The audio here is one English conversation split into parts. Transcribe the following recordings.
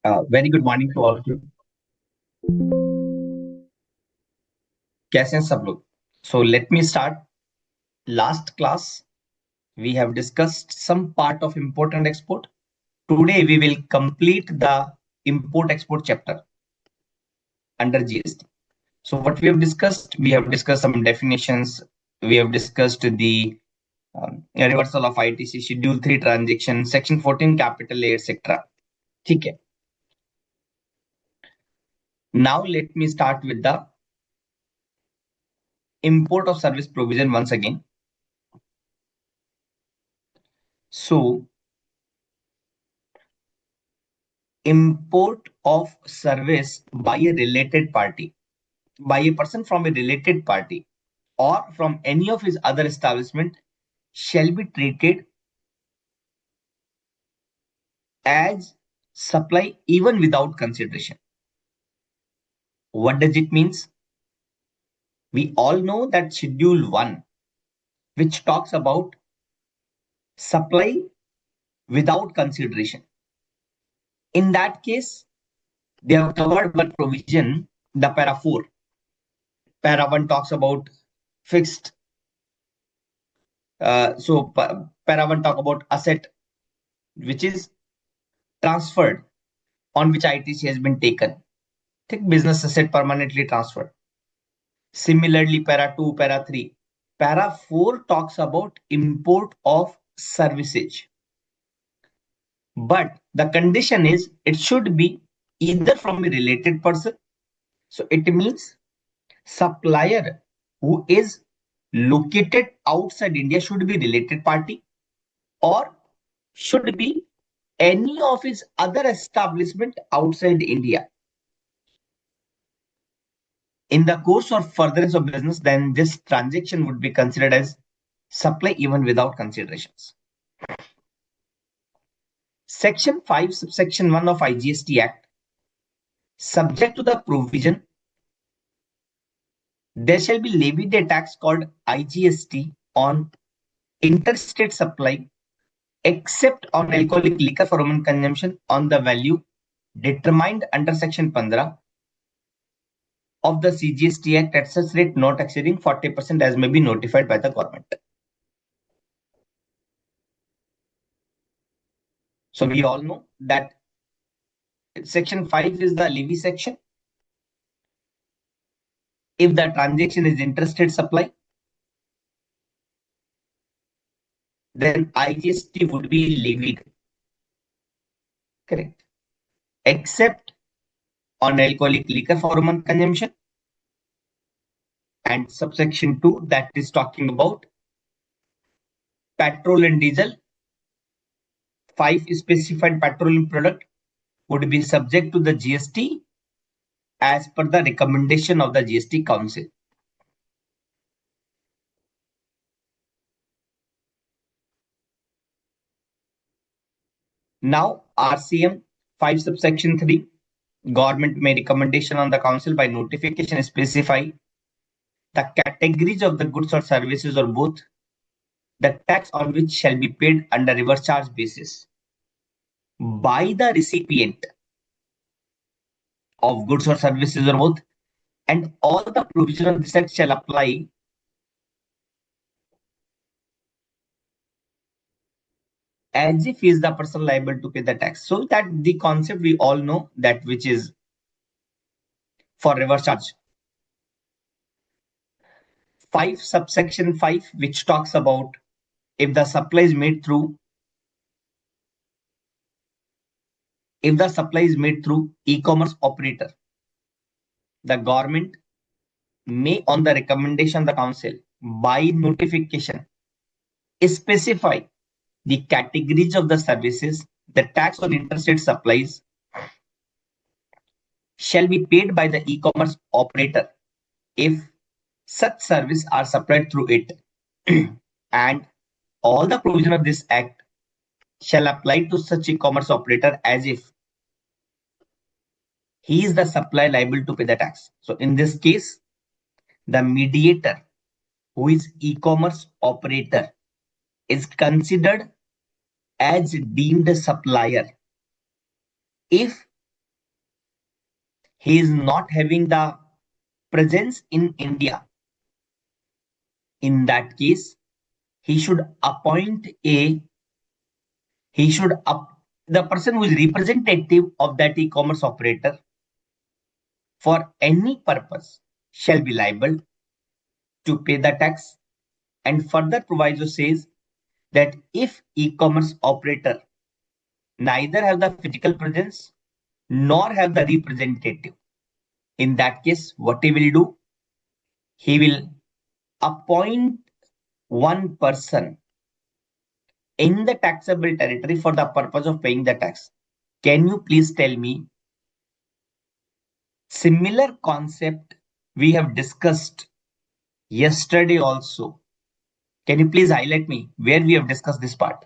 Very good morning to all of you. कैसे हैं सब लोग? So let me start. Last class we have discussed some part of import and export. Today we will complete the import export chapter under GST. So what we have discussed some definitions. We have discussed the reversal of ITC, Schedule 3 transaction, Section 14 capital A, etc. ठीक है. Now let me start with the import of service provision once again. So import of service by a related party, by a person from a related party or from any of his other establishment shall be treated as supply even without consideration. What does it means? We all know that Schedule 1, which talks about supply without consideration. In that case, they have covered one provision, the para 4. Para 1 talks about fixed. Para 1 talk about asset which is transferred, on which ITC has been taken. Take business asset permanently transferred. Similarly, para 2, para 3. Para 4 talks about import of services. But the condition is it should be either from a related person. So it means supplier who is located outside India should be related party or should be any of his other establishment outside India. In the course or furtherance of business, then this transaction would be considered as supply even without considerations. Section 5, subsection 1 of IGST Act, subject to the provision, there shall be levied a tax called IGST on interstate supply except on alcoholic liquor for human consumption on the value determined under section 15 of the CGST Act at such rate not exceeding 40% as may be notified by the government. So we all know that section 5 is the levy section. If the transaction is interstate supply, then IGST would be levied. Correct. Except on alcoholic liquor for human consumption. And subsection 2 that is talking about petrol and diesel. 5 specified petroleum product would be subject to the GST as per the recommendation of the GST Council. Now RCM 5 subsection 3, government may recommendation on the council by notification specify the categories of the goods or services or both, the tax on which shall be paid under reverse charge basis by the recipient of goods or services or both, and all the provision of this act shall apply as if he is the person liable to pay the tax. So that the concept we all know, that which is for reverse charge. 5 subsection 5, which talks about if the supply is made through e-commerce operator, the government may, on the recommendation of the council, by notification, specify the categories of the services, the tax on interstate supplies shall be paid by the e-commerce operator if such service are supplied through it. And all the provision of this act shall apply to such e-commerce operator as if he is the supplier liable to pay the tax. So in this case, the mediator, who is e-commerce operator, is considered as deemed a supplier if he is not having the presence in India, in that case, he should appoint a, he should up, the person who is representative of that e-commerce operator for any purpose shall be liable to pay the tax. And further proviso says that if e-commerce operator neither have the physical presence nor have the representative, in that case, what he will do? He will appoint one person in the taxable territory for the purpose of paying the tax. Can you please tell me similar concept we have discussed yesterday also? Can you please highlight me where we have discussed this part?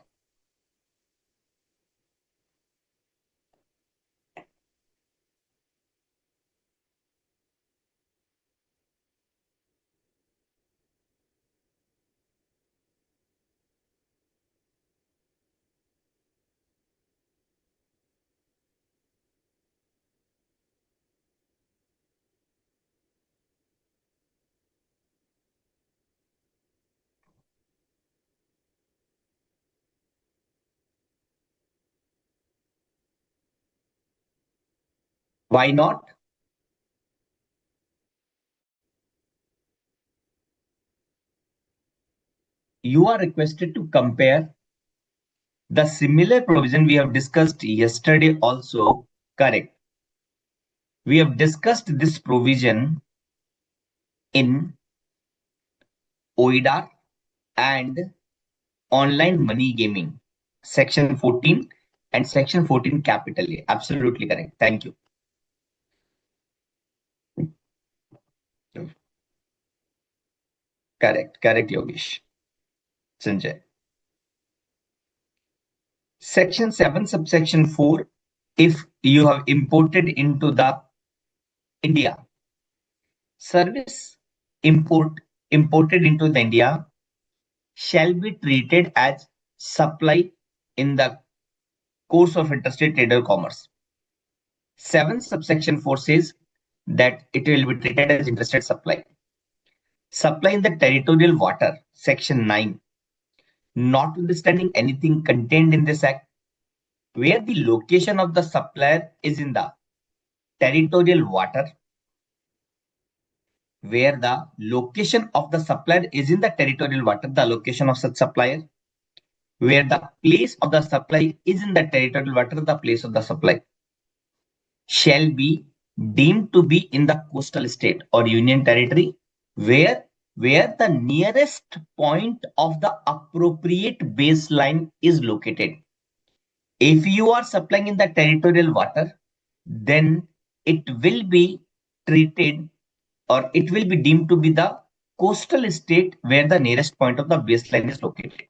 Why not? You are requested to compare the similar provision we have discussed yesterday also. Correct. We have discussed this provision in OIDAR and online money gaming, section 14 and section 14 capital A. Absolutely correct. Thank you. Correct, Yogesh. Sanjay. Section 7, subsection 4. If you have imported into the India, service imported into the India shall be treated as supply in the course of interstate trade or commerce. 7 subsection 4 says that it will be treated as interstate supply. Supply in the territorial water, section 9. Notwithstanding anything contained in this act, where the location of the supplier is in the territorial water, where the location of the supplier is in the territorial water, the location of such supplier, where the place of the supply is in the territorial water, the place of the supply shall be deemed to be in the coastal state or union territory, where the nearest point of the appropriate baseline is located. If you are supplying in the territorial water, then it will be treated or it will be deemed to be the coastal state where the nearest point of the baseline is located.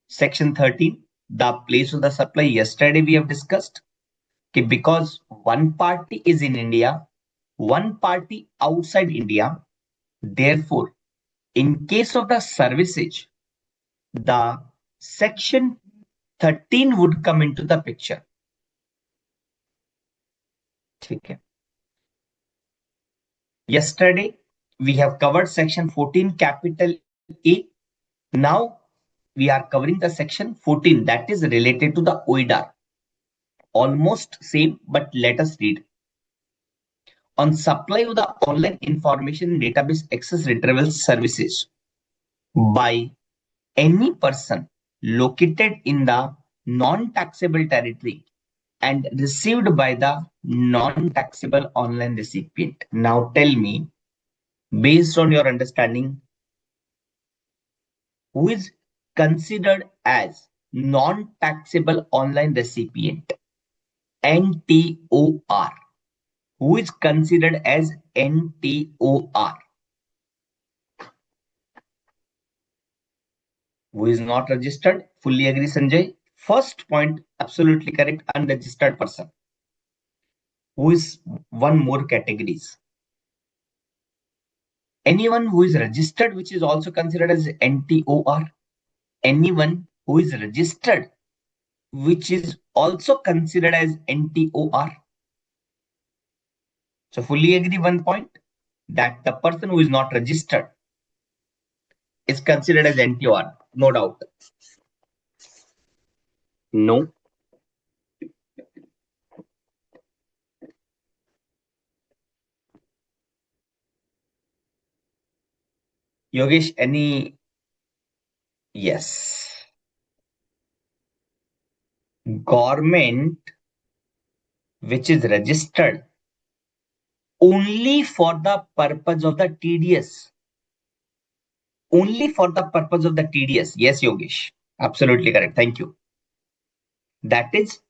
Section 13, the place of the supply. Yesterday we have discussed because one party is in India, one party outside India. Therefore, in case of the services, the section 13 would come into the picture. Okay. Yesterday, we have covered section 14 capital A. Now, we are covering the section 14 that is related to the OIDAR. Almost same, but let us read. On supply of the online information database access retrieval services by any person located in the non-taxable territory and received by the non-taxable online recipient. Now tell me, based on your understanding, who is considered as non-taxable online recipient? NTOR. Who is considered as NTOR? Who is not registered? Fully agree, Sanjay. First point, absolutely correct, unregistered person. Who is one more categories? Anyone who is registered, which is also considered as NTOR. Anyone who is registered, which is also considered as NTOR. So fully agree one point that the person who is not registered is considered as NTOR, no doubt. No. Yogesh, any? Yes. Government which is registered only for the purpose of the TDS. Only for the purpose of the TDS. Yes, Yogesh. Absolutely correct. Thank you. That is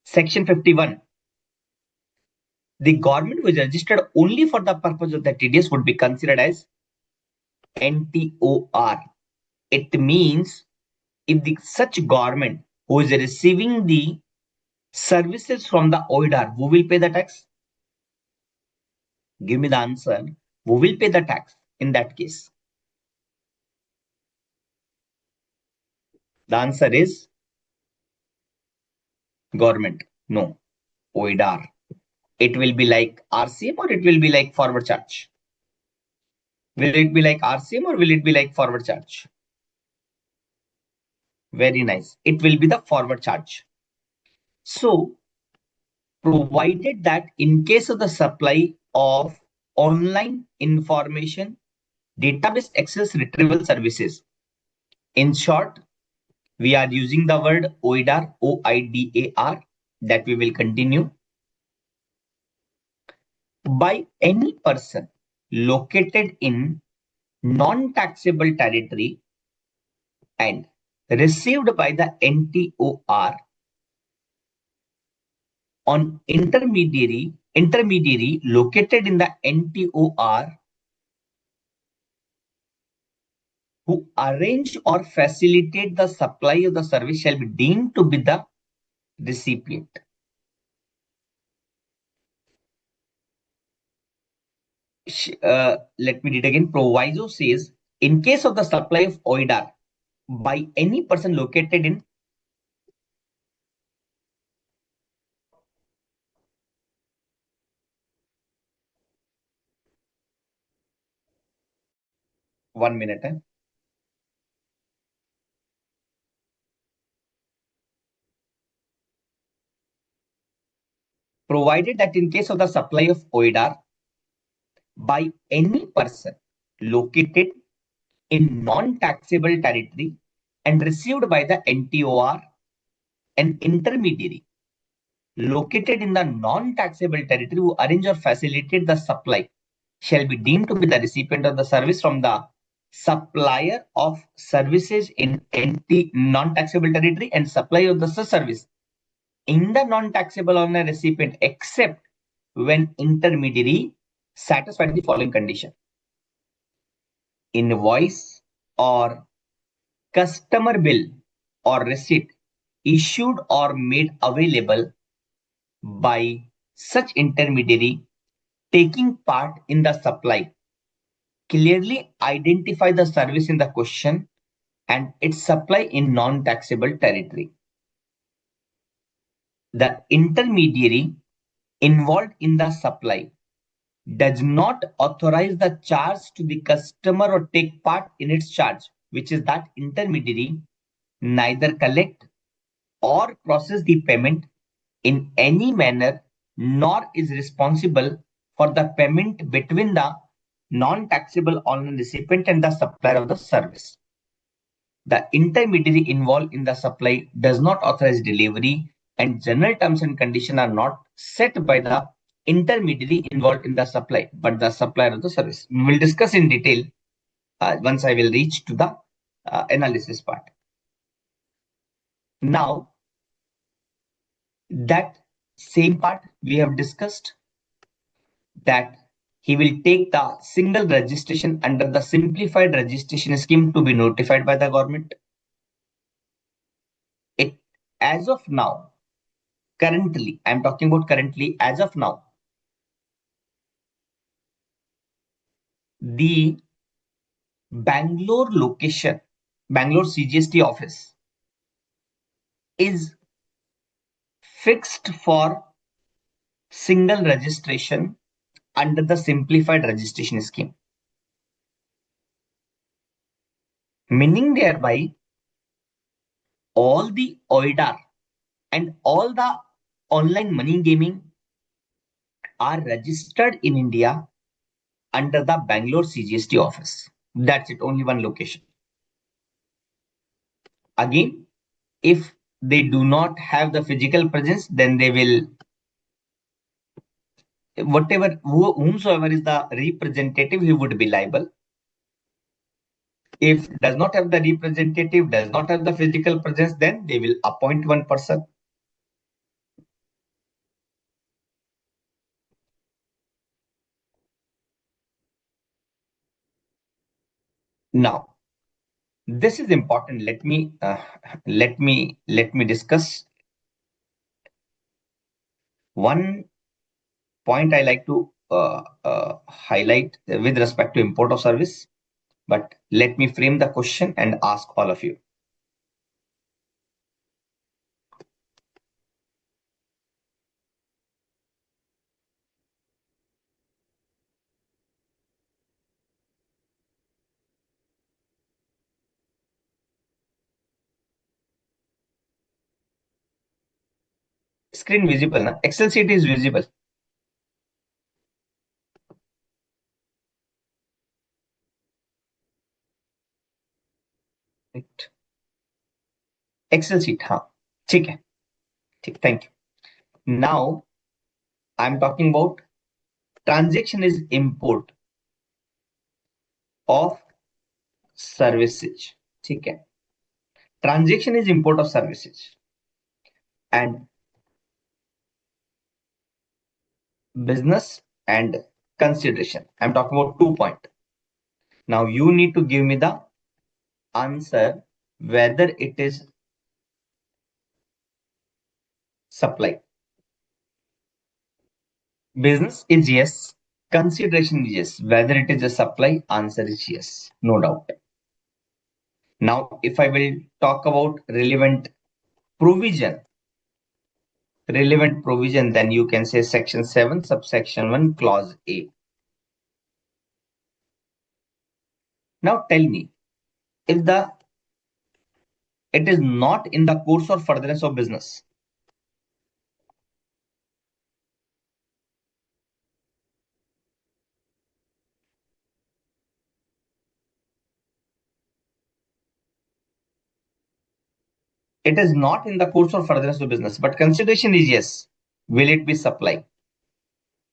section 51. The government which is registered only for the purpose of the TDS would be considered as NTOR. It means if such government who is receiving the services from the OIDAR, who will pay the tax? Give me the answer. Who will pay the tax in that case? The answer is government. No, OIDAR. It will be like RCM or it will be like forward charge? Will it be like RCM or will it be like forward charge? Very nice. It will be the forward charge. So, provided that in case of the supply of online information database access retrieval services, in short, we are using the word OIDAR, OIDAR, that we will continue, by any person located in non-taxable territory and received by the NTOR on intermediary located in the NTOR who arrange or facilitate the supply of the service shall be deemed to be the recipient. Let me read again. Proviso says, in case of the supply of OIDAR by any person located in 1 minute. Provided that in case of the supply of OIDAR by any person located in non-taxable territory and received by the NTOR, an intermediary located in the non-taxable territory who arrange or facilitate the supply shall be deemed to be the recipient of the service from the supplier of services in non-taxable territory and supply of the service in the non-taxable on a recipient except when intermediary satisfied the following condition: invoice or customer bill or receipt issued or made available by such intermediary taking part in the supply clearly identify the service in the question and its supply in non-taxable territory. The intermediary involved in the supply does not authorize the charge to the customer or take part in its charge, which is that intermediary neither collect or process the payment in any manner, nor is responsible for the payment between the non-taxable online recipient and the supplier of the service. The intermediary involved in the supply does not authorize delivery, and general terms and conditions are not set by the intermediary involved in the supply, but the supplier of the service. We will discuss in detail once I will reach to the analysis part. Now, that same part we have discussed, that he will take the single registration under the simplified registration scheme to be notified by the government. It, as of now, currently, I'm talking about currently, as of now, the Bangalore location, Bangalore CGST office is fixed for single registration under the simplified registration scheme, meaning thereby all the OIDAR and all the online money gaming are registered in India under the Bangalore CGST office. That's it, only one location. Again, if they do not have the physical presence, then they will, whomsoever is the representative, he would be liable. If does not have the representative, does not have the physical presence, then they will appoint one person. Now, this is important. Let me discuss one point I like to highlight with respect to import of service. But let me frame the question and ask all of you. Screen visible, na? Excel sheet is visible. Right. Excel sheet, हाँ, ठीक है, ठीक, thank you. Now I'm talking about transaction is import of services. ठीक है. Transaction is import of services and business and consideration. I'm talking about 2 points. Now you need to give me the answer whether it is supply. Business is yes. Consideration is yes. Whether it is a supply, answer is yes. No doubt. Now, if I will talk about relevant provision, then you can say section 7, subsection 1, clause A. Now tell me, if it is not in the course or furtherance of business, it is not in the course or furtherance of business, but consideration is yes. Will it be supply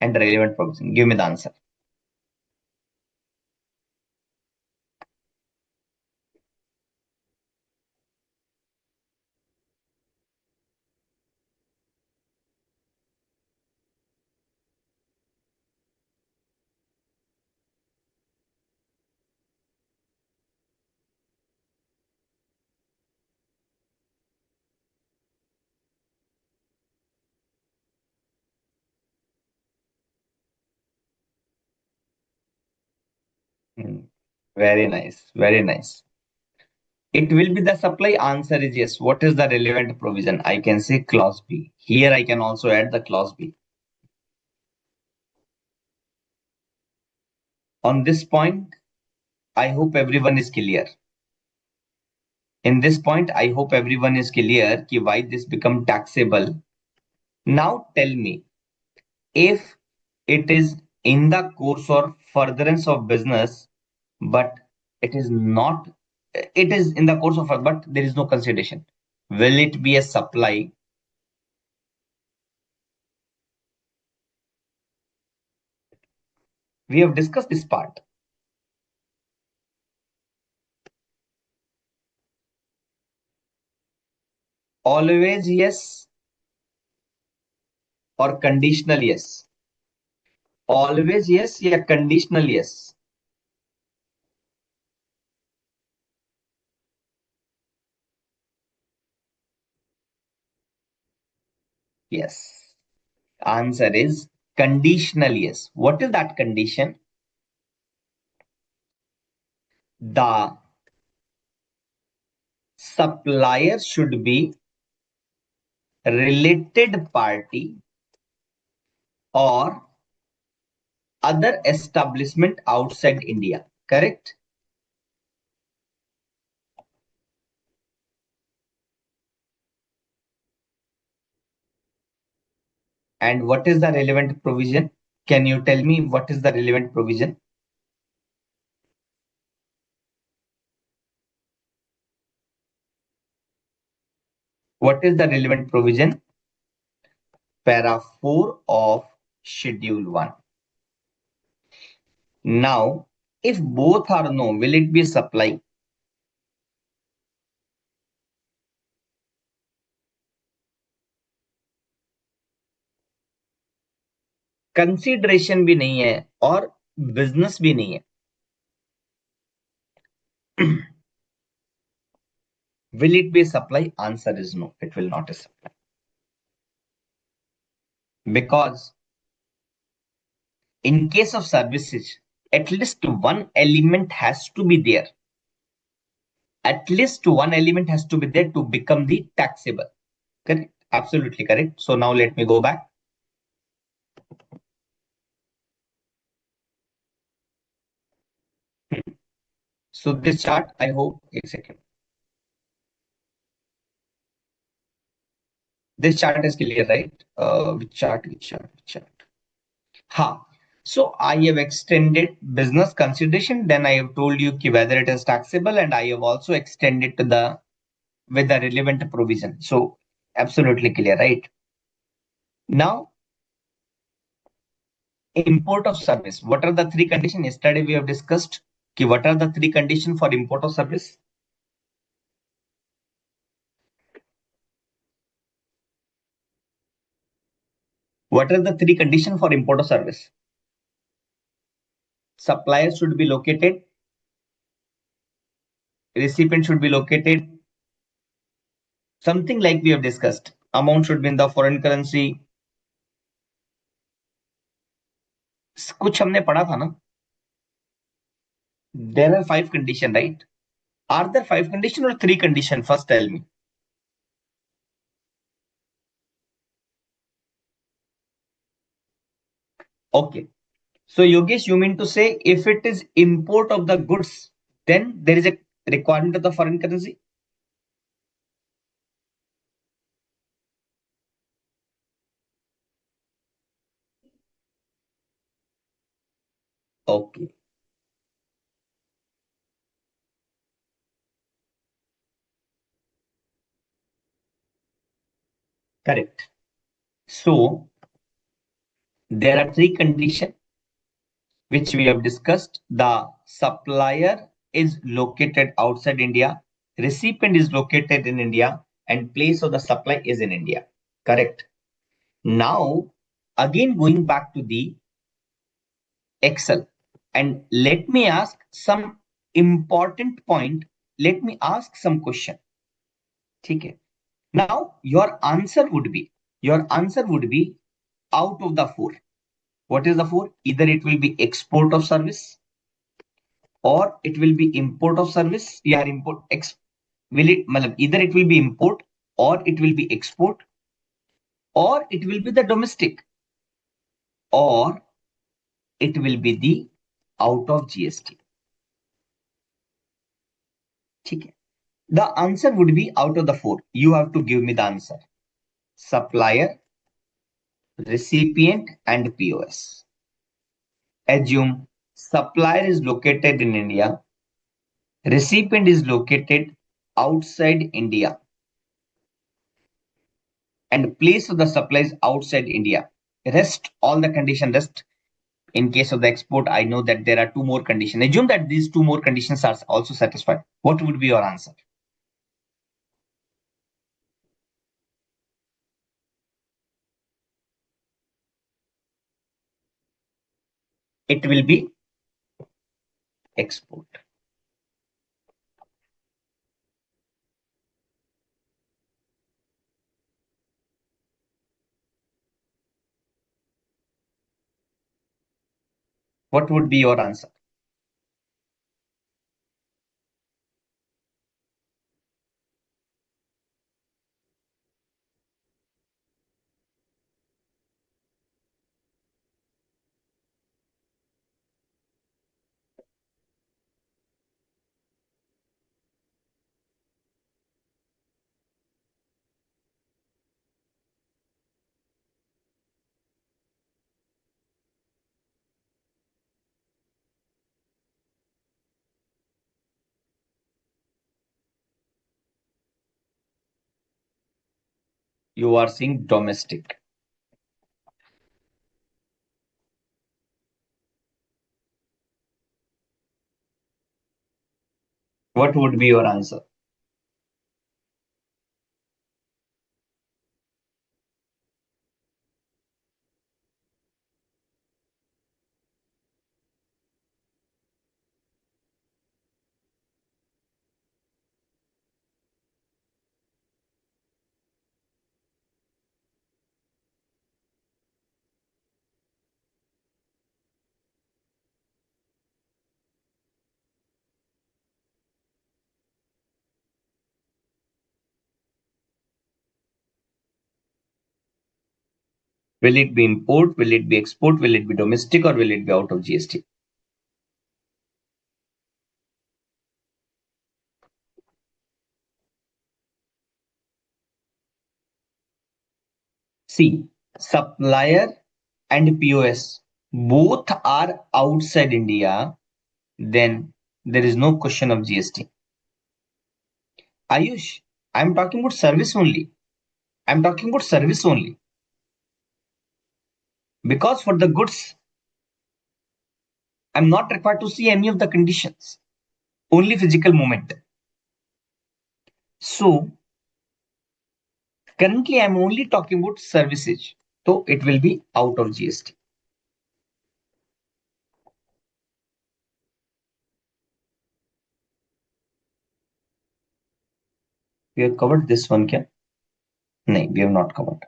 and relevant provision? Give me the answer. Hmm. Very nice. Very nice. It will be the supply. Answer is yes. What is the relevant provision? I can say clause B. Here I can also add the clause B. On this point, I hope everyone is clear. In this point, I hope everyone is clear ki why this become taxable. Now tell me, if it is in the course or furtherance of business, but it is not, it is in the course of, but there is no consideration. Will it be a supply? We have discussed this part. Always yes or conditional yes? Always yes या conditional yes? Yes. Answer is conditional yes. What is that condition? The supplier should be related party or other establishment outside India. Correct? And what is the relevant provision? Can you tell me what is the relevant provision? What is the relevant provision? Para 4 of Schedule 1. Now, if both are no, will it be supply? Consideration भी नहीं है और business भी नहीं है. Will it be a supply? Answer is no. It will not be supply. Because in case of services, at least one element has to be there. At least one element has to be there to become the taxable. Correct? Absolutely correct. So now let me go back. So this chart, I hope, a second. This chart is clear, right? Which chart? Which chart? Which chart? Ha. So I have extended business consideration. Then I have told you whether it is taxable, and I have also extended to the with the relevant provision. So absolutely clear, right? Now, import of service. What are the three conditions? Yesterday we have discussed. What are the three conditions for import of service? What are the three conditions for import of service? Supplier should be located. Recipient should be located. Something like we have discussed. Amount should be in the foreign currency. कुछ हमने पढ़ा था ना? There are 5 conditions, right? Are there 5 conditions or 3 conditions? First, tell me. Okay. So, Yogesh, you mean to say if it is import of the goods, then there is a requirement of the foreign currency? Okay, correct. So, there are 3 conditions which we have discussed. The supplier is located outside India, recipient is located in India, and place of the supply is in India. Correct. Now, again going back to the Excel, and let me ask some important point. Let me ask some question. Okay. Now, your answer would be out of the 4. What is the 4? Either it will be export of service or it will be import of service. Yeah, import ex will it either it will be import or it will be export or it will be the domestic or it will be the out of GST. Okay. The answer would be out of the 4. You have to give me the answer. Supplier, recipient, and POS. Assume supplier is located in India, recipient is located outside India, and place of the supplies outside India. Rest all the condition rest. In case of the export, I know that there are 2 more conditions. Assume that these 2 more conditions are also satisfied. What would be your answer? It will be export. What would be your answer? You are saying domestic. What would be your answer? Will it be import? Will it be export? Will it be domestic or will it be out of GST? See, supplier and POS both are outside India, then there is no question of GST. Ayush, I'm talking about service only. I'm talking about service only. Because for the goods, I'm not required to see any of the conditions, only physical movement. So currently, I'm only talking about services. So it will be out of GST. We have covered this one, kya? No, we have not covered.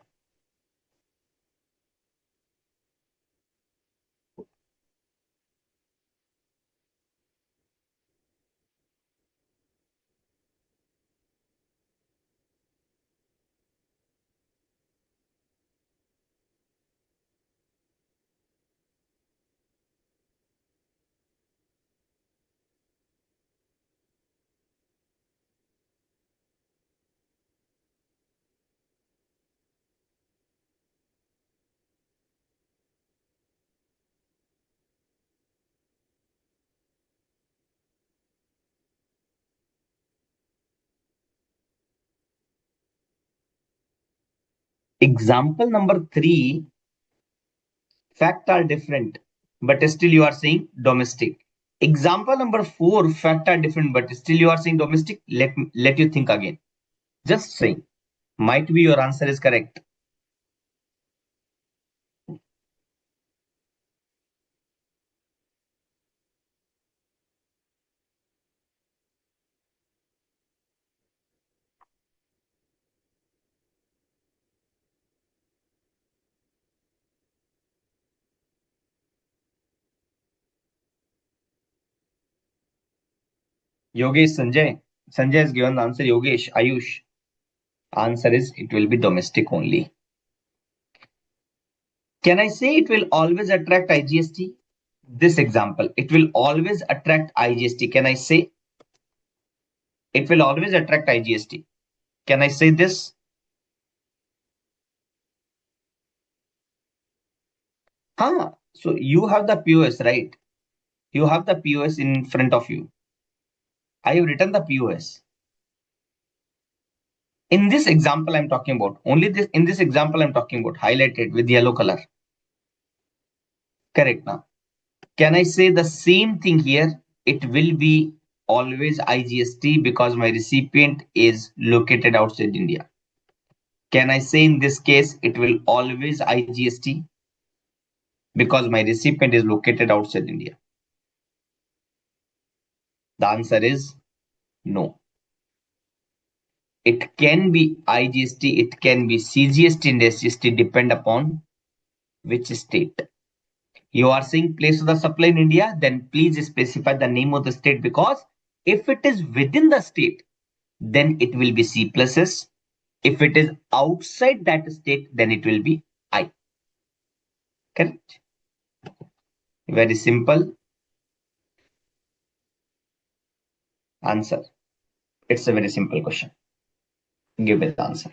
Example number three, fact are different, but still you are saying domestic. Example number four, fact are different, but still you are saying domestic. Let you think again. Just saying. Might be your answer is correct. Yogesh, Sanjay. Sanjay has given the answer. Yogesh, Ayush. Answer is it will be domestic only. Can I say it will always attract IGST? This example, it will always attract IGST. Can I say it will always attract IGST? Can I say this? Huh? So you have the POS, right? You have the POS in front of you. I have written the POS. In this example, I'm talking about only this. In this example, I'm talking about highlighted with yellow color. Correct now. Can I say the same thing here? It will be always IGST because my recipient is located outside India. Can I say in this case it will always IGST because my recipient is located outside India? The answer is no. It can be IGST, it can be CGST and SGST, depend upon which state. You are saying place of the supply in India, then please specify the name of the state because if it is within the state, then it will be C plus S. If it is outside that state, then it will be I. Correct? Very simple answer. It's a very simple question. Give me the answer.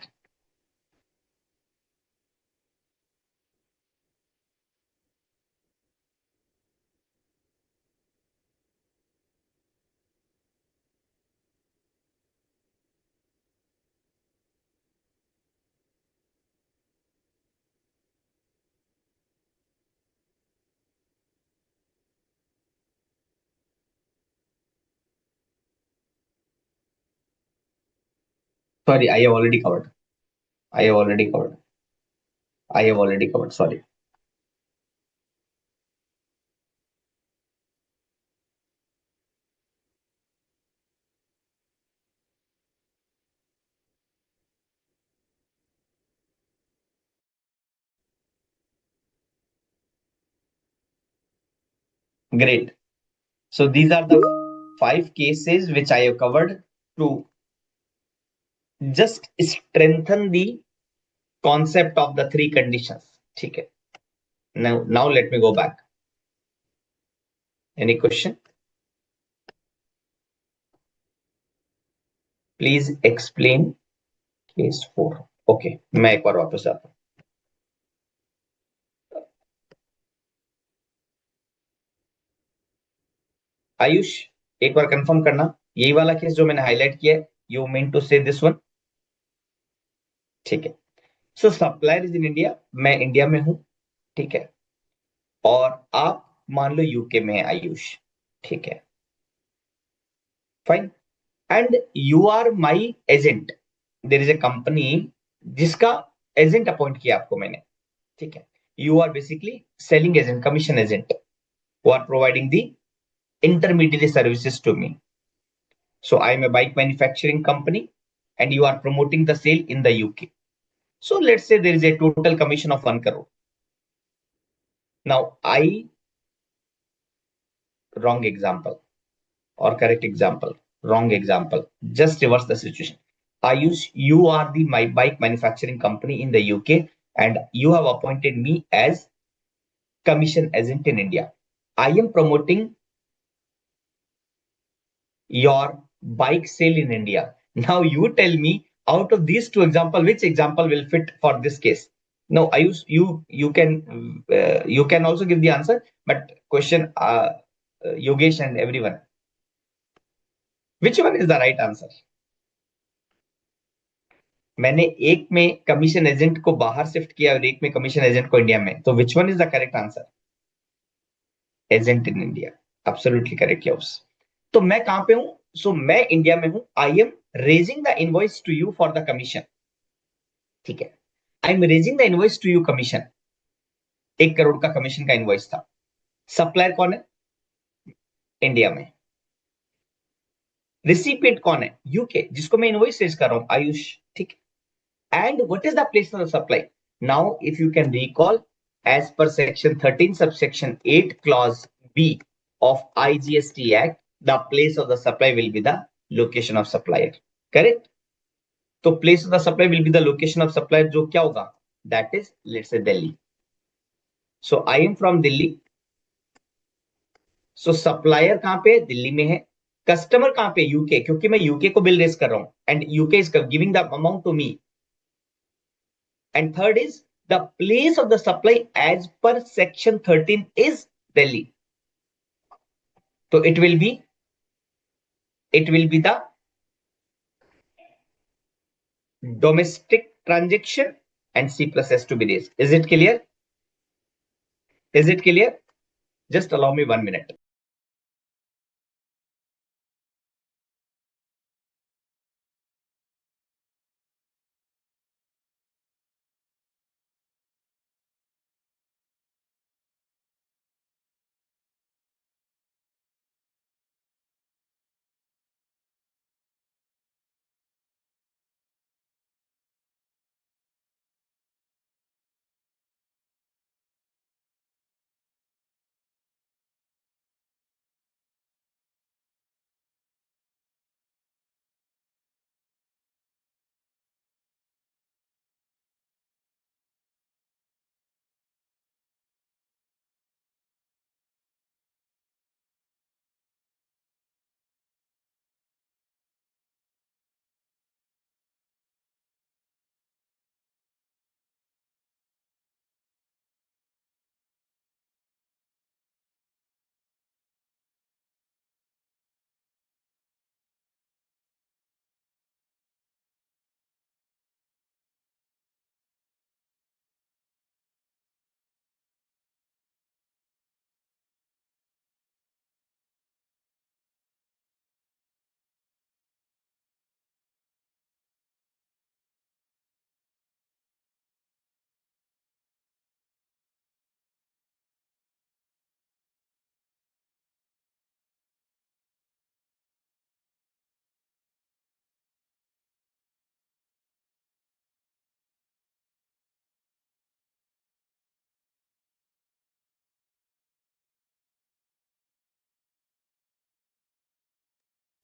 Sorry, I have already covered. I have already covered. I have already covered. Sorry. Great. So these are the five cases which I have covered to just strengthen the concept of the three conditions. Okay. Now let me go back. Any question? Please explain case 4. Okay, मैं एक बार वापस आता हूँ. आयुष, एक बार confirm करना, यही वाला case जो मैंने हाईलाइट किया है, यू मीन टू से दिस वन? ठीक है. सो सप्लायर इज इन इंडिया, मैं इंडिया में हूं. ठीक है. और आप मान लो यूके में है आयुष. ठीक है. Fine. And you are my agent. There is a company जिसका एजेंट अपॉइंट किया आपको मैंने. ठीक है. You are basically selling agent, commission agent, who are providing the intermediary services to me. So I am a bike manufacturing company and you are promoting the sale in the UK. So let's say there is a total commission of 1 crore. Now wrong example or correct example, wrong example. Just reverse the situation. You are the my bike manufacturing company in the UK and you have appointed me as commission agent in India. I am promoting your bike sale in India. Now you tell me out of these two examples, which example will fit for this case? No, I use you can also give the answer, but question Yogesh and everyone, which one is the right answer? मैंने एक में commission agent को बाहर shift किया और एक में commission agent को इंडिया में, तो which one is the correct answer? Agent in India. Absolutely correct yours. तो मैं कहां पे हूं? सो मैं इंडिया में हूं. I am raising the invoice to you for the commission. ठीक है. I am raising the invoice to you commission. 1 crore का कमीशन का इनवॉइस था. सप्लायर कौन है? इंडिया में. रिसिपिएंट कौन है? यूके, जिसको मैं इनवॉइस रेज कर रहा हूं, आयुष. ठीक. And what is the place of the supply? Now if you can recall, as per section 13 subsection 8 clause b of IGST Act, the place of the supply will be the location of supplier. Correct? तो place of the supply will be the location of supplier, जो क्या होगा? That is, let's say Delhi. So I am from Delhi. So supplier कहां पे? दिल्ली में है. Customer कहां पे? यूके, क्योंकि मैं यूके को बिल रेस कर रहा हूं and UK is giving the amount to me. And third is the place of the supply as per section 13 is Delhi. So it will be the domestic transaction and C plus S to be raised. Is it clear? Is it clear? Just allow me 1 minute.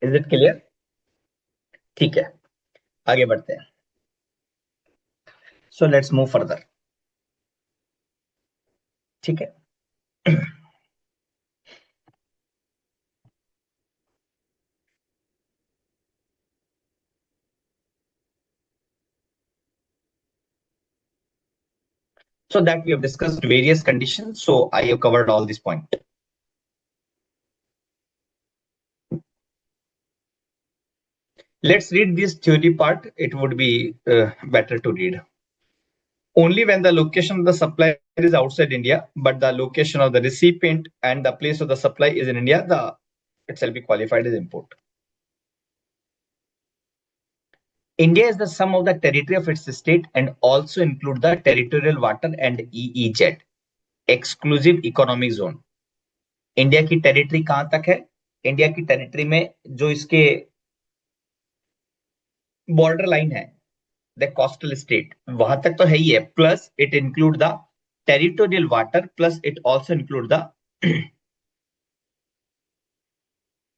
Is it clear? ठीक है, आगे बढ़ते हैं. So let's move further. ठीक है. So that we have discussed various conditions. So I have covered all this point. Let's read this theory part. It would be better to read. Only when the location of the supplier is outside India, but the location of the recipient and the place of the supply is in India, it shall be qualified as import. India is the sum of the territory of its state and also include the territorial water and EEZ, exclusive economic zone. India की territory कहां तक है? India की territory में जो इसके border line है, the coastal state, वहां तक तो है ही है, plus it include the territorial water, plus it also include the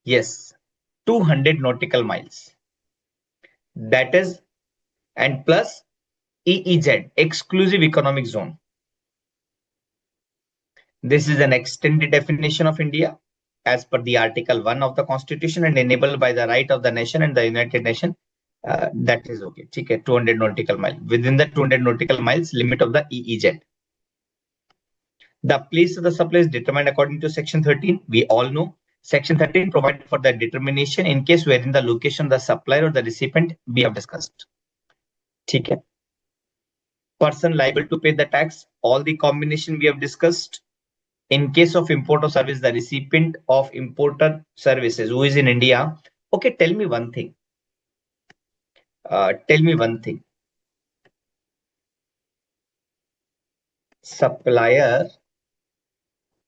yes 200 nautical miles, that is, and plus EEZ, exclusive economic zone. This is an extended definition of India as per the Article 1 of the Constitution and enabled by the right of the nation and the United Nations. That is okay. ठीक है, 200 nautical miles. Within the 200 nautical miles limit of the EEZ. The place of the supply is determined according to Section 13. We all know Section 13 provided for the determination in case wherein the location of the supplier or the recipient we have discussed. ठीक है. Person liable to pay the tax. All the combination we have discussed. In case of import or service, the recipient of imported services who is in India. Okay, tell me one thing. Supplier,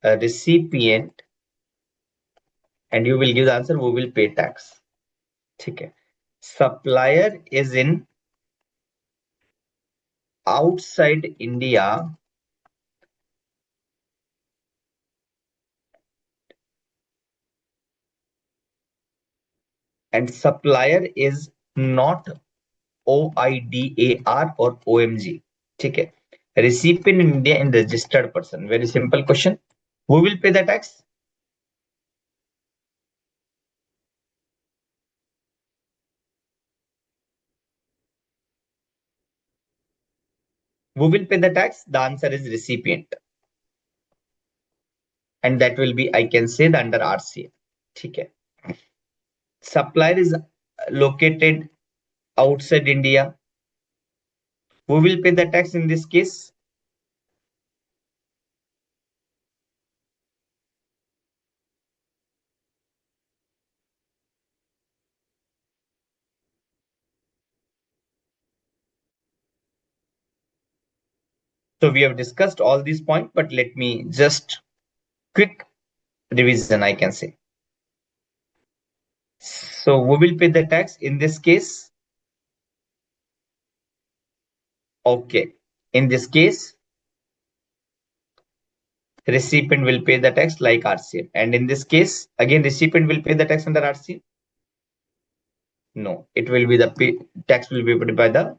a recipient, and you will give the answer who will pay tax. Okay. Supplier is in outside India and supplier is not OIDAR or OMG. Okay. Recipient in India and registered person. Very simple question. Who will pay the tax? Who will pay the tax? The answer is recipient. And that will be, I can say, the under RCA. Okay. Supplier is located outside India. Who will pay the tax in this case? So we have discussed all these points, but let me just quick revision, I can say. So who will pay the tax in this case? Okay. In this case, recipient will pay the tax like RCM. And in this case, again, recipient will pay the tax under RCM. No, it will be the tax will be paid by the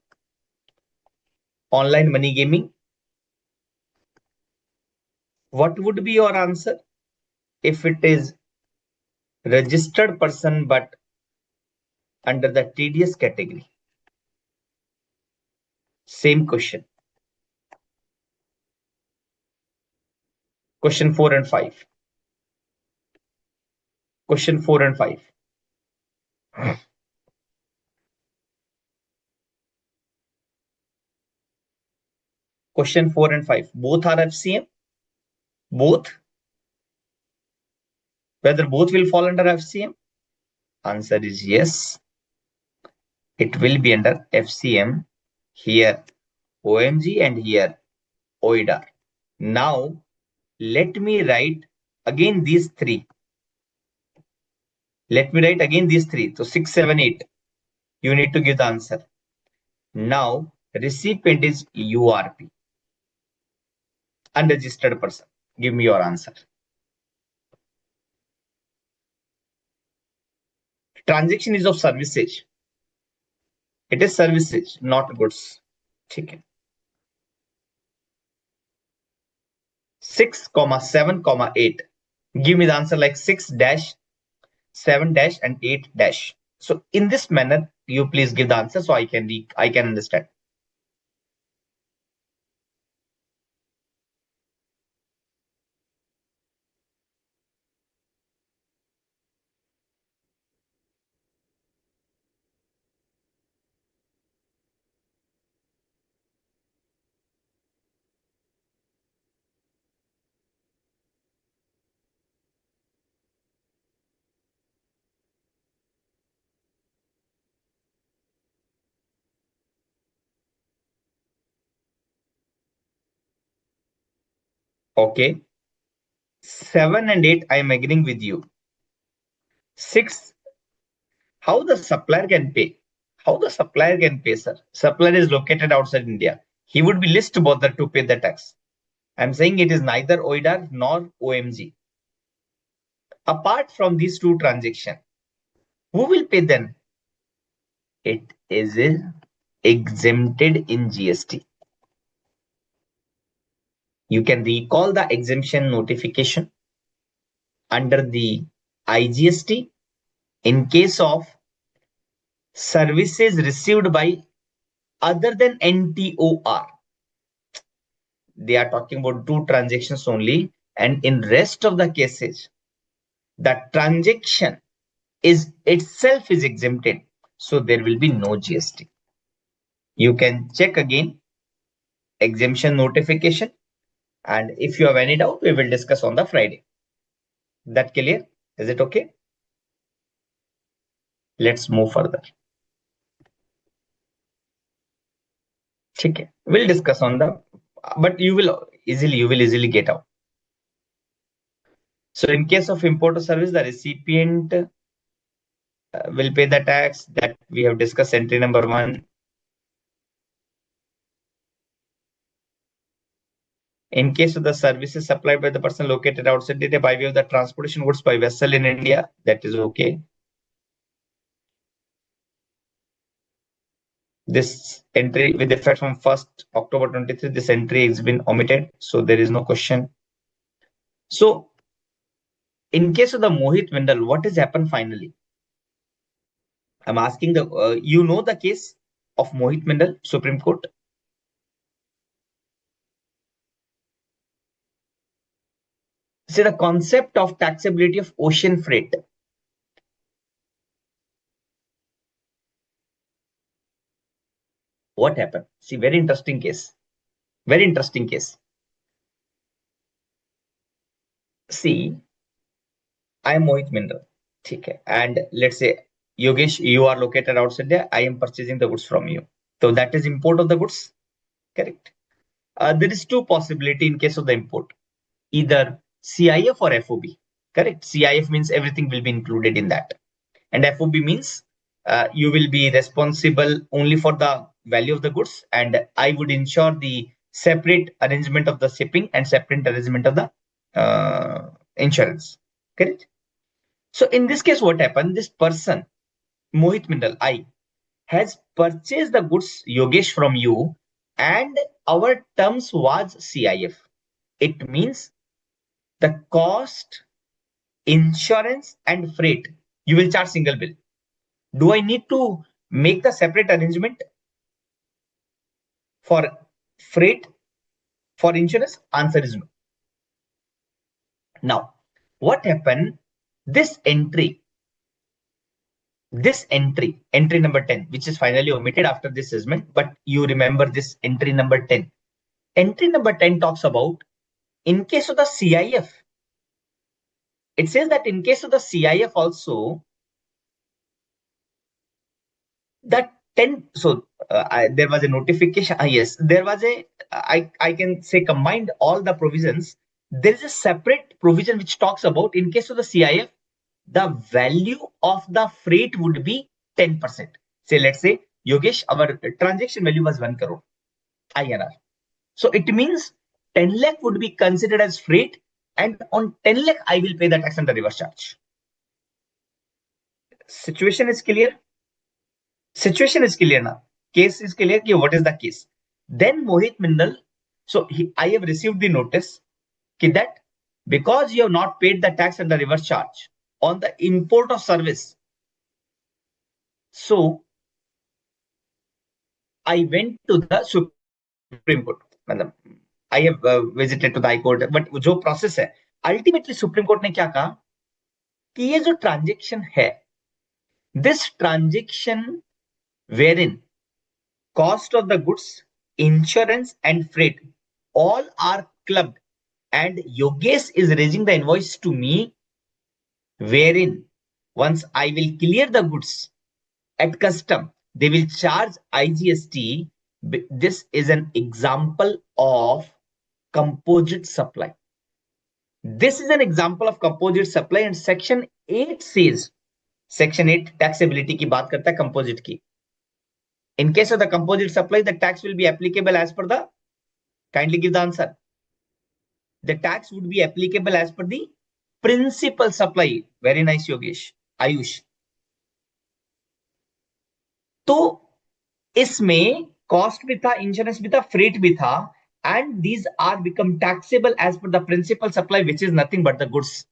online money gaming. What would be your answer if it is registered person but under the TDS category? Same question. Question 4 and 5. Question 4 and 5. Question 4 and 5. Both are FCM? Both? Whether both will fall under FCM? Answer is yes. It will be under FCM. Here OMG and here OIDAR. Now let me write again these three. So 6, 7, 8. You need to give the answer. Now recipient is URP. Unregistered person. Give me your answer. Transaction is of services. It is services, not goods. ठीक है. 6, 7, 8. Give me the answer like 6 dash, 7 dash, and 8 dash. So in this manner, you please give the answer so I can understand. Okay. 7 and 8, I am agreeing with you. 6, how the supplier can pay? How the supplier can pay, sir? Supplier is located outside India. He would be least bothered to pay the tax. I'm saying it is neither OIDAR nor OMG. Apart from these two transactions, who will pay then? It is exempted in GST. You can recall the exemption notification under the IGST in case of services received by other than NTOR. They are talking about two transactions only, and in rest of the cases, the transaction is itself is exempted, so there will be no GST. You can check again exemption notification, and if you have any doubt, we will discuss on the Friday. That clear? Is it okay? Let's move further. Okay, we'll discuss on the, but you will easily get out. So in case of import or service, the recipient will pay the tax that we have discussed, entry number 1. In case of the services supplied by the person located outside India by way of the transportation goods by vessel in India, that is okay. This entry with effect from 1st October 23, this entry has been omitted, so there is no question. So in case of the Mohit Mindal, what has happened finally? I'm asking the, you know the case of Mohit Mindal, Supreme Court? See, the concept of taxability of ocean freight. What happened? See, very interesting case. Very interesting case. See, I am Mohit Mindal. Okay. And let's say, Yogesh, you are located outside there. I am purchasing the goods from you. So that is import of the goods. Correct. There is two possibility in case of the import. Either CIF or FOB. Correct. CIF means everything will be included in that. And FOB means you will be responsible only for the value of the goods, and I would ensure the separate arrangement of the shipping and separate arrangement of the insurance. Correct. So in this case, what happened? This person, Mohit Mindal, I, has purchased the goods, Yogesh, from you, and our terms was CIF. It means the cost, insurance, and freight, you will charge single bill. Do I need to make the separate arrangement for freight, for insurance? Answer is no. Now, what happened? This entry, entry number 10, which is finally omitted after this assessment, but you remember this entry number 10. Entry number 10 talks about in case of the CIF. It says that in case of the CIF also, that 10, so there was a notification. Yes, there was a, I can say combined all the provisions. There is a separate provision which talks about in case of the CIF, the value of the freight would be 10%. Say, let's say, Yogesh, our transaction value was 1 crore INR. So it means 10 lakh would be considered as freight, and on 10 lakh, I will pay the tax and the reverse charge. Situation is clear, situation is clear ना, case is clear कि what is the case. Then Mohit Mindal, so I have received the notice that because you have not paid the tax and the reverse charge on the import of service, so I went to the Supreme Court. मतलब I have visited to the High Court, but जो process है ultimately supreme court ने क्या कहा कि ये जो transaction है, this transaction wherein cost of the goods, insurance and freight all are clubbed, and Yogesh is raising the invoice to me, wherein once I will clear the goods at custom, they will charge IGST. This is an example of composite supply. This is an example of composite supply, and section 8 says, section 8 taxability की बात करता है composite की. In case of the composite supply, the tax will be applicable as per the, kindly give the answer. The tax would be applicable as per the principal supply. Very nice, Yogesh. Ayush. तो इसमें cost भी था, insurance भी था, freight भी था, and these are become taxable as per the principal supply which is nothing but the goods.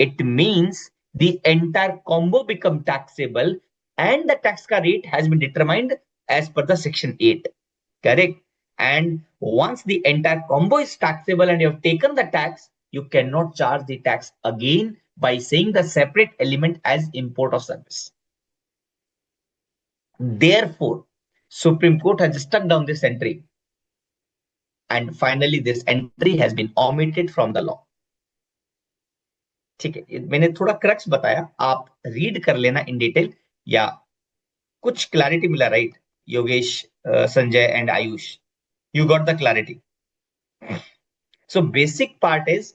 It means the entire combo become taxable and the tax का rate has been determined as per the section 8. Correct. And once the entire combo is taxable and you have taken the tax, you cannot charge the tax again by saying the separate element as import of service. Therefore, Supreme Court has struck down this entry, and finally this entry has been omitted from the law. ठीक है, मैंने थोड़ा crux बताया, आप read कर लेना in detail, या कुछ क्लैरिटी मिला right Yogesh, Sanjay and Ayush? You got the clarity. So basic part is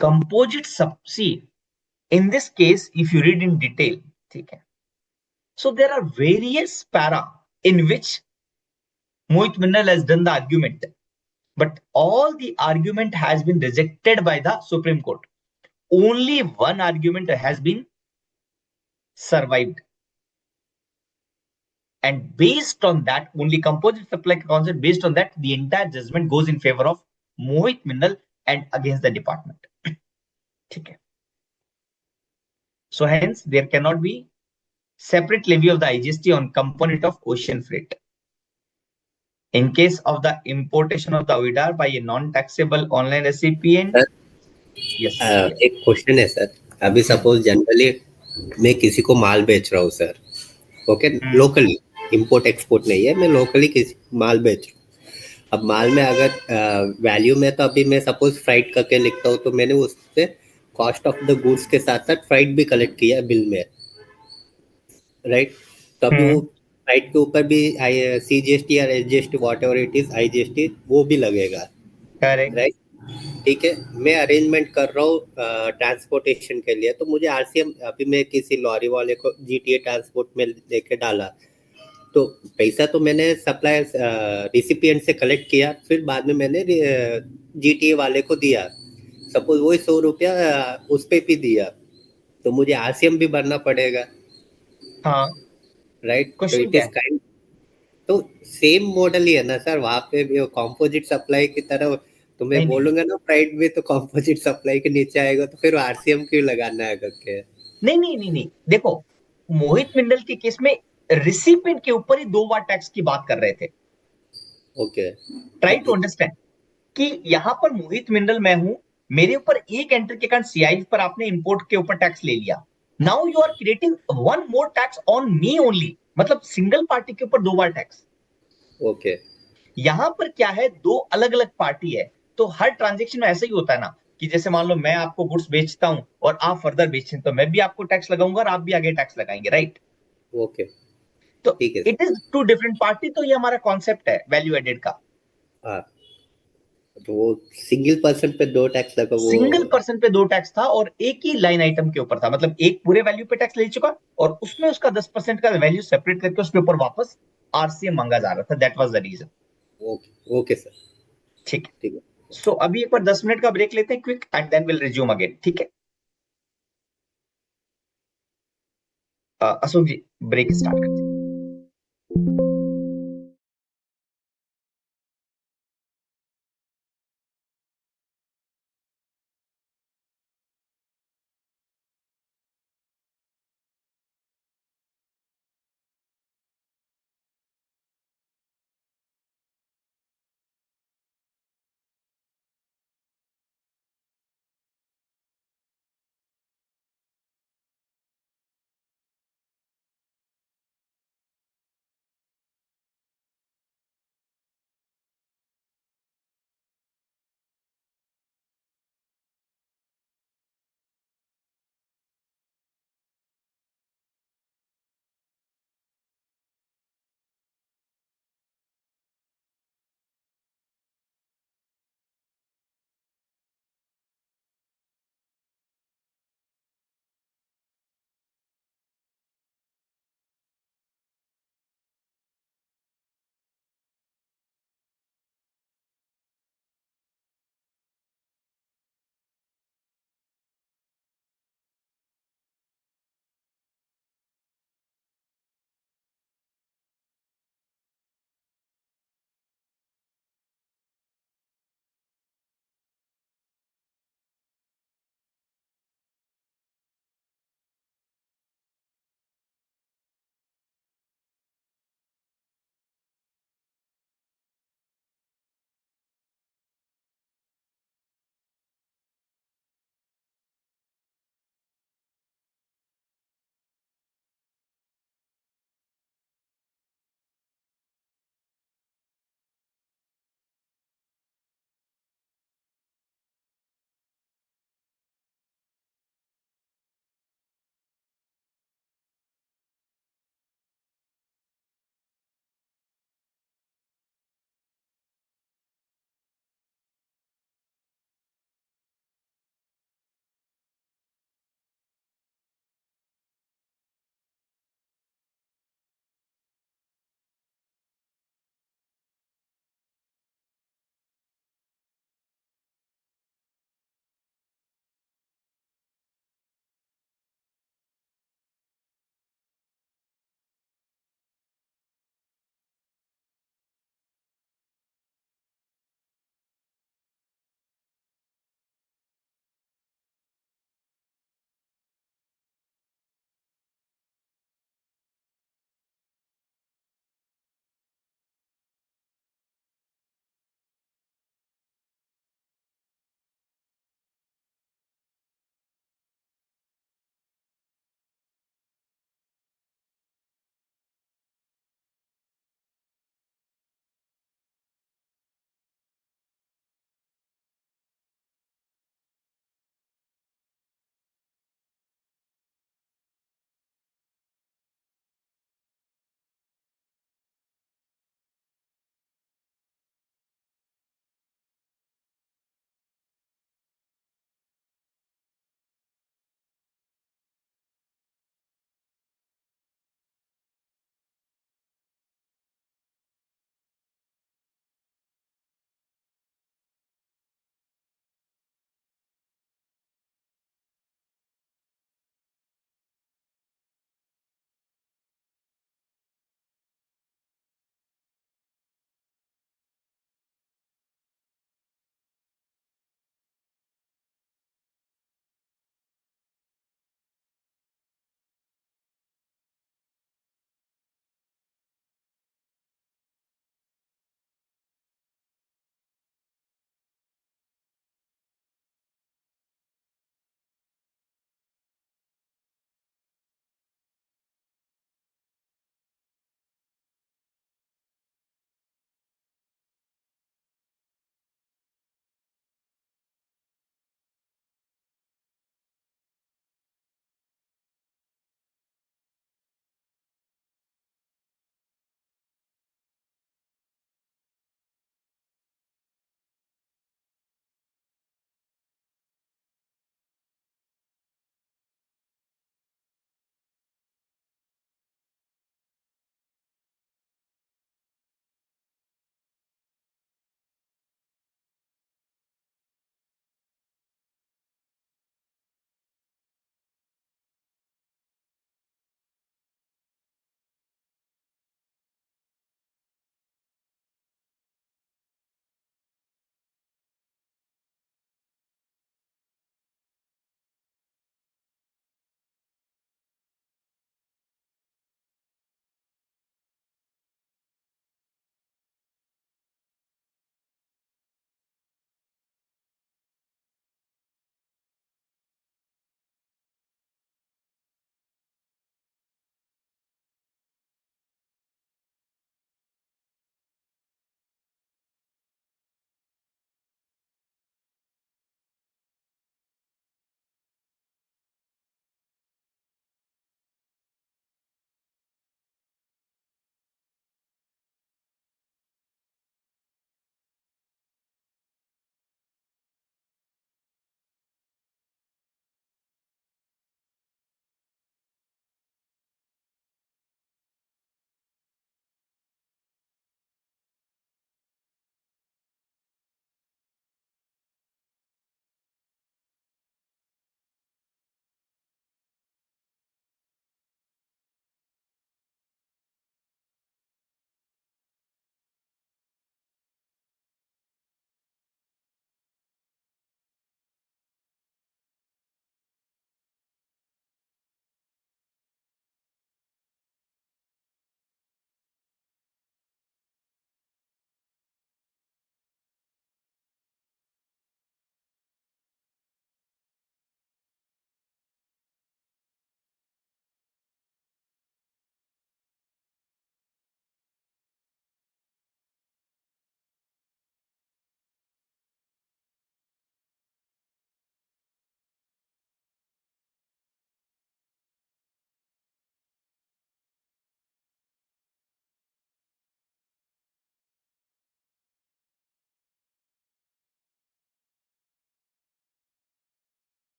composite see, in this case if you read in detail, okay, so there are various para in which Mohit Minnal has done the argument, but all the argument has been rejected by the Supreme Court. Only one argument has been survived, and based on that, only composite supply concept, based on that the entire judgment goes in favor of Mohit Minnal and against the department. Okay. So hence there cannot be separate levy of the IGST on component of ocean freight. In case of the importation of the OIDAR by a non-taxable online recipient. Yes. एक question है sir. अभी suppose generally मैं किसी को माल बेच रहा हूँ sir, okay, locally, import export नहीं है, मैं लोकली किसी माल बेच रहा हूँ. अब माल में अगर वैल्यू में, तो अभी मैं सपोज फ्राइट करके लिखता हूँ, तो मैंने उससे कॉस्ट ऑफ द गुड्स के साथ साथ फ्राइट भी कलेक्ट किया बिल में, राइट? तो अभी वो फ्राइट के ऊपर भी CGST या SGST what ever it is, IGST वो भी लगेगा, राइट? ठीक है, मैं अरेंजमेंट कर रहा हूँ ट्रांसपोर्टेशन के लिए, तो मुझे RCM, अभी मैं किसी लॉरी वाले को GTA ट्रांसपोर्ट में लेके डाला, तो पैसा तो मैंने सप्लाई रिसिपिएंट से कलेक्ट किया, फिर बाद में मैंने GTA वाले को दिया, सपोज वही 100 रुपया उस पे भी दिया, तो मुझे RCM भी भरना पड़ेगा, हाँ, राइट? तो क्वेश्चन इट क्या इज है? काइंड, तो सेम मॉडल ही है ना सर, वहां पे भी कॉम्पोजिट सप्लाई की तरह, तो मैं नहीं नहीं बोलूंगा ना प्राइड भी तो कॉम्पोजिट सप्लाई के नीचे आएगा, तो फिर RCM क्यों लगाना है करके? नहीं नहीं नहीं नहीं, देखो मोहित मिंडल के केस में रिसिपिएंट के ऊपर ही 2 बार टैक्स की बात कर रहे थे. ओके, ट्राई टू अंडरस्टैंड कि यहां पर मोहित मिंडल मैं हूं, मेरे ऊपर एक एंट्री के कारण CI पर आपने इंपोर्ट के ऊपर टैक्स ले लिया. Now you are creating one more tax on me only, मतलब सिंगल पार्टी के ऊपर 2 बार टैक्स. ओके. यहां पर क्या है, 2 अलग अलग पार्टी है, तो हर ट्रांजेक्शन में ऐसा ही होता है ना, कि जैसे मान लो मैं आपको गुड्स बेचता हूं और आप फर्दर बेचते हैं, तो मैं भी आपको टैक्स लगाऊंगा और आप भी आगे टैक्स लगाएंगे, राइट? ओके, तो ठीक है इट इज 2 डिफरेंट पार्टी, तो ये हमारा कॉन्सेप्ट है वैल्यू एडेड का. हाँ, तो वो सिंगल पर्सन पे 2 टैक्स लगा, वो सिंगल पर्सन पे 2 टैक्स था और एक ही लाइन आइटम के ऊपर था, मतलब एक पूरे वैल्यू पे टैक्स ले चुका और उसमें उसका 10% का वैल्यू सेपरेट करके उसके ऊपर वापस RCM मांगा जा रहा था. That was the reason. Okay okay sir, ठीक है. ठीक है. सो अभी एक बार 10 मिनट का ब्रेक लेते हैं quick, and then will resume again. ठीक है. अशोक जी ब्रेक स्टार्ट करते हैं।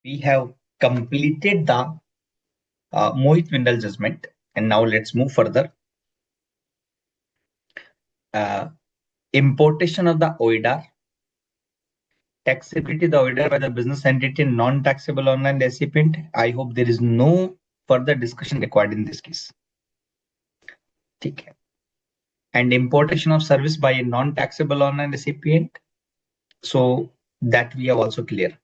we have completed the Mohit Vindal judgment, and now let's move further. Uh, Importation of the OIDAR, taxability of the OIDAR by the business entity, non-taxable online recipient. I hope there is no further discussion required in this case. Okay. And importation of service by a non-taxable online recipient. So that we have also clear.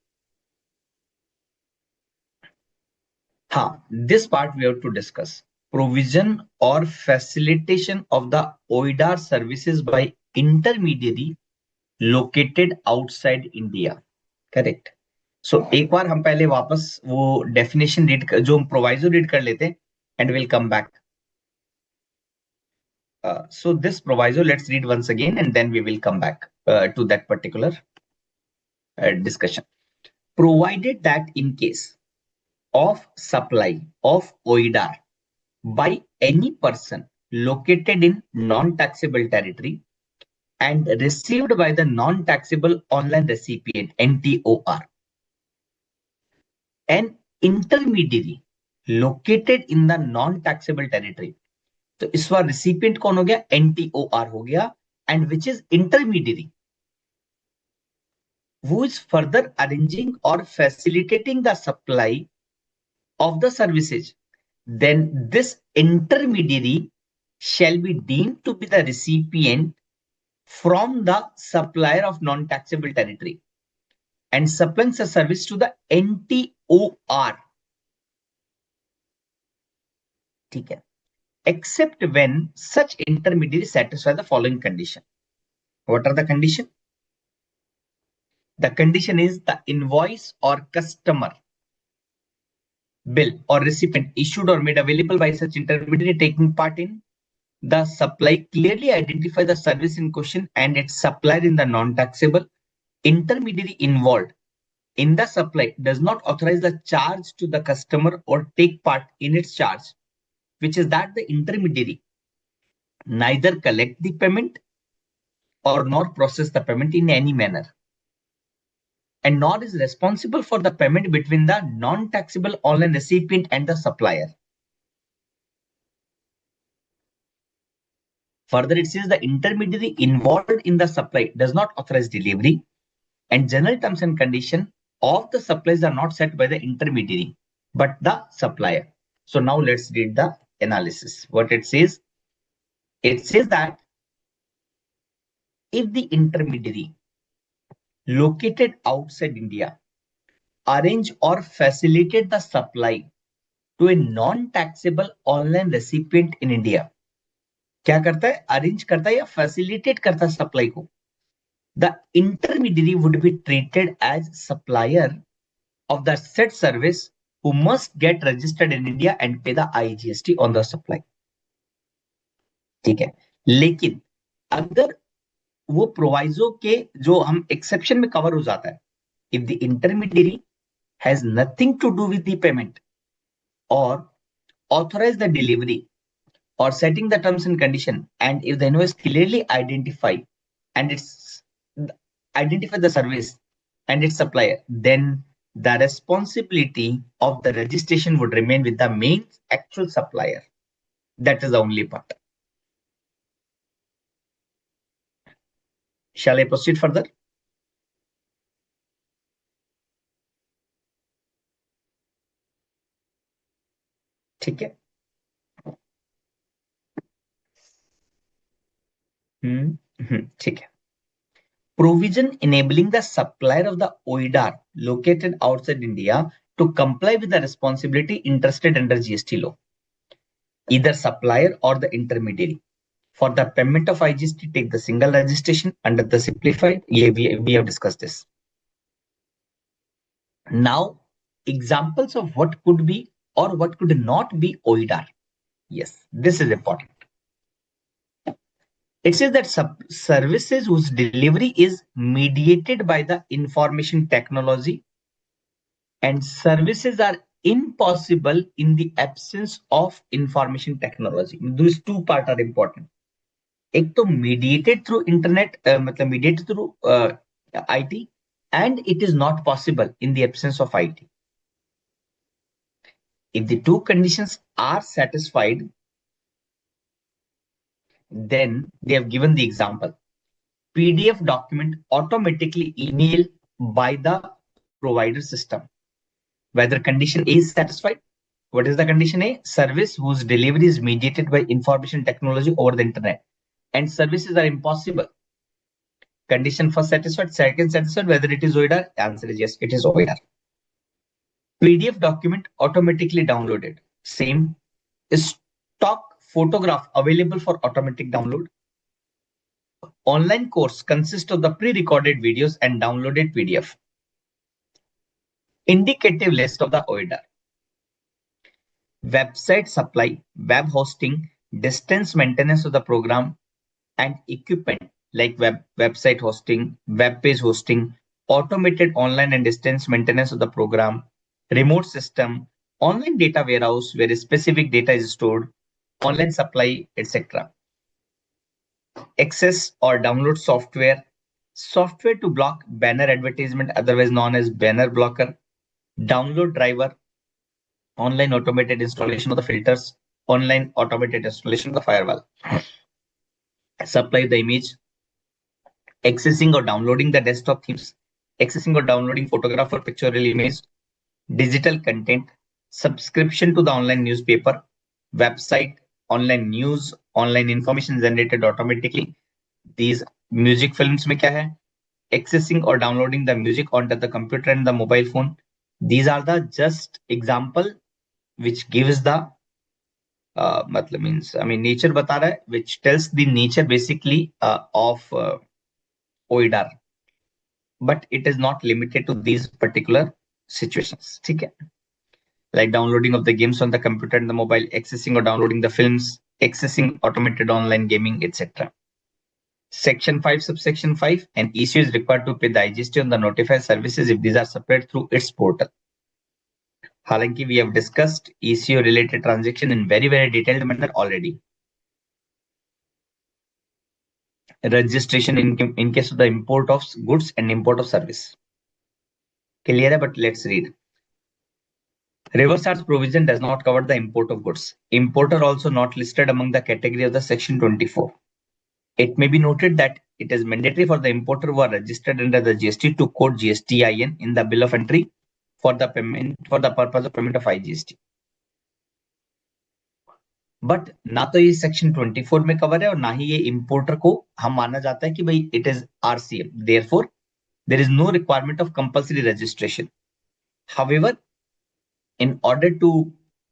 This part we have to discuss. Provision or facilitation of the OIDAR services by intermediary located outside India. Correct. So एक बार हम पहले वापस वो definition read जो हम proviso read कर लेते and we'll come back. So this proviso, let's read once again and then we will come back to that particular discussion. Provided that in case of supply of OIDAR by any person located in non-taxable territory and received by the non-taxable online recipient NTOR, an intermediary located in the non-taxable territory. तो इस बार recipient कौन हो गया? NTOR हो गया, and which is intermediary who is further arranging or facilitating the supply of the services, then this intermediary shall be deemed to be the recipient from the supplier of non-taxable territory and supplies a service to the NTOR. ठीक है. Except when such intermediary satisfy the following condition. What are the condition? The condition is the invoice or customer bill or recipient issued or made available by such intermediary taking part in the supply clearly identify the service in question and its supplier in the non-taxable. Intermediary involved in the supply does not authorize the charge to the customer or take part in its charge, which is that the intermediary neither collect the payment or nor process the payment in any manner, and nor is responsible for the payment between the non-taxable online recipient and the supplier. Further, it says the intermediary involved in the supply does not authorize delivery, and general terms and conditions of the supplies are not set by the intermediary, but the supplier. So now let's read the analysis. What it says that if the intermediary located outside India arrange or facilitate the supply to a non-taxable online recipient in India, क्या करता है? Arrange करता है या facilitate करता है supply को. The intermediary would be treated as supplier of the said service who must get registered in India and pay the IGST on the supply. ठीक है. लेकिन अगर वो प्रोवाइजो के जो हम एक्सेप्शन में कवर हो जाता है, if the intermediary has nothing to do with the payment or authorize the delivery or setting the terms and condition, and if the invoice clearly identify the service and its supplier, then the responsibility of the registration would remain with the main actual supplier. That is the only part. Shall I proceed further? ठीक है. ठीक है. Provision enabling the supplier of the OIDAR located outside India to comply with the responsibility interested under GST law, either supplier or the intermediary. For the payment of IGST, take the single registration under the simplified. We have discussed this. Now, examples of what could be or what could not be OIDAR. Yes, this is important. It says that services whose delivery is mediated by the information technology and services are impossible in the absence of information technology. These two parts are important. एक तो mediated through internet, मतलब mediated through IT, and it is not possible in the absence of IT. If the two conditions are satisfied, then they have given the example. PDF document automatically email by the provider system. Whether condition A is satisfied. What is the condition A? Service whose delivery is mediated by information technology over the internet. And services are impossible. Condition first satisfied, second satisfied, whether it is OIDAR, answer is yes, it is OIDAR. PDF document automatically downloaded. Same. Stock photograph available for automatic download. Online course consists of the pre-recorded videos and downloaded PDF. Indicative list of the OIDAR. Website supply, web hosting, distance maintenance of the program, and equipment like website hosting, web page hosting, automated online and distance maintenance of the program, remote system, online data warehouse where specific data is stored, online supply, etc. Access or download software, software to block banner advertisement, otherwise known as banner blocker, download driver, online automated installation of the filters, online automated installation of the firewall. Supply the image, accessing or downloading the desktop themes, accessing or downloading photograph or pictorial image, digital content, subscription to the online newspaper, website, online news, online information generated automatically. These music films में क्या है? Accessing or downloading the music onto the computer and the mobile phone. These are the just example which gives the nature बता रहा है, which tells the nature basically of OIDAR, but it is not limited to these particular situations. ठीक है? Like downloading of the games on the computer and the mobile, accessing or downloading the films, accessing automated online gaming, etc. Section 5, subsection 5, an issue is required to pay the IGST on the notified services if these are supplied through its portal. हालांकि we have discussed ECO related transaction in very detailed manner already. Registration in case of the import of goods and import of service. Clear, but let's read. Reverse charge provision does not cover the import of goods. Importer also not listed among the category of the section 24. It may be noted that it is mandatory for the importer who are registered under the GST to quote GSTIN in the bill of entry for the purpose of payment of IGST. But ना तो ये section 24 में cover है और ना ही ये importer को हम माना जाता है कि भाई it is RCM, therefore there is no requirement of compulsory registration. However, in order to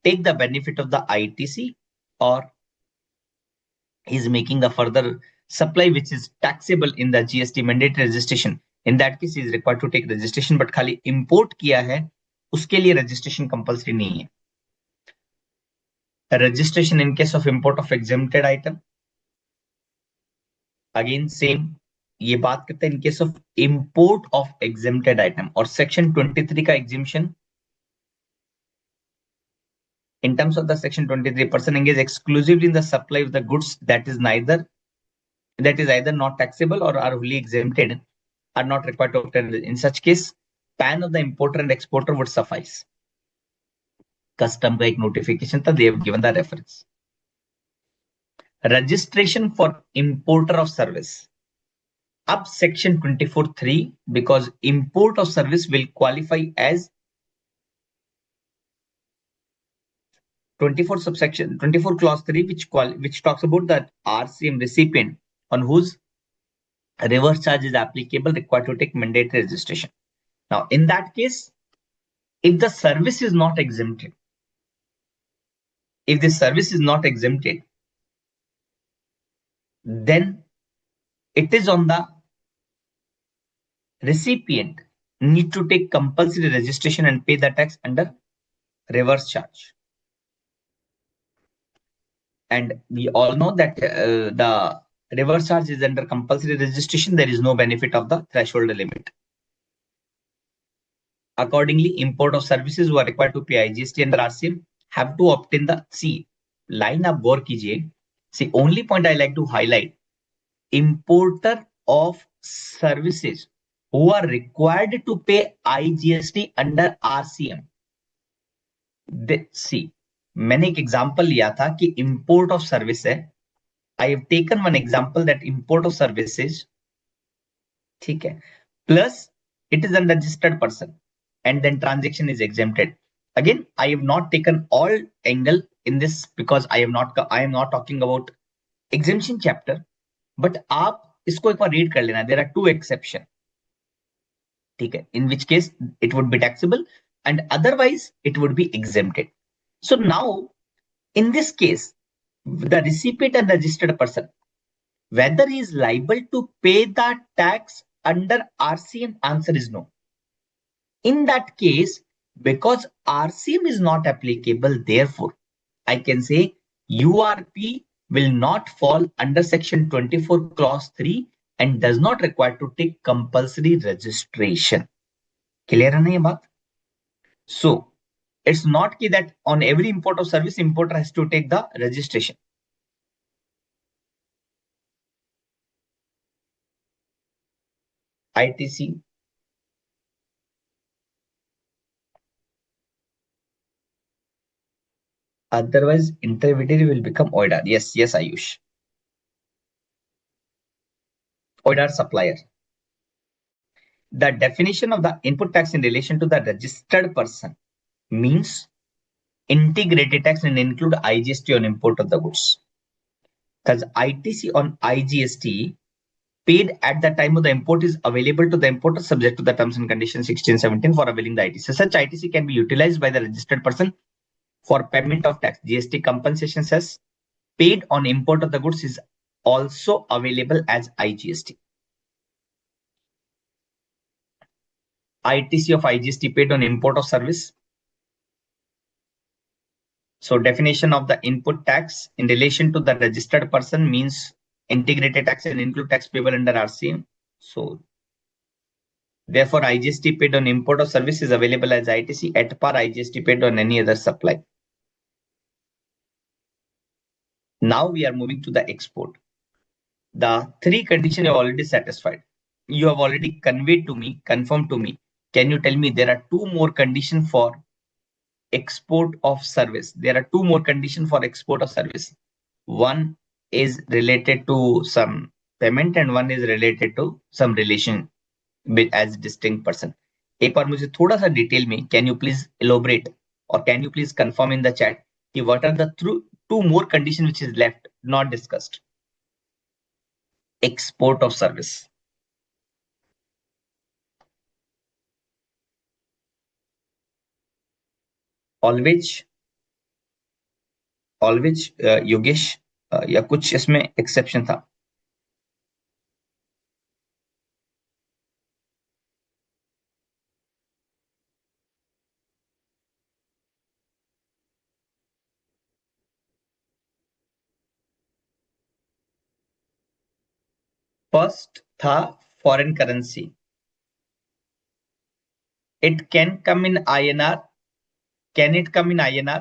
take the benefit of the ITC or is making the further supply which is taxable in the GST mandatory registration, in that case he is required to take registration, but खाली import किया है उसके लिए registration compulsory नहीं है. Registration in case of import of exempted item, again same, ये बात करते हैं in case of import of exempted item और section 23 का exemption. In terms of the section 23, person engaged exclusively in the supply of the goods that is either not taxable or are wholly exempted are not required to obtain. In such case, PAN of the importer and exporter would suffice. Custom का एक notification था, they have given the reference. Registration for importer of service. Up section 24(3) because import of service will qualify as 24 subsection 24 clause 3 which talks about the RCM recipient on whose reverse charge is applicable required to take mandatory registration. Now in that case, if the service is not exempted, then it is on the recipient need to take compulsory registration and pay the tax under reverse charge. And we all know that the reverse charge is under compulsory registration. There is no benefit of the threshold limit. Accordingly, import of services who are required to pay IGST under RCM have to obtain the line up गौर कीजिए. See, only point I like to highlight, importer of services who are required to pay IGST under RCM. सी, मैंने एक example लिया था कि import of service है. I have taken one example that import of services, ठीक है, plus it is unregistered person and then transaction is exempted. Again, I have not taken all angle in this because I am not talking about exemption chapter, but आप इसको एक बार read कर लेना. There are two exception, ठीक है, in which case it would be taxable and otherwise it would be exempted. So now in this case, the recipient and registered person, whether he is liable to pay the tax under RCM, answer is no. In that case, because RCM is not applicable, therefore, I can say URP will not fall under section 24 clause 3 and does not require to take compulsory registration. Clear है ना ये बात? So, it's not key that on every import of service, importer has to take the registration. ITC. Otherwise, intermediary will become OIDAR. Yes, yes, Ayush. OIDAR supplier. The definition of the input tax in relation to the registered person means integrated tax and include IGST on import of the goods. Because ITC on IGST paid at the time of the import is available to the importer subject to the terms and conditions 1617 for availing the ITC. Such ITC can be utilized by the registered person for payment of tax. GST compensation cess paid on import of the goods is also available as IGST. ITC of IGST paid on import of service. So definition of the input tax in relation to the registered person means integrated tax and include tax payable under RCM. So therefore, IGST paid on import of service is available as ITC at par IGST paid on any other supply. Now we are moving to the export. The three conditions you have already satisfied. You have already conveyed to me, confirmed to me. Can you tell me there are two more conditions for export of service? There are two more conditions for export of service. One is related to some payment and one is related to some relation as distinct person. एक बार मुझे थोड़ा सा detail में can you please elaborate और can you please confirm in the chat कि what are the two more condition which is left not discussed. Export of service. Always Yogesh या कुछ इसमें एक्सेप्शन था? फर्स्ट था foreign currency. It can come in INR. Can it come in INR?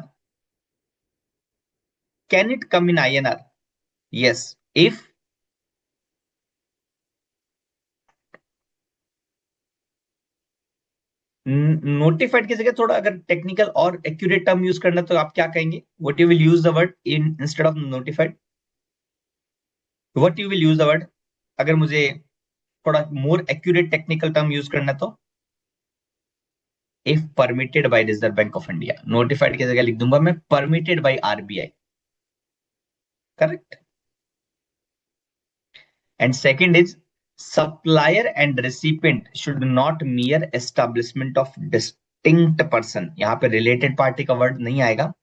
Can it come in INR? Yes. If notified की जगह थोड़ा अगर technical और एक्यूरेट टर्म यूज करना तो आप क्या कहेंगे? What you will use the word in instead of notified? What you will use the word अगर मुझे थोड़ा more accurate technical term use करना तो? If permitted by reserve bank of India. Notified की जगह लिख दूंगा मैं permitted by RBI. Correct. And second is supplier and recipient should not mere establishment of distinct person. यहाँ पे related party का वर्ड नहीं आएगा.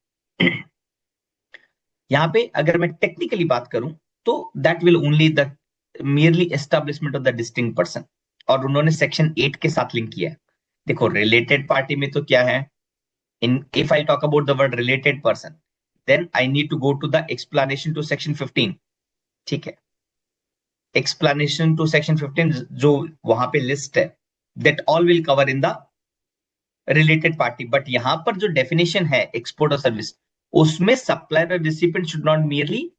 यहाँ पे अगर मैं टेक्निकली बात करूं तो that will only the merely establishment of the distinct person. और उन्होंने सेक्शन 8 के साथ लिंक किया है. देखो रिलेटेड पार्टी में तो क्या है, in if I talk about the word related person then I need to go to the explanation to section 15. ठीक है, एक्सप्लेनेशन टू सेक्शन 15 जो वहां पे लिस्ट है that all will cover in the related party. But यहां पर जो definition है एक्सपोर्ट और सर्विस उसमें सप्लायर और recipient should not merely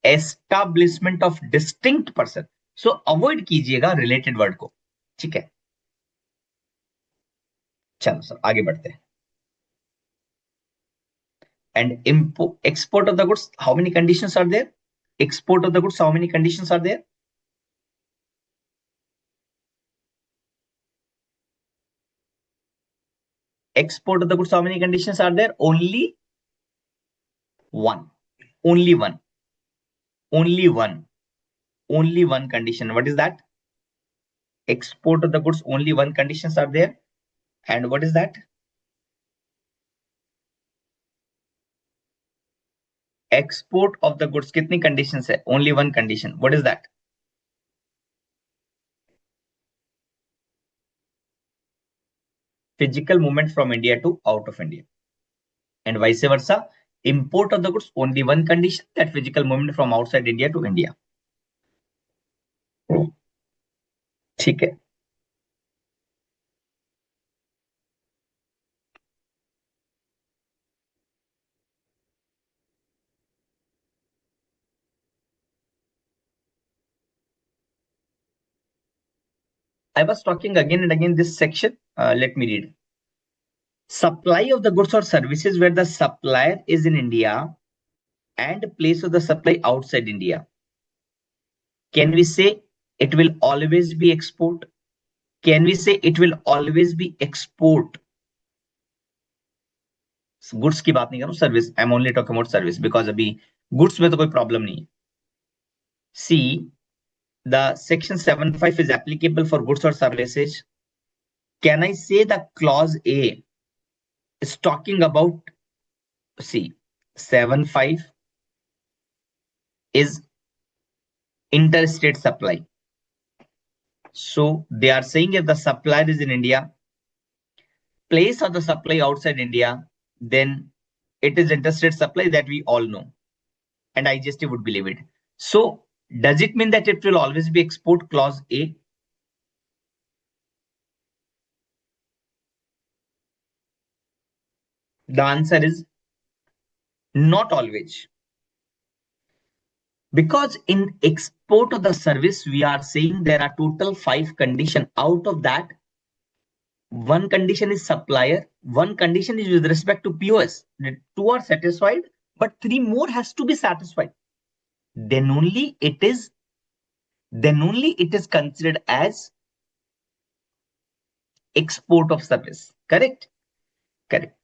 establishment of distinct person. So avoid कीजिएगा रिलेटेड वर्ड को. ठीक है, चलो सर आगे बढ़ते हैं. And export of the goods, how many conditions are there? Export of the goods, how many conditions are there? Export of the goods, how many conditions are there? Only one. Only one. Only one. Only one condition. What is that? Export of the goods, only one conditions are there. And what is that? Export of the goods, कितनी conditions है? Only one condition. What is that? Physical movement from India to out of India. And vice versa, import of the goods, only one condition, that physical movement from outside India to India. ठीक है. I was talking again and again this section. Let me read. Supply of the goods or services where the supplier is in India and place of the supply outside India. Can we say it will always be export? Can we say it will always be export? Goods की बात नहीं कर रहा हूं, service. I am only talking about service because अभी goods में तो कोई प्रॉब्लम नहीं है. सी the section 7.5 is applicable for goods or services. Can I say the clause A is talking about, see, 7.5 is interstate supply. So they are saying if the supplier is in India, place of the supply outside India, then it is interstate supply, that we all know. And IGST would believe it. So does it mean that it will always be export, clause A? The answer is not always. Because in export of the service, we are saying there are total 5 conditions. Out of that, one condition is supplier, one condition is with respect to POS. The 2 are satisfied, but 3 more has to be satisfied. Then only it is considered as export of service. Correct? Correct.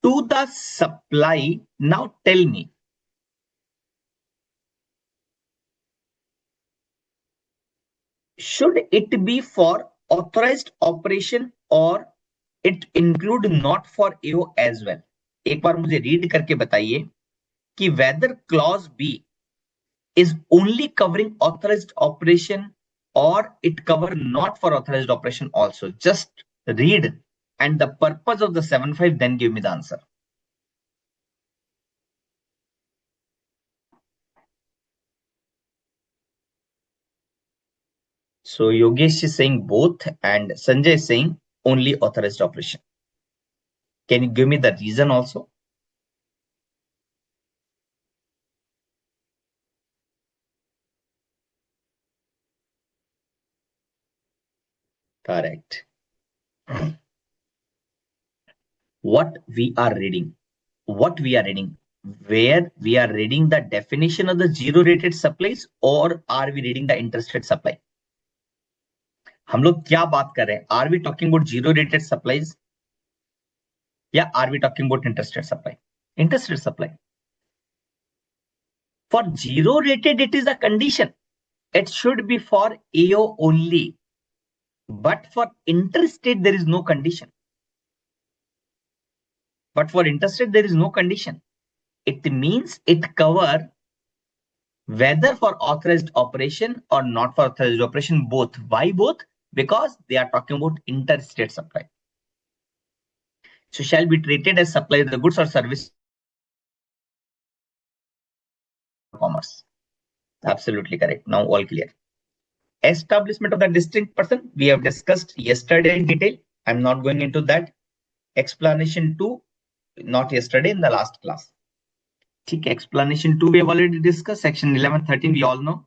To the supply, now tell me, should it be for authorized operation or it include not for AO as well? एक बार मुझे read करके बताइए कि whether clause B is only covering authorized operation or it cover not for authorized operation also. Just read and the purpose of the 7.5, then give me the answer. So Yogesh is saying both and Sanjay is saying only authorized operation. Can you give me the reason also? Correct. What we are reading, where we are reading the definition of the zero rated supplies or are we reading the interstate supply? हम लोग क्या बात कर रहे हैं? Are we talking about zero rated supplies? Yeah, are we talking about interstate supply? Interstate supply. For zero rated, it is a condition. It should be for AO only. But for interstate, there is no condition. But for interstate, there is no condition. It means it cover whether for authorized operation or not for authorized operation, both. Why both? Because they are talking about interstate supply. So shall be treated as supply of the goods or service commerce. Absolutely correct. Now all clear. Establishment of the distinct person we have discussed yesterday in detail. I'm not going into that. Explanation 2, not yesterday, in the last class. Okay, explanation 2 we have already discussed. Section 11, 13 we all know.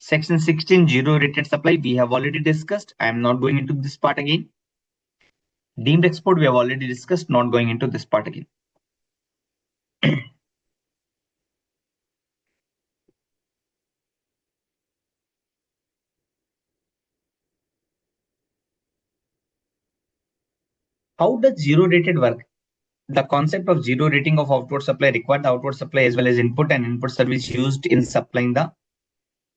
Section 16 zero rated supply we have already discussed. I am not going into this part again. Deemed export we have already discussed, not going into this part again. How does zero rated work? The concept of zero rating of outward supply requires the outward supply as well as input and input service used in supplying the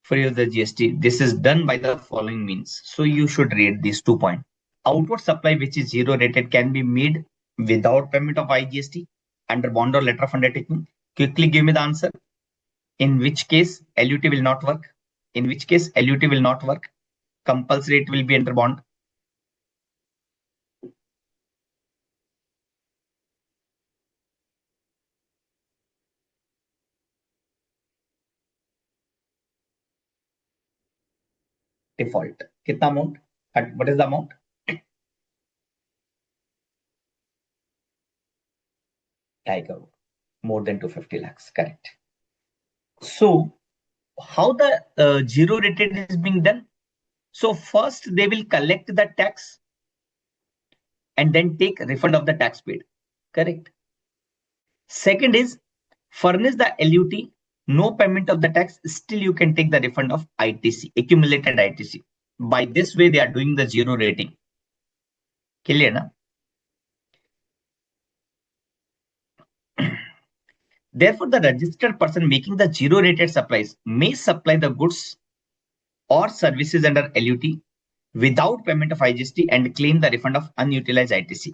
free of the GST. This is done by the following means. So you should read these 2 points. Outward supply which is zero rated can be made without payment of IGST under bond or letter of undertaking. Quickly give me the answer. In which case LUT will not work. In which case LUT will not work. Compulsory it will be under bond. Default. Kitna amount? What is the amount? 2.5 crore. More than 250 lakhs. Correct. So how the zero rated is being done? So first they will collect the tax and then take refund of the tax paid. Correct. Second is furnish the LUT, no payment of the tax, still you can take the refund of ITC, accumulated ITC. By this way, they are doing the zero rating. Clear, na? Therefore, the registered person making the zero rated supplies may supply the goods or services under LUT without payment of IGST and claim the refund of unutilized ITC.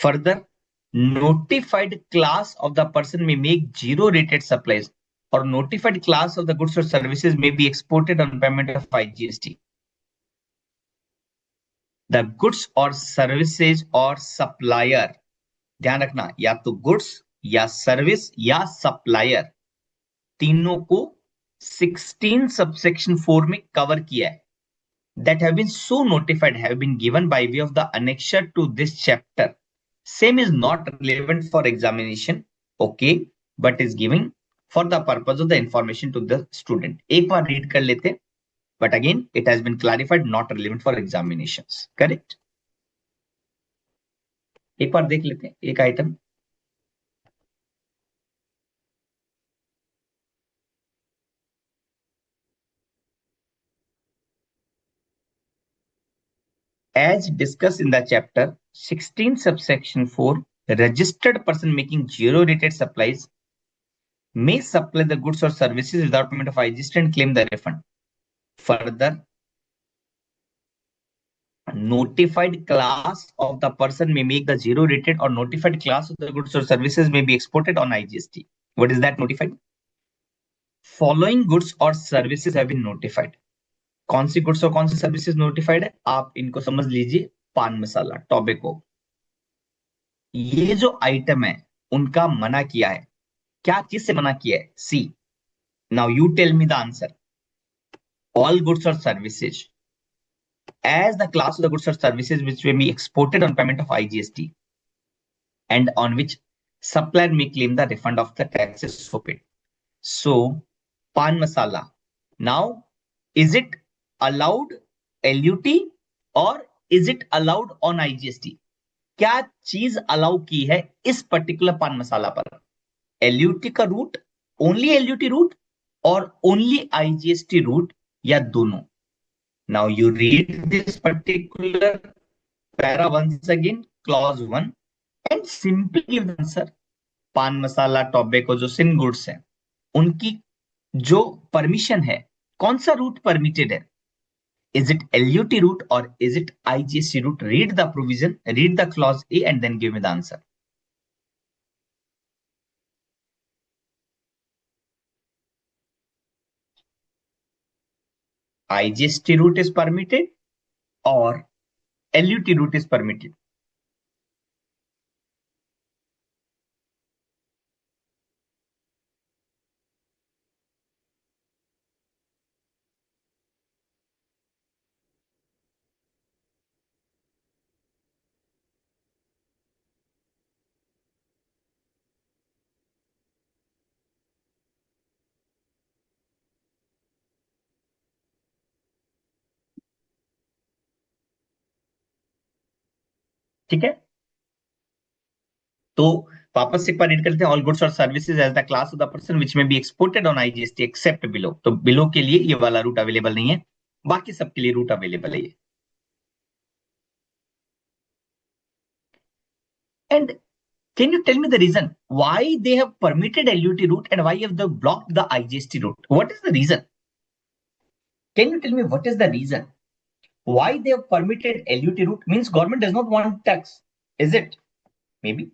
Further, notified class of the person may make zero rated supplies or notified class of the goods or services may be exported on payment of IGST. The goods or services or supplier, ध्यान रखना या तो goods या service या supplier तीनों को 16 subsection 4 में cover किया है. That have been so notified have been given by way of the annexure to this chapter. Same is not relevant for examination, okay, but is giving for the purpose of the information to the student. एक बार read कर लेते, but again it has been clarified not relevant for examinations. Correct? एक बार देख लेते हैं एक item. As discussed in the chapter 16 subsection 4, registered person making zero rated supplies may supply the goods or services without payment of IGST and claim the refund. Further, notified class of the person may make the zero rated or notified class of the goods or services may be exported on IGST. What is that notified? Following goods or services have been notified. कौन सी goods और कौन सी services notified है आप इनको समझ लीजिए. पान मसाला, tobacco, ये जो आइटम है उनका मना किया है. क्या चीज से मना किया है? See, now you tell me the answer. All goods और services as the class of the goods or services which may be exported on payment of IGST and on which supplier may claim the refund of the taxes so paid. So, pan masala. Now, is it allowed LUT or is it allowed on IGST? क्या चीज allow की है इस particular पान मसाला पर? LUT का root, only LUT root और only IGST root या दोनों? Now you read this particular para once again, clause 1, and simply give the answer. पान मसाला, टोबैको जो सिन गुड्स है उनकी जो परमिशन है, कौन सा रूट परमिटेड है? Is it LUT route or is it IGST route? Read the provision, read the clause A and then give me the answer. IGST route is permitted or LUT route is permitted? ठीक है, तो वापस एक बार read करते हैं. All goods और services as the class of the person which may be exported on IGST except below. तो below के लिए ये वाला रूट अवेलेबल नहीं है, बाकी सबके लिए रूट अवेलेबल है. And can you tell me the reason why they have permitted LUT route and why have they blocked the IGST route? What is the reason? Can you tell me what is the reason why they have permitted LUT route? Means government does not want tax, is it? Maybe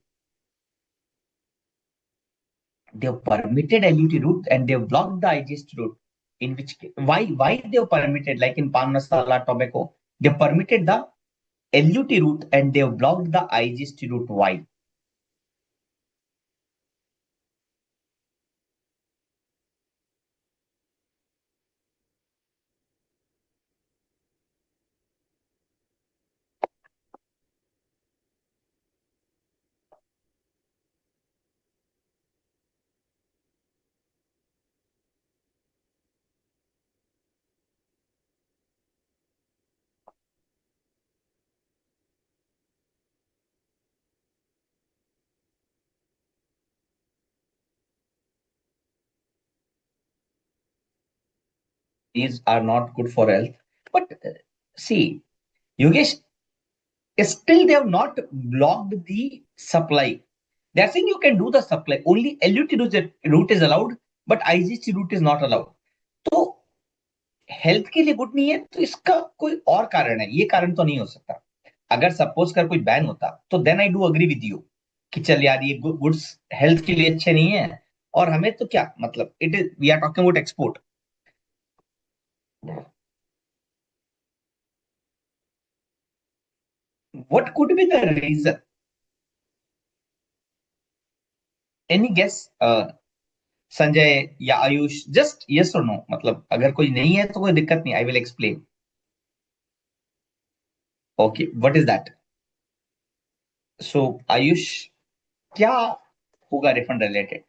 they have permitted LUT route and they have blocked the IGST route. In which case, why they have permitted, like in palm masala, tobacco, they have permitted the LUT route and they have blocked the IGST route. Why? These are not good for health. But see, Yogesh, still they have not blocked the supply. They are saying you can do the supply. Only LUT route is allowed, but IGST route is not allowed. तो health के लिए good नहीं है, तो इसका कोई और कारण है, ये कारण तो नहीं हो सकता. अगर सपोज कर कोई बैन होता तो then I do agree with you कि चल यार ये गुड्स हेल्थ के लिए अच्छे नहीं है, और हमें तो क्या मतलब, it is we are talking about export. What could be the reason? Any guess? Sanjay या आयुष, जस्ट यस और नो, मतलब अगर कोई नहीं है तो कोई दिक्कत नहीं, I will explain. Okay, what is that? So Ayush, क्या होगा refund related?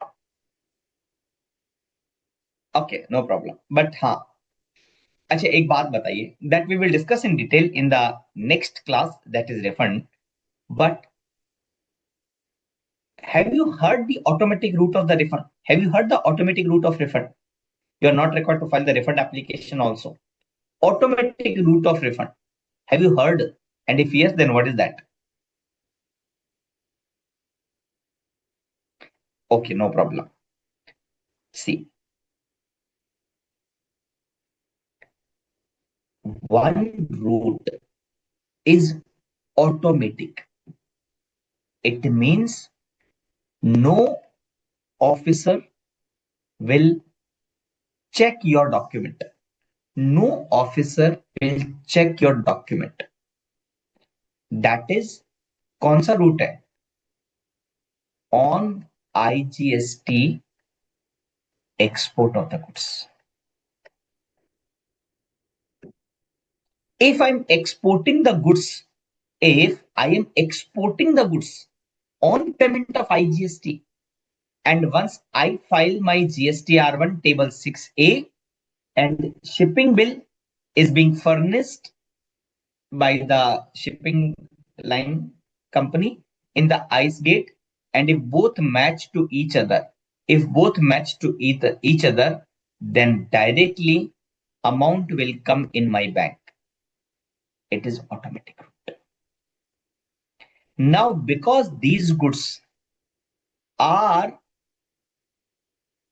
Okay, no problem. But हाँ, अच्छा एक बात बताइए, that we will discuss in detail in the next class, that is refund. But have you heard the automatic route of the refund? Have you heard the automatic route of refund? You are not required to file the refund application also. Automatic route of refund. Have you heard? And if yes, then what is that? Okay, no problem. See, one route is automatic. It means no officer will check your document. No officer will check your document. That is कौन सा root है? On IGST export of the goods. If I'm exporting the goods, if I am exporting the goods on payment of IGST, and once I file my GST R1 table 6A and shipping bill is being furnished by the shipping line company in the ICE gate, and if both match to each other, then directly amount will come in my bank. It is automatic. Now, because these goods are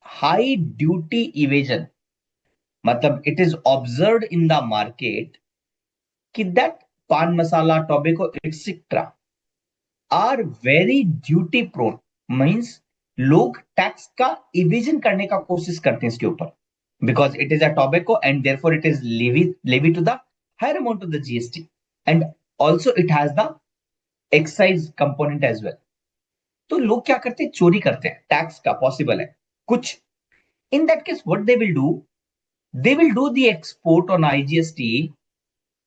high duty evasion, matlab it is observed in the market that pan masala, tobacco, etc. are very duty prone. Means लोग tax का evasion करने का कोशिश करते हैं इसके ऊपर, because it is a tobacco and therefore it is levy to the higher amount of the GST, and also it has the excise component as well. तो लोग क्या करते हैं, चोरी करते हैं टैक्स का, पॉसिबल है कुछ. इन that case what they will do, they will do the export on IGST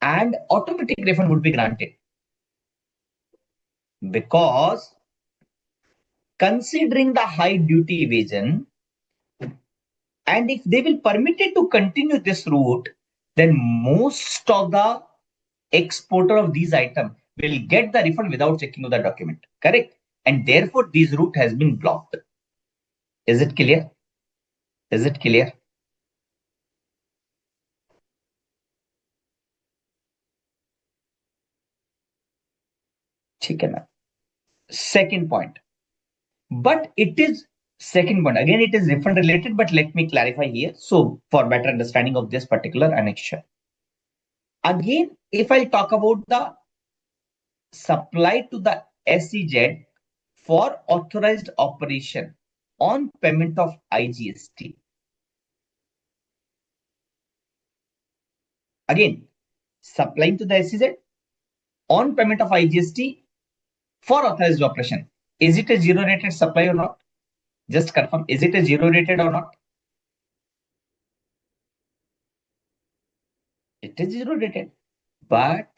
and automatic refund would be granted, because considering the high duty evasion, and if they will permit it to continue this route, then most of the exporter of these items will get the refund without checking the document. Correct? And therefore, this route has been blocked. Is it clear? Is it clear? ठीक है ना. Second point. But it is second point. Again, it is refund related, but let me clarify here. So for better understanding of this particular annexure. Again, if I talk about the supply to the SEZ for authorized operation on payment of IGST. Again, supplying to the SEZ on payment of IGST for authorized operation. Is it a zero rated supply or not? Just confirm. Is it a zero rated or not? It is zero rated. But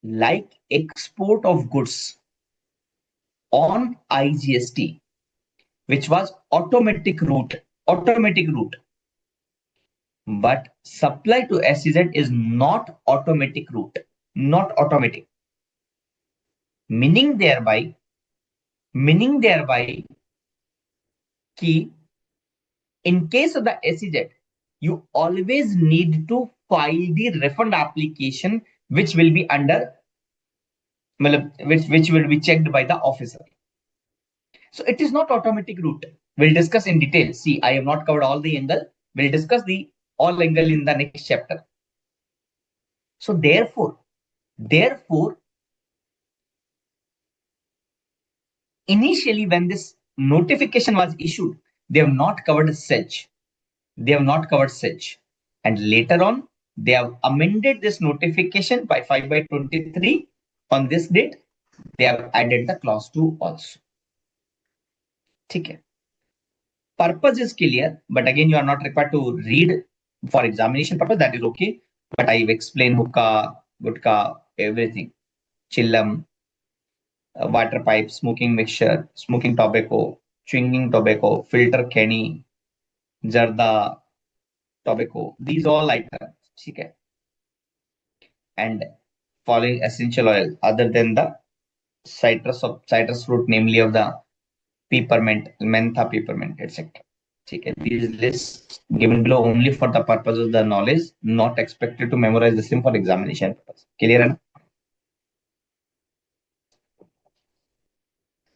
like export of goods on IGST, which was automatic route, but supply to SEZ is not automatic route, not automatic. Meaning thereby कि in case of the SEZ, you always need to file the refund application, which will be under, which will be checked by the officer. So it is not automatic route. We'll discuss in detail. See, I have not covered all the angle. We'll discuss the all angle in the next chapter. So therefore, initially when this notification was issued, they have not covered such. They have not covered such. And later on, they have amended this notification by 5/23 on this date. They have added the clause 2 also. Okay. Purpose is clear, but again, you are not required to read for examination purpose. That is okay. But I've explained hookah, gutka, everything. Chillam, water pipe, smoking mixture, smoking tobacco, chewing tobacco, filter kenny, jarda, tobacco. These all items. Okay. And following essential oil other than the citrus fruit, namely of the peppermint, mentha, peppermint, etc. Okay. These lists given below only for the purpose of the knowledge, not expected to memorize the same for examination purpose. Clear?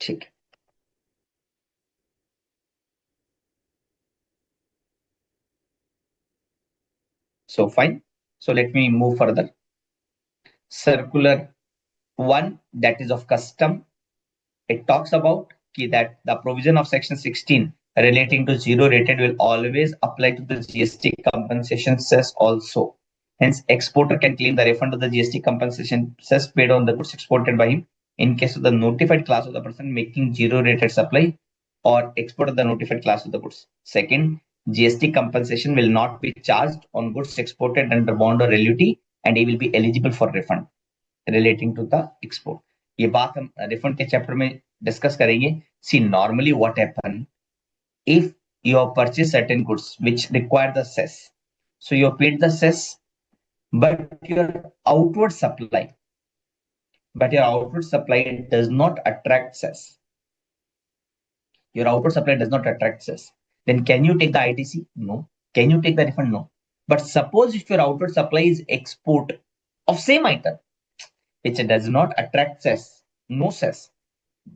Okay. So fine. So let me move further. Circular 1, that is of custom. It talks about that the provision of section 16 relating to zero rated will always apply to the GST compensation cess also. Hence, exporter can claim the refund of the GST compensation cess paid on the goods exported by him in case of the notified class of the person making zero rated supply or export of the notified class of the goods. Second, GST compensation will not be charged on goods exported under bond or LUT, and he will be eligible for refund relating to the export. ये बात हम refund के chapter में discuss करेंगे. See, normally what happen if you have purchased certain goods which require the cess, so you have paid the cess, but your outward supply does not attract cess. Your outward supply does not attract cess. Then can you take the ITC? No. Can you take the refund? No. But suppose if your outward supply is export of same item which does not attract cess, no cess,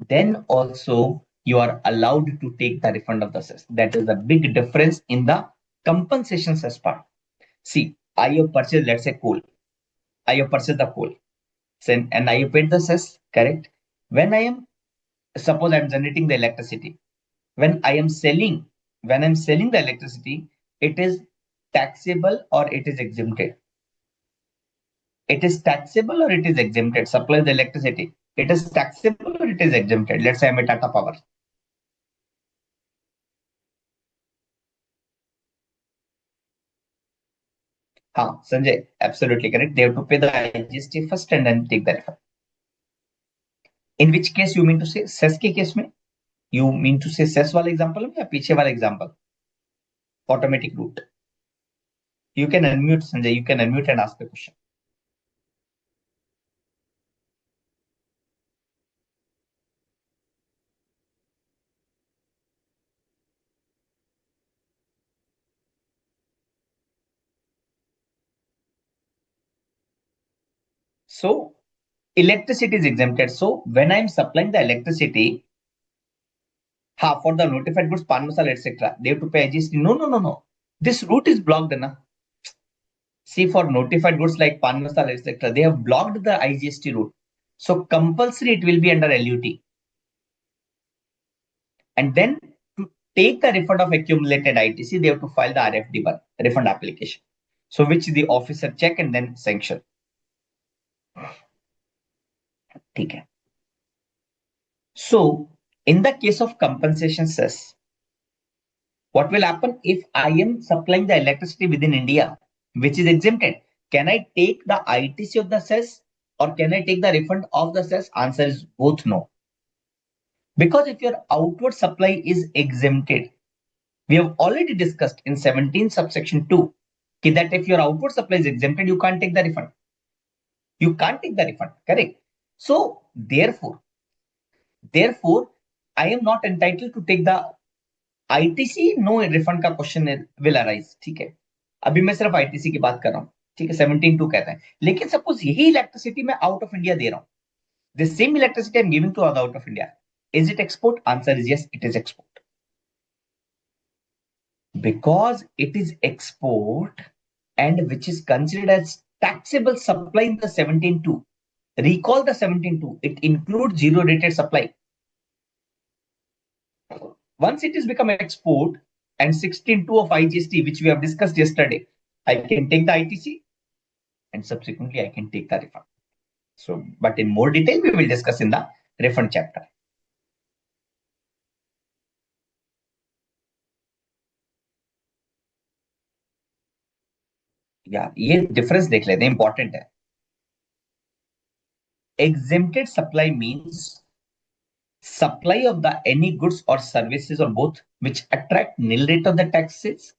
then also you are allowed to take the refund of the cess. That is the big difference in the compensation cess part. See, I have purchased, let's say, coal. I have purchased the coal, and I have paid the cess, correct? When I am, suppose I'm generating the electricity. When I am selling, when I'm selling the electricity, it is taxable or it is exempted. It is taxable or it is exempted. Supply the electricity. It is taxable or it is exempted. Let's say I'm a Tata Power. Sanjay, absolutely correct. They have to pay the IGST first and then take the refund. In which case you mean to say cess के case में? You mean to say cess वाला example में या पीछे वाला example? Automatic route. You can unmute, Sanjay. You can unmute and ask the question. So electricity is exempted. So when I'm supplying the electricity, for the notified goods, pan masala, etc., they have to pay GST. No, no, no, no. This route is blocked, na. See, for notified goods like pan masala, etc., they have blocked the IGST route. So compulsory it will be under LUT. And then to take the refund of accumulated ITC, they have to file the RFD1 refund application. So which the officer check and then sanction. Okay. So in the case of compensation cess, what will happen if I am supplying the electricity within India, which is exempted? Can I take the ITC of the cess or can I take the refund of the cess? Answer is both no. Because if your outward supply is exempted, we have already discussed in 17 subsection 2 that if your outward supply is exempted, you can't take the refund. You can't take the refund, correct? So therefore, I am not entitled to take the ITC. No refund का question will arise. ठीक है, अभी मैं सिर्फ ITC की बात कर रहा हूँ. ठीक है, 17.2 कहता है. लेकिन सपोज यही इलेक्ट्रिसिटी मैं आउट ऑफ इंडिया दे रहा हूँ. The same electricity I'm giving to out of India. Is it export? Answer is yes, it is export. Because it is export and which is considered as taxable supply in the 17.2. Recall the 17.2. It includes zero rated supply. Once it is become export and 16.2 of IGST, which we have discussed yesterday, I can take the ITC and subsequently I can take the refund. So, but in more detail, we will discuss in the refund chapter. Yeah, ये difference देख लेते हैं, important है. Exempted supply means supply of the any goods or services or both which attract nil rate of the taxes,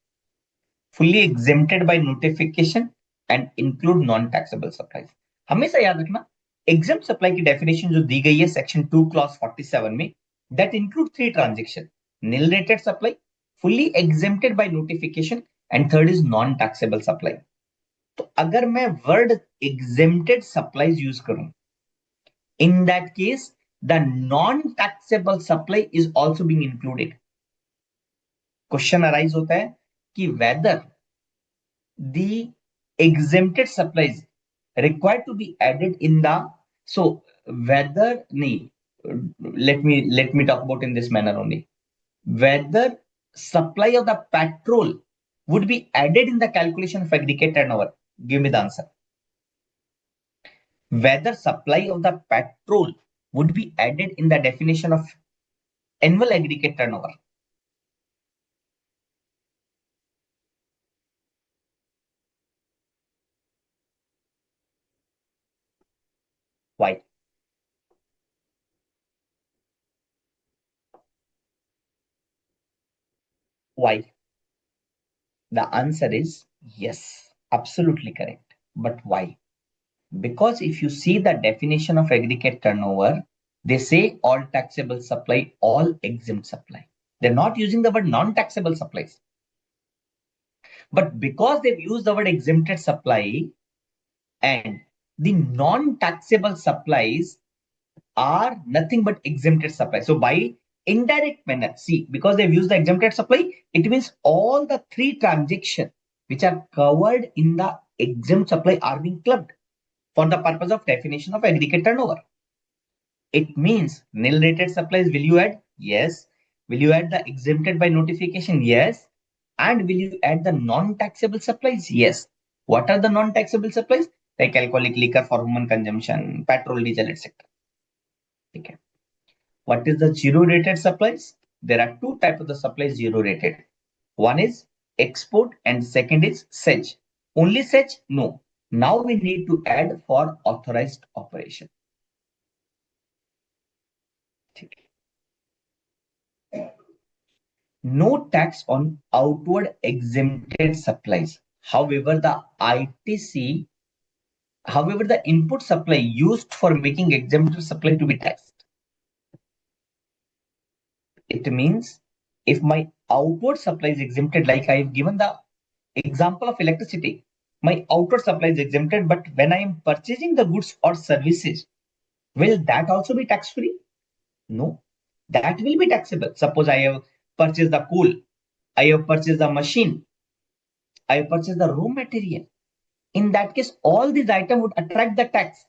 fully exempted by notification and include non-taxable supplies. हमेशा याद रखना, exempt supply की definition जो दी गई है section 2 clause 47 में, that include three transactions: nil rated supply, fully exempted by notification, and third is non-taxable supply. तो अगर मैं word exempted supplies यूज करूं, in that case, the non-taxable supply is also being included. Question arise होता है कि whether the exempted supplies required to be added in the, so whether नहीं, let me talk about in this manner only, whether supply of the petrol would be added in the calculation of aggregate turnover. Give me the answer. Whether supply of the petrol would be added in the definition of annual aggregate turnover. Why? Why? The answer is yes, absolutely correct. But why? Because if you see the definition of aggregate turnover, they say all taxable supply, all exempt supply. They're not using the word non-taxable supplies. But because they've used the word exempted supply, and the non-taxable supplies are nothing but exempted supply. So by indirect manner, see, because they've used the exempted supply, it means all the three transactions which are covered in the exempt supply are being clubbed for the purpose of definition of aggregate turnover. It means nil rated supplies, will you add? Yes. Will you add the exempted by notification? Yes. And will you add the non-taxable supplies? Yes. What are the non-taxable supplies? Like alcoholic liquor for human consumption, petrol, diesel, etc. Okay. What is the zero rated supplies? There are two types of the supplies zero rated. One is export and second is sedge. Only sedge? No. Now we need to add for authorized operation. No tax on outward exempted supplies. However, the ITC, however, the input supply used for making exempted supply to be taxed. It means if my outward supply is exempted, like I have given the example of electricity, my outward supply is exempted, but when I am purchasing the goods or services, Will that also be tax free? No, that will be taxable. Suppose I have purchased the coal, I have purchased the machine, I have purchased the raw material. In that case, all these items would attract the tax.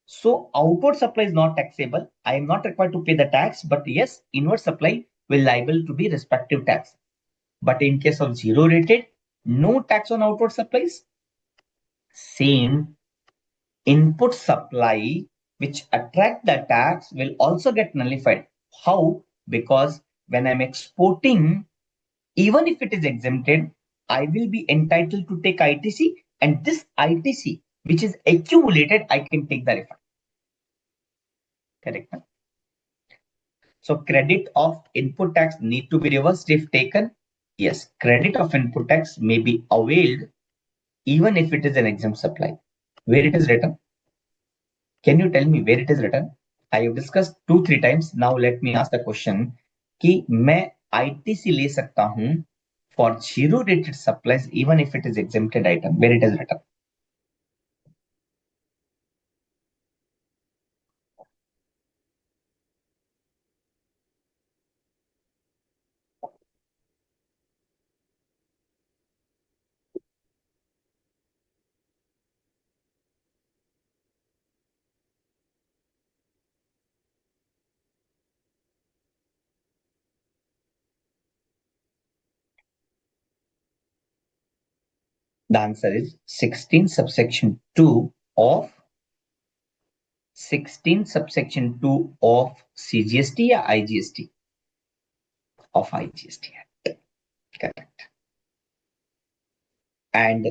So outward supply is not taxable. I am not required to pay the tax, but yes, inward supply will liable to be respective tax. But in case of zero rated, no tax on outward supplies. Same input supply which attract the tax will also get nullified. How? Because when I'm exporting, even if it is exempted, I will be entitled to take ITC, and this ITC which is accumulated, I can take the refund. Correct. So credit of input tax need to be reversed if taken. Yes, credit of input tax may be availed even if it is an exempt supply. Where it is written? Can you tell me where it is written? I have discussed 2-3 times. Now let me ask the question कि मैं ITC ले सकता हूं for zero rated supplies even if it is exempted item. Where it is written? The answer is 16 subsection 2 of 16 subsection 2 of CGST या IGST of IGST Act. Correct. And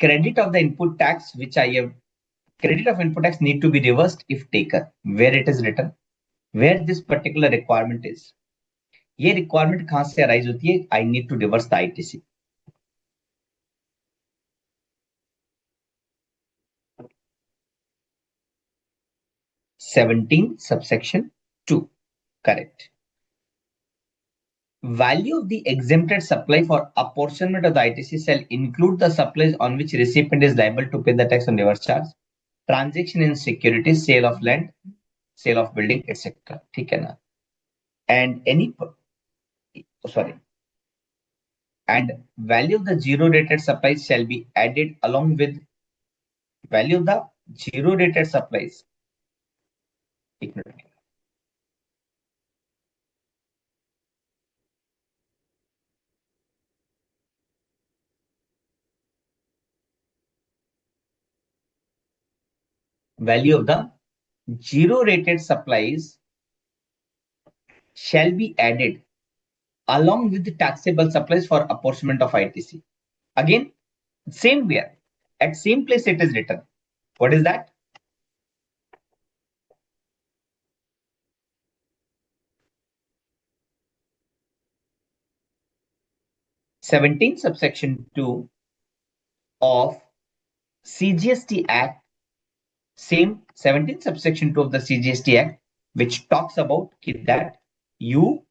credit of the input tax which I have credit of input tax need to be reversed if taken. Where it is written? Where this particular requirement is? ये requirement कहाँ से arise होती है? I need to reverse the ITC. 17 subsection 2. Correct. Value of the exempted supply for apportionment of the ITC shall include the supplies on which recipient is liable to pay the tax on reverse charge, transaction in securities, sale of land, sale of building, etc. ठीक है ना? And any sorry, and value of the zero rated supplies shall be added along with value of the zero rated supplies. Value of the zero rated supplies shall be added along with the taxable supplies for apportionment of ITC. Again, same where at same place it is written. What is that? (17) subsection 2 of CGST Act, same 17 subsection 2 of the CGST Act, which talks about that you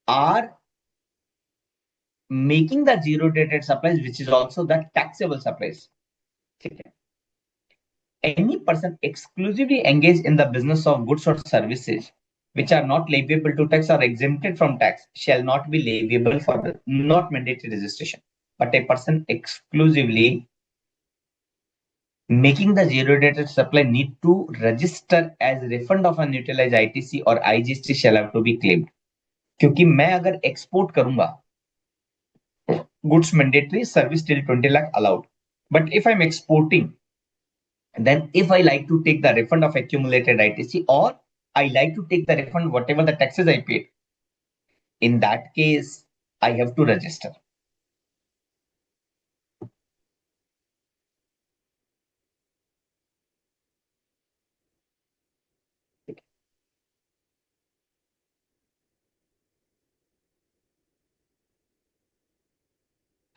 are making the zero rated supplies, which is also the taxable supplies. Any person exclusively engaged in the business of goods or services which are not liable to tax or exempted from tax shall not be liable for the not mandatory registration. But a person exclusively making the zero rated supply need to register as refund of unutilized ITC or IGST shall have to be claimed. क्योंकि मैं अगर export करूंगा goods mandatory, service till 20 lakh allowed. But if I'm exporting, then if I like to take the refund of accumulated ITC or I like to take the refund whatever the taxes I paid, in that case, I have to register.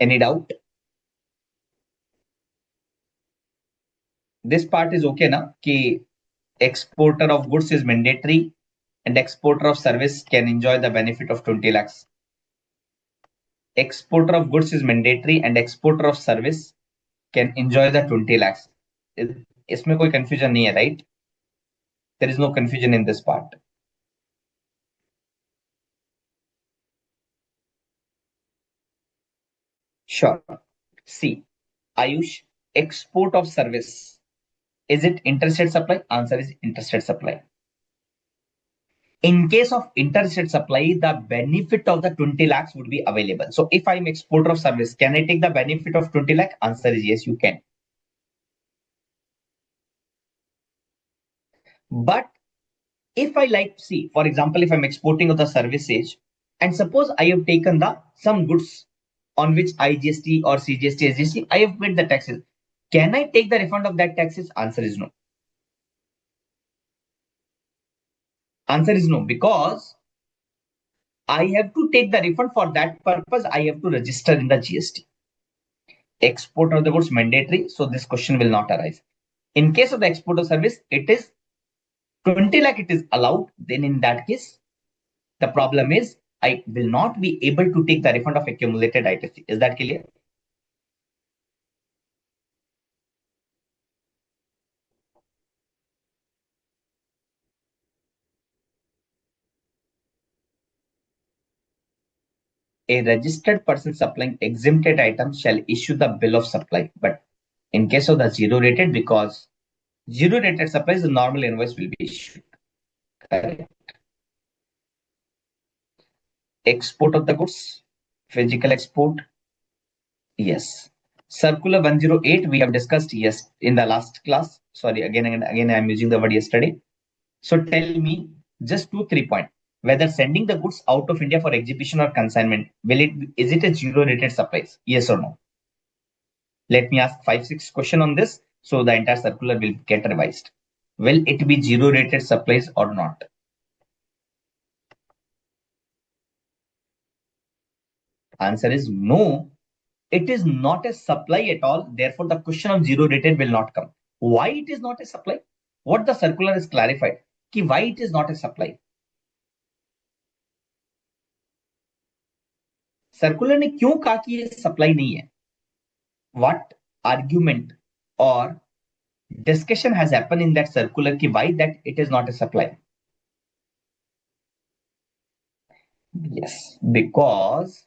Any doubt? This part is okay na? Ki exporter of goods is mandatory and exporter of service can enjoy the benefit of 20 lakhs. Exporter of goods is mandatory and exporter of service can enjoy the 20 lakhs. इसमें कोई confusion नहीं है, right? There is no confusion in this part. Sure. See, Ayush, export of service. Is it interstate supply? Answer is interstate supply. In case of interstate supply, the benefit of the 20 lakhs would be available. So if I'm exporter of service, can I take the benefit of 20 lakh? Answer is yes, you can. But if I see, for example, if I'm exporting of the services, and suppose I have taken the some goods on which IGST or CGST, SGST, I have paid the taxes. Can I take the refund of that taxes? Answer is no. Answer is no, because I have to take the refund. For that purpose, I have to register in the GST. Export of the goods mandatory, so this question will not arise. In case of the export of service, it is 20 lakh, it is allowed. Then in that case, the problem is I will not be able to take the refund of accumulated ITC. Is that clear? A registered person supplying exempted items shall issue the bill of supply. But in case of the zero rated, because zero rated supplies, the normal invoice will be issued. Correct. Export of the goods, physical export. Yes. Circular 108, we have discussed yes in the last class. Sorry, again and again, I'm using the word yesterday. So tell me just 2-3 points. Whether sending the goods out of India for exhibition or consignment, is it a zero rated supplies? Yes or no? Let me ask 5-6 questions on this, so the entire circular will get revised. Will it be zero rated supplies or not? Answer is no. It is not a supply at all. Therefore, the question of zero rated will not come. Why it is not a supply? What the circular is clarified. Ki why it is not a supply. Circular ने क्यों कहा कि ये supply नहीं है? What argument or discussion has happened in that circular ki why that it is not a supply? Yes, because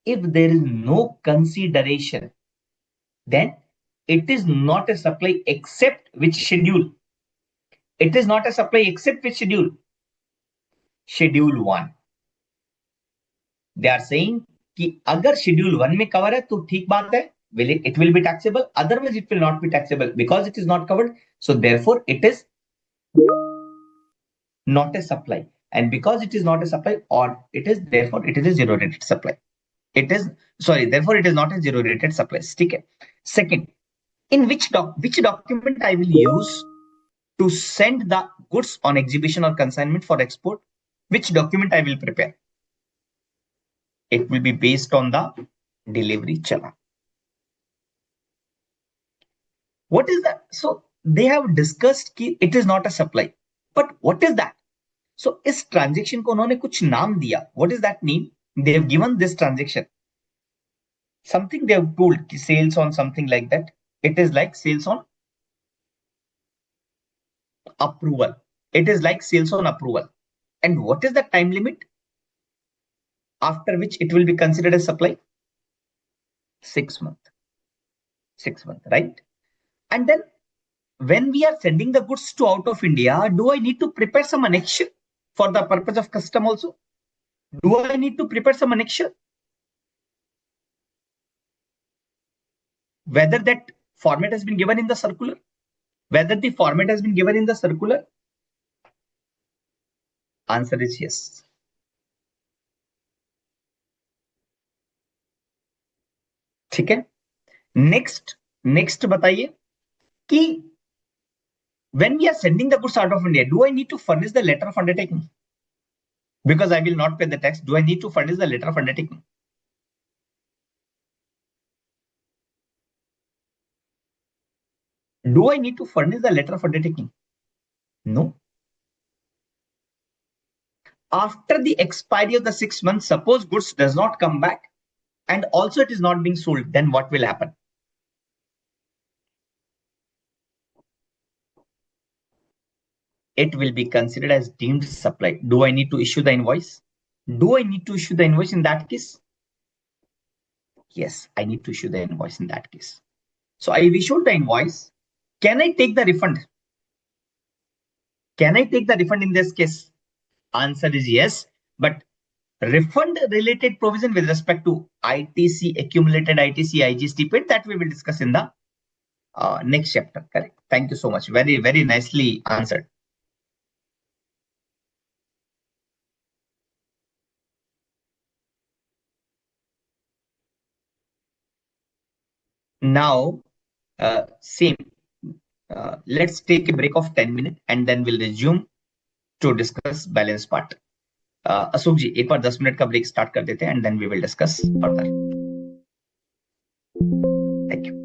if there is no consideration, then it is not a supply except which schedule? It is not a supply except which schedule? Schedule 1. They are saying कि अगर schedule 1 में cover है तो ठीक बात है, it will be taxable, otherwise it will not be taxable because it is not covered. So therefore it is not a supply, and because it is not a supply, or it is, therefore it is a zero rated supply. It is, sorry, therefore it is not a zero rated supply. ठीक है. Second, in which document I will use to send the goods on exhibition or consignment for export? Which document I will prepare? It will be based on the delivery challan. What is that? So they have discussed कि it is not a supply, but what is that? So इस transaction को उन्होंने कुछ नाम दिया. What is that name? They have given this transaction something. They have told कि sales on something like that. It is like sales on approval. It is like sales on approval. And what is the time limit after which it will be considered as supply? 6 months. 6 months, right? And then when we are sending the goods to out of India, do I need to prepare some annexure for the purpose of custom also? Do I need to prepare some annexure? Whether that format has been given in the circular? Whether the format has been given in the circular? Answer is yes. ठीक है. Next बताइए कि when we are sending the goods out of India, do I need to furnish the letter of undertaking? Because I will not pay the tax, do I need to furnish the letter of undertaking? Do I need to furnish the letter of undertaking? No. After the expiry of the 6 months, suppose goods does not come back and also it is not being sold, then what will happen? it will be considered as deemed supply. Do I need to issue the invoice? Do I need to issue the invoice in that case? Yes, I need to issue the invoice in that case. So I've issued the invoice. Can I take the refund? Can I take the refund in this case? Answer is yes, but refund related provision with respect to ITC, accumulated ITC, IGST paid, that we will discuss in the next chapter. Correct. Thank you so much. Very, very nicely answered. Now, same. Let's take a break of 10 minutes and then we'll resume to discuss balance part. Ashok ji एक बार 10 minute का break start कर देते हैं and then we will discuss further. Thank you.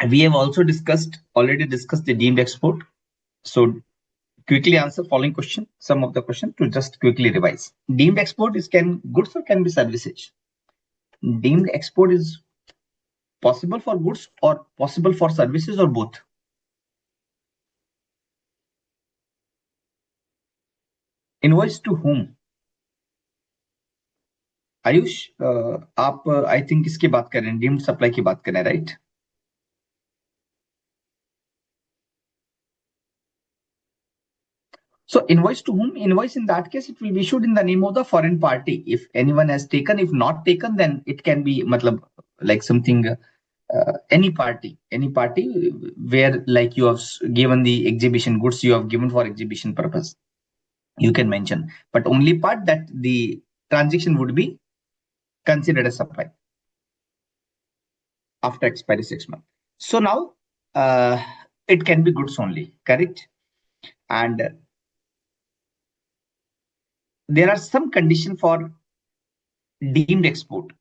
We have also already discussed the deemed export. So quickly answer following question, some of the question to just quickly revise. Deemed export is can goods or can be services. Deemed export is possible for goods or possible for services or both. Invoice to whom? Ayush आप I think इसकी बात कर रहे हैं, deemed supply की बात कर रहे हैं, right? So invoice to whom? Invoice in that case it will be issued in the name of the foreign party. If anyone has taken, if not taken, then it can be matlab, like something any party where like you have given the exhibition goods, you have given for exhibition purpose, you can mention, but only part that the transaction would be considered as supply after expiry 6 months. So now it can be goods only, correct? And there are some condition for deemed export.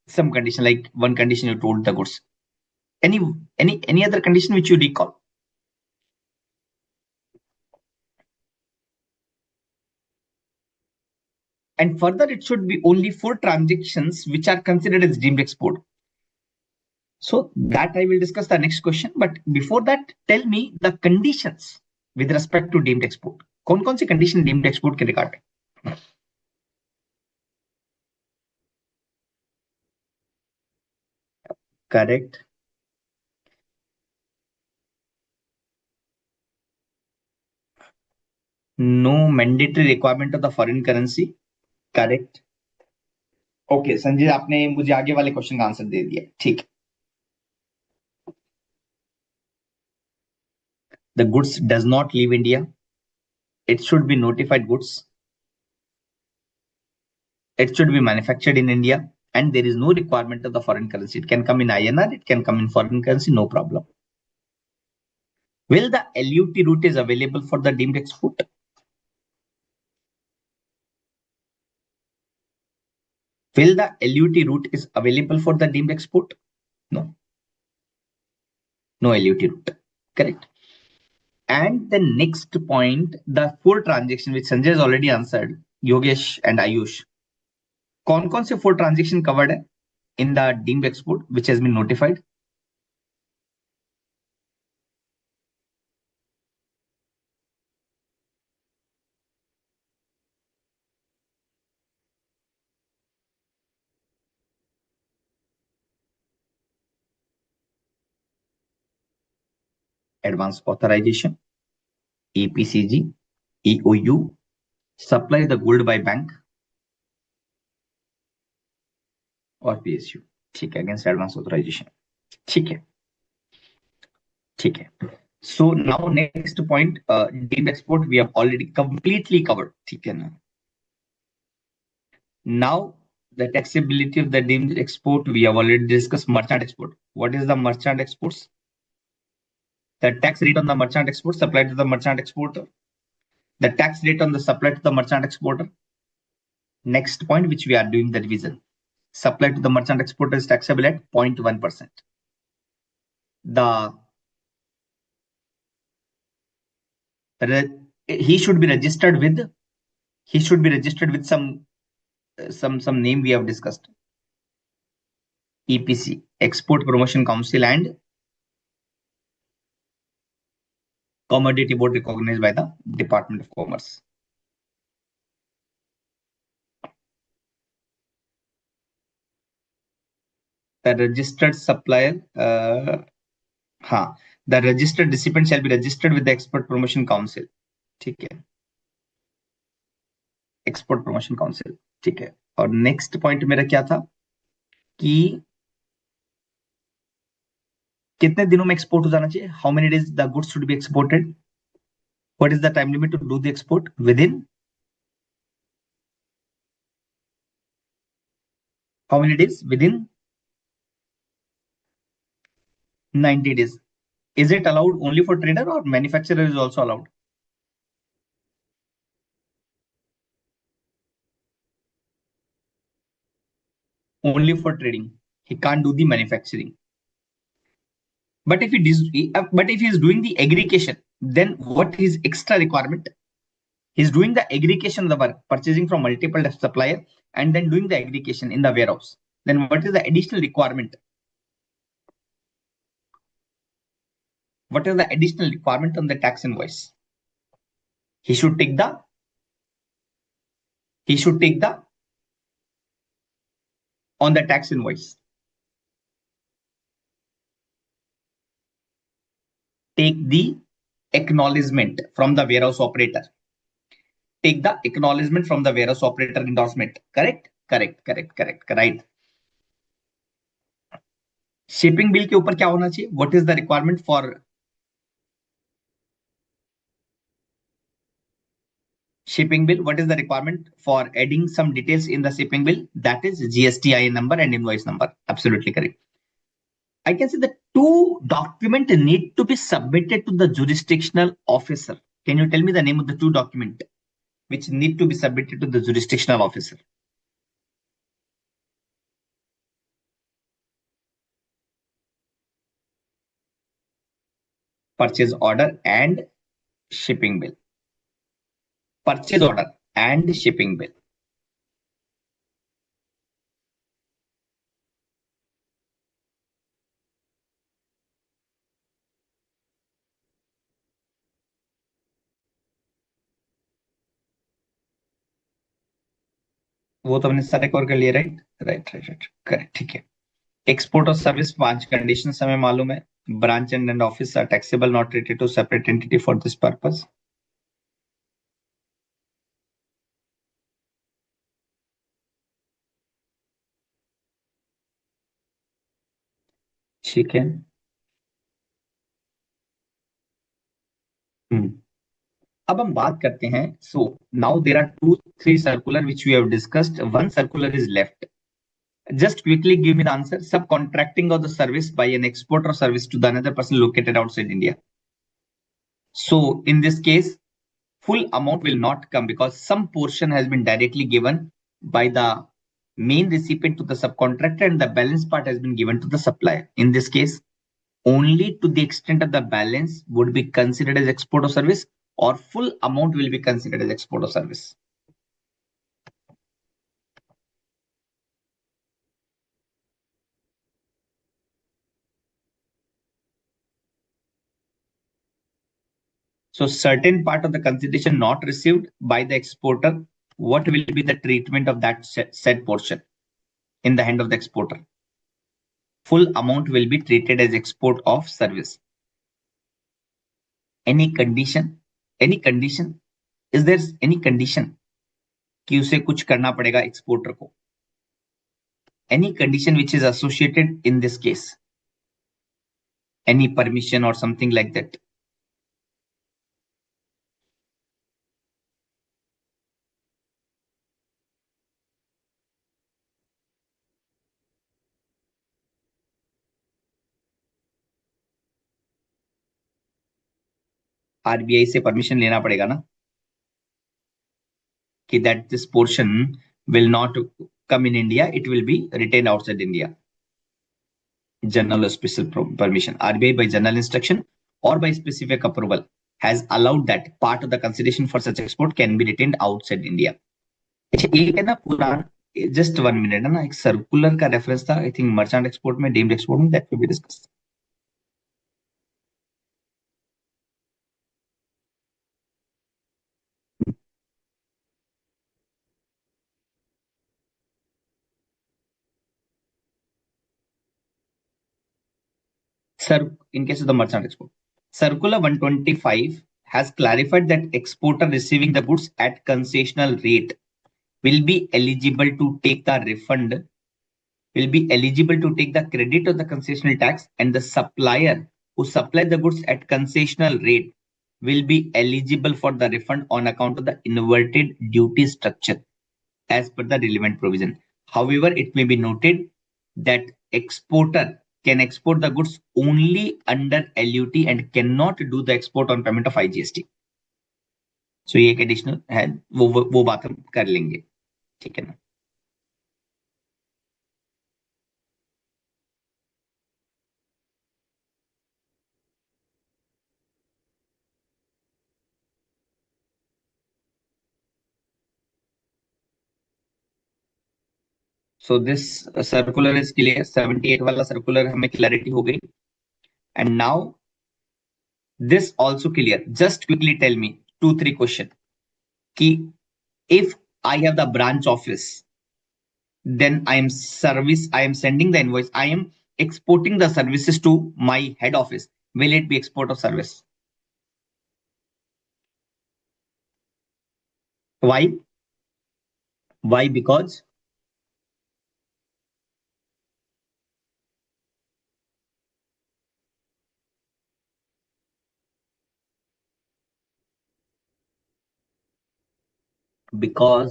Some condition, like one condition you told the goods. Any other condition which you recall? And further, it should be only for transactions which are considered as deemed export. So that I will discuss the next question. But before that, tell me the conditions with respect to deemed export. कौन सी condition deemed export के regard? Correct. No mandatory requirement of the foreign currency. Correct. Okay Sanjay, आपने मुझे आगे वाले question का answer दे दिया, ठीक. The goods does not leave India. It should be notified goods. It should be manufactured in India, and there is no requirement of the foreign currency. It can come in INR, it can come in foreign currency, no problem. Will the LUT route is available for the deemed export? Will the LUT route is available for the deemed export? No. No LUT route. Correct. And the next point, the four transaction which Sanjay has already answered, Yogesh and Ayush. कौन से four transaction covered है in the deemed export which has been notified? Advance authorization, EPCG, EOU, supply the gold by bank और PSU. ठीक है, against advance authorization. ठीक है, ठीक है. So now next point, deemed export we have already completely covered. ठीक है ना? Now the taxability of the deemed export we have already discussed. Merchant export. What is the merchant exports? The tax rate on the merchant export supplied to the merchant exporter. The tax rate on the supply to the merchant exporter. Next point which we are doing the revision. Supply to the merchant exporter is taxable at 0.1%. He should be registered with some name we have discussed. EPC, Export Promotion Council, and Commodity Board recognized by the Department of Commerce. The registered supplier, the registered recipient shall be registered with the Export Promotion Council. ठीक है, Export Promotion Council. ठीक है. और next point मेरा क्या था कि कितने दिनों में एक्सपोर्ट हो जाना चाहिए? How many days the goods should be exported? What is the time limit to do the export? Within how many days? Within 90 days. Is it allowed only for trader or manufacturer is also allowed? Only for trading. He can't do the manufacturing. But if he is doing the aggregation, then what is extra requirement? He's doing the aggregation of the work, purchasing from multiple supplier and then doing the aggregation in the warehouse. Then what is the additional requirement? What is the additional requirement on the tax invoice? He should take the on the tax invoice. Take the acknowledgement from the warehouse operator. Take the acknowledgement from the warehouse operator endorsement. Correct? Right. Shipping bill के ऊपर क्या होना चाहिए? What is the requirement for shipping bill? What is the requirement for adding some details in the shipping bill? That is GST number and invoice number. Absolutely correct. I can say the two documents need to be submitted to the jurisdictional officer. Can you tell me the name of the two documents which need to be submitted to the jurisdictional officer? Purchase order and shipping bill. Purchase order and shipping bill. वो तो हमने सारे cover कर लिए, right correct, ठीक है. Export और service 5 condition हमें मालूम है. Branch and office are taxable, not treated to separate entity for this purpose. ठीक है. अब हम बात करते हैं. So now there are 2-3 circular which we have discussed. One circular is left. Just quickly give me the answer. Subcontracting of the service by an exporter or service to the another person located outside India. So in this case, full amount will not come because some portion has been directly given by the main recipient to the subcontractor and the balance part has been given to the supplier. In this case, only to the extent of the balance would be considered as export or service, or full amount will be considered as export or service. So certain part of the consideration not received by the exporter, what will be the treatment of that said portion in the hand of the exporter? Full amount will be treated as export of service. Any condition? Any condition? Is there any condition कि उसे कुछ करना पड़ेगा exporter को? Any condition which is associated in this case? Any permission or something like that? RBI से permission लेना पड़ेगा ना कि that this portion will not come in India, it will be retained outside India. General or special permission. RBI by general instruction or by specific approval has allowed that part of the consideration for such export can be retained outside India. अच्छा एक है ना पुरान, just 1 minute है ना, एक circular का reference था आई थिंक मर्चेंट एक्सपोर्ट में, डीम्ड एक्सपोर्ट में, that will be discussed. Sir, in case of the merchant export, Circular 125 has clarified that exporter receiving the goods at concessional rate will be eligible to take the refund, will be eligible to take the credit of the concessional tax, and the supplier who supplied the goods at concessional rate will be eligible for the refund on account of the inverted duty structure as per the relevant provision. However, it may be noted that exporter can export the goods only under LUT and cannot do the export on payment of IGST. So ये एक additional है, वो बात हम कर लेंगे, ठीक है ना. So this circular is clear. 78 वाला circular हमें clarity हो गई. And now this also clear. Just quickly tell me 2-3 question. कि if I have the branch office, then I am sending the invoice. I am exporting the services to my head office. Will it be export of service? Why? Why? Because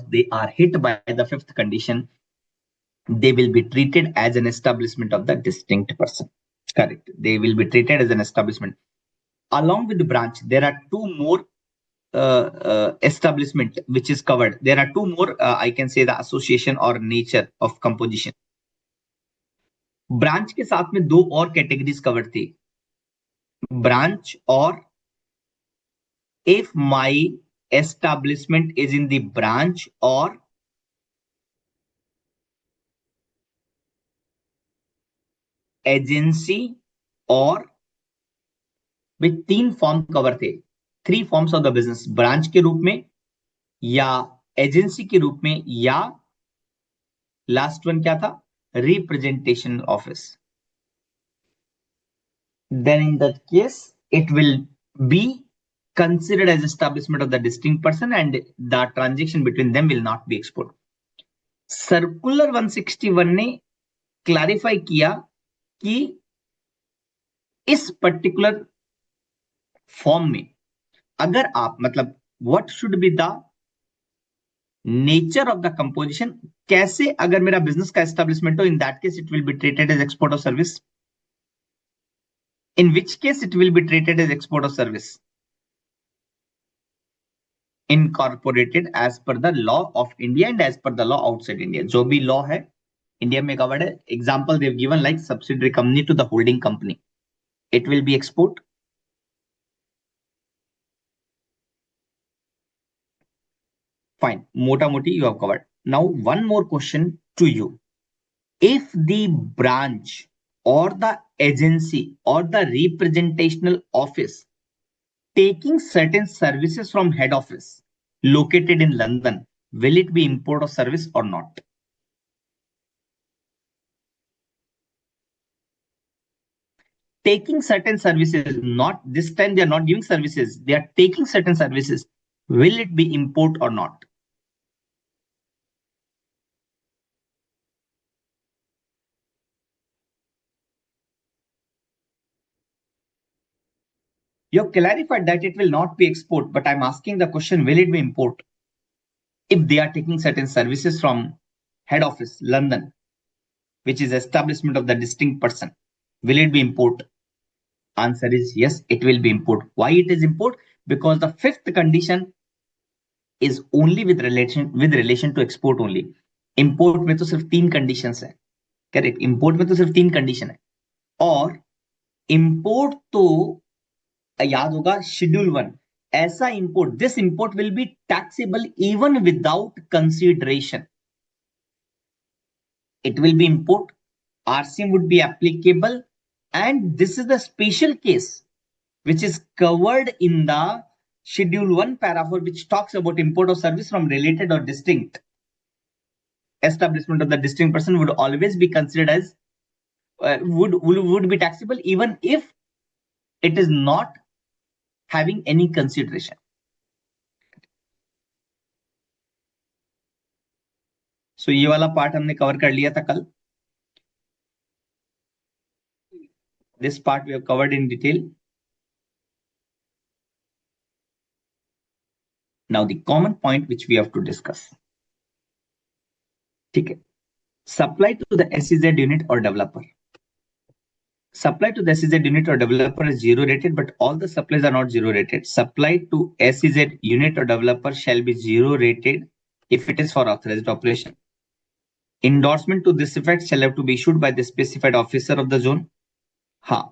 they are hit by the fifth condition, they will be treated as an establishment of the distinct person. Correct. They will be treated as an establishment. Along with the branch, there are two more establishment which is covered. There are two more, I can say, the association or nature of composition. Branch के साथ में दो और categories cover थी. Branch और if my establishment is in the branch or agency और वे तीन form cover थे. 3 forms of the business. Branch के रूप में या एजेंसी के रूप में या लास्ट वन क्या था? Representation office. Then in that case it will be considered as establishment of the distinct person and the transaction between them will not be export. Circular 161 ने क्लैरिफाई किया कि इस पर्टिकुलर फॉर्म में अगर आप मतलब what should be the nature of the composition, कैसे अगर मेरा बिजनेस का एस्टेब्लिशमेंट हो, in that case it will be treated as export of service. In which case it will be treated as export of service. Incorporated as per the law of India and as per the law outside India. जो भी law है India में covered है. Example they've given like subsidiary company to the holding company. It will be export. Fine. Mota moti you have covered. Now one more question to you. If the branch or the agency or the representational office taking certain services from head office located in London, will it be import of service or not? Taking certain services, not this time they are not giving services, they are taking certain services. Will it be import or not? You have clarified that it will not be export, but I'm asking the question, will it be import? If they are taking certain services from head office, London, which is establishment of the distinct person, will it be import? Answer is yes, it will be import. Why it is import? Because the fifth condition is only with relation to export only. Import में तो सिर्फ 3 conditions है. Correct. Import में तो सिर्फ 3 condition है. और import तो याद होगा Schedule 1. ऐसा import, this import will be taxable even without consideration. It will be import. RCM would be applicable, and this is the special case which is covered in the Schedule 1 paragraph, which talks about import of service from related or distinct establishment of the distinct person would always be considered as would be taxable even if it is not having any consideration. So ये वाला part हमने cover कर लिया था कल. This part we have covered in detail. Now the common point which we have to discuss. ठीक है. Supply to the SEZ unit or developer. Supply to the SEZ unit or developer is zero rated, but all the supplies are not zero rated. Supply to SEZ unit or developer shall be zero rated if it is for authorized operation. Endorsement to this effect shall have to be issued by the specified officer of the zone. Ha.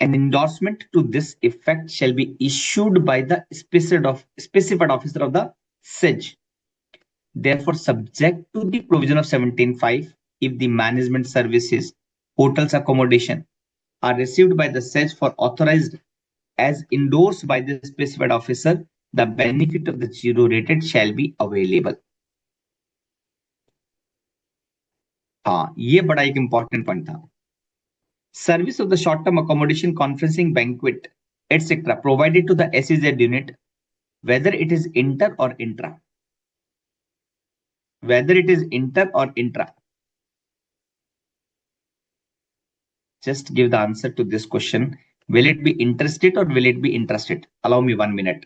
An endorsement to this effect shall be issued by the specified officer of the SEZ. Therefore, subject to the provision of 17(5), if the management services, hotels accommodation are received by the search for authorized as endorsed by the specified officer, the benefit of the zero rated shall be available. हाँ, ये बड़ा एक important point था. Service of the short-term accommodation, conferencing, banquet, etc., provided to the SEZ unit, whether it is inter or intra. Whether it is inter or intra. Just give the answer to this question. Will it be interstate or will it be intrastate? Allow me 1 minute.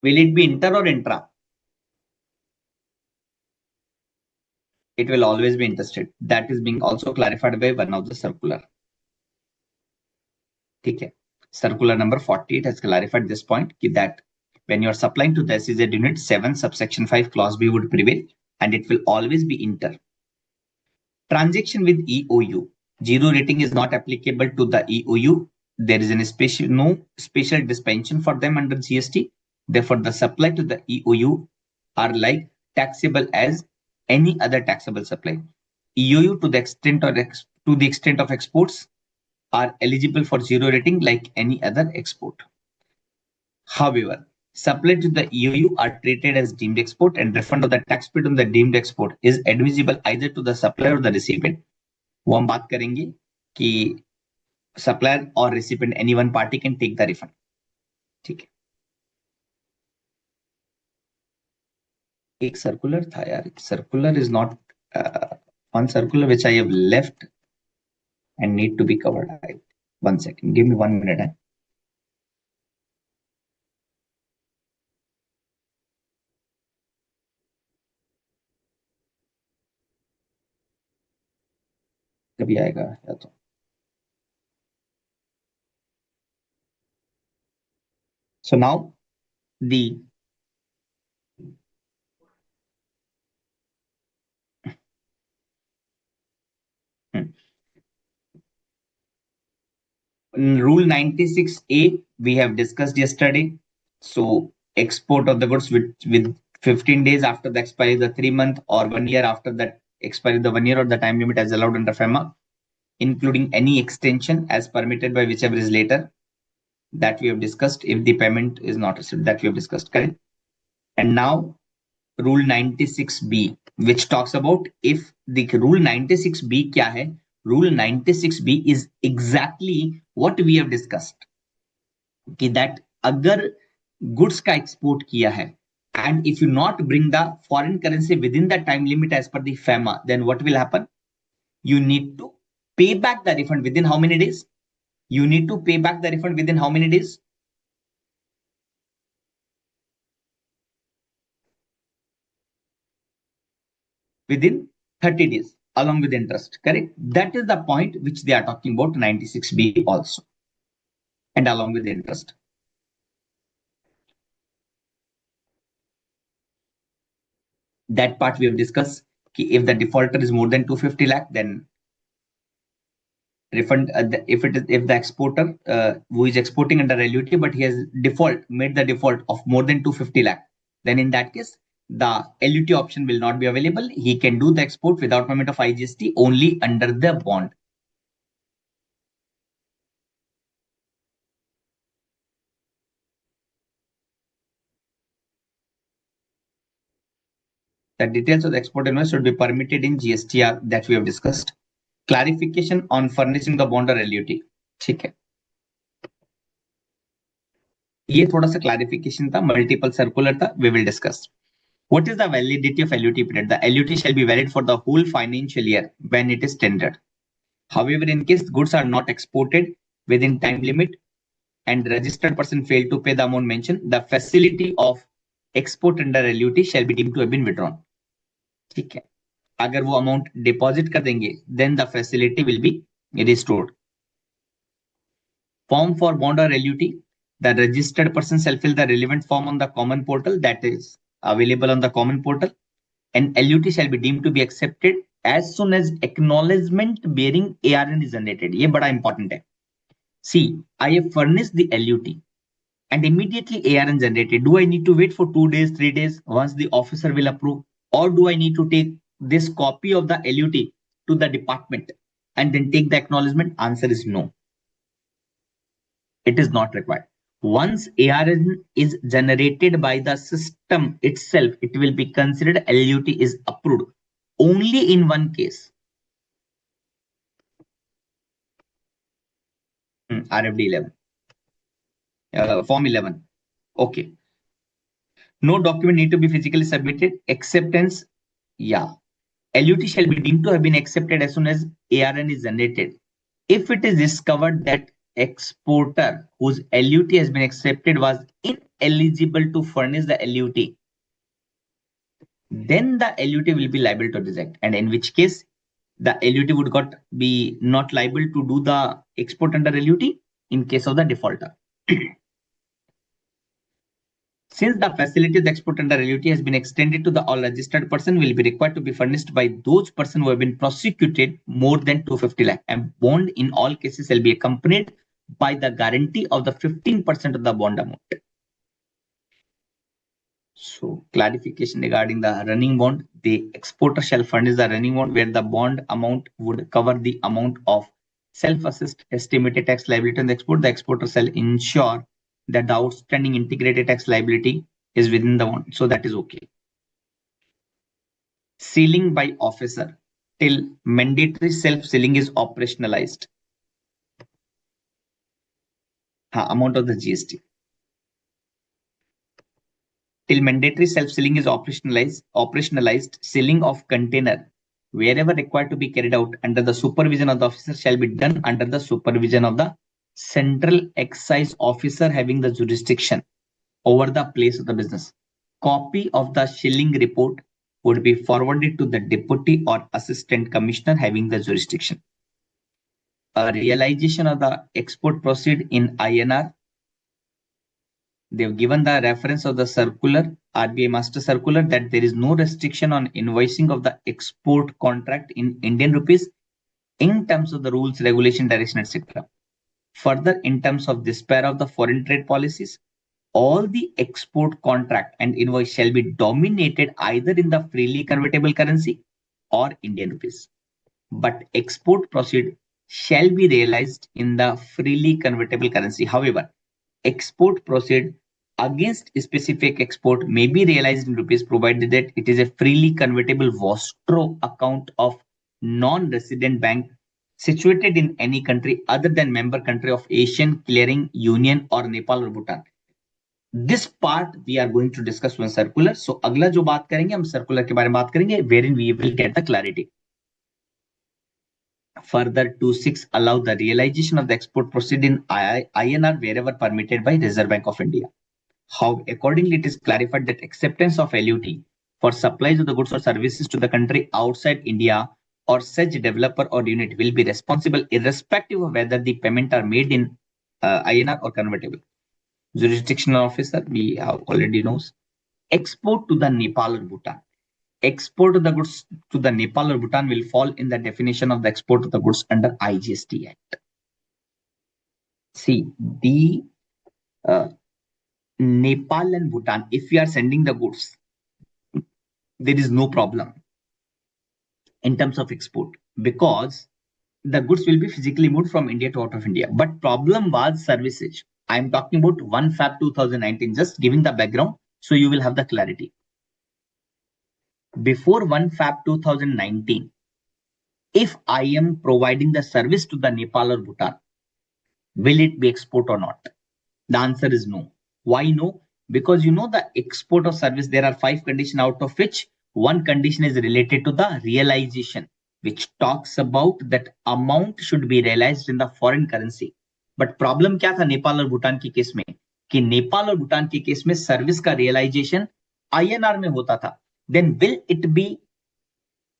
Will it be inter or intra? It will always be interstate. That is being also clarified by one of the circular. Okay. Circular number 48 has clarified this point that when you are supplying to the SEZ unit, 7 subsection 5 clause B would prevail and it will always be inter. Transaction with EOU. Zero rating is not applicable to the EOU. There is no special dispensation for them under GST. Therefore, the supply to the EOU are like taxable as any other taxable supply. EOU to the extent of exports are eligible for zero rating like any other export. However, supply to the EOU are treated as deemed export and refund of the tax paid on the deemed export is admissible either to the supplier or the recipient. वो हम बात करेंगे कि supplier or recipient any one party can take the refund. ठीक है. एक circular था यार. Circular is not one circular which I have left and need to be covered. One second. Give me 1 minute. कभी आएगा या तो. So now the rule 96A we have discussed yesterday. So export of the goods with 15 days after the expiry, the 3 month or 1 year after that expiry, the 1 year or the time limit as allowed under FEMA, including any extension as permitted by whichever is later, that we have discussed if the payment is not received, that we have discussed, correct? And now rule 96B, which talks about if the rule 96B kya hai? Rule 96B is exactly what we have discussed. कि that अगर goods का export किया है and if you not bring the foreign currency within the time limit as per the FEMA, then what will happen? You need to pay back the refund within how many days? You need to pay back the refund within how many days? Within 30 days along with interest, correct? That is the point which they are talking about 96B also and along with the interest. That part we have discussed. If the defaulter is more than 250 lakh, then refund. If the exporter who is exporting under LUT but he has made the default of more than 250 lakh, then in that case the LUT option will not be available. He can do the export without payment of IGST only under the bond. The details of the export invoice should be permitted in GSTR that we have discussed. Clarification on furnishing the bond or LUT. ठीक है. ये थोड़ा सा clarification था, multiple circular था, we will discuss. What is the validity of LUT period? The LUT shall be valid for the whole financial year when it is tendered. However, in case goods are not exported within time limit and registered person failed to pay the amount mentioned, the facility of export under LUT shall be deemed to have been withdrawn. ठीक है, अगर वो amount deposit कर देंगे, then the facility will be restored. Form for bond or LUT. The registered person shall fill the relevant form on the common portal that is available on the common portal. And LUT shall be deemed to be accepted as soon as acknowledgement bearing ARN is generated. ये बड़ा important है. See, I have furnished the LUT and immediately ARN generated. Do I need to wait for 2 days, 3 days once the officer will approve? Or do I need to take this copy of the LUT to the department and then take the acknowledgement? Answer is no. It is not required. Once ARN is generated by the system itself, it will be considered LUT is approved. Only in one case. RFD 11. Form 11. Okay. No document need to be physically submitted. Acceptance. Yeah. LUT shall be deemed to have been accepted as soon as ARN is generated. If it is discovered that exporter whose LUT has been accepted was ineligible to furnish the LUT, then the LUT will be liable to reject, and in which case the LUT would be not liable to do the export under LUT in case of the defaulter. Since the facility of the export under LUT has been extended to the all registered person, will be required to be furnished by those persons who have been prosecuted more than 250 lakh, and bond in all cases shall be accompanied by the guarantee of the 15% of the bond amount. So clarification regarding the running bond, the exporter shall furnish the running bond where the bond amount would cover the amount of self-assessed estimated tax liability on the export. The exporter shall ensure that the outstanding integrated tax liability is within the bond. So that is okay. Sealing by officer till mandatory self-sealing is operationalized. Amount of the GST. Till mandatory self-sealing is operationalized, sealing of container wherever required to be carried out under the supervision of the officer shall be done under the supervision of the central excise officer having the jurisdiction over the place of the business. Copy of the shilling report would be forwarded to the deputy or assistant commissioner having the jurisdiction. A realization of the export proceed in INR. They've given the reference of the circular, RBI master circular, that there is no restriction on invoicing of the export contract in Indian rupees in terms of the rules, regulation, direction, etc. Further, in terms of despair of the foreign trade policies, all the export contract and invoice shall be dominated either in the freely convertible currency or Indian rupees. But export proceed shall be realized in the freely convertible currency. However, export proceed against specific export may be realized in rupees provided that it is a freely convertible vostro account of non-resident bank situated in any country other than member country of Asian Clearing Union or Nepal or Bhutan. This part we are going to discuss one circular. So अगला जो बात करेंगे हम circular के बारे में बात करेंगे wherein we will get the clarity. Further, 2.6 allow the realization of the export proceed in INR wherever permitted by Reserve Bank of India. How accordingly it is clarified that acceptance of LUT for supplies of the goods or services to the country outside India or such developer or unit will be responsible irrespective of whether the payment are made in INR or convertible. Jurisdictional officer, we have already knows. Export to the Nepal or Bhutan. Export of the goods to the Nepal or Bhutan will fall in the definition of the export of the goods under IGST Act. See, the Nepal and Bhutan, if we are sending the goods, there is no problem in terms of export because the goods will be physically moved from India to out of India. But problem was services. I am talking about 1 Feb 2019, just giving the background so you will have the clarity. Before 1 Feb 2019, if I am providing the service to the Nepal or Bhutan, will it be export or not? The answer is no. Why no? Because you know the export of service, there are 5 conditions, out of which one condition is related to the realization, which talks about that amount should be realized in the foreign currency. But problem क्या था नेपाल और भूटान के case में, कि नेपाल और भूटान के case में service का रियलाइजेशन आईएनआर में होता था. Then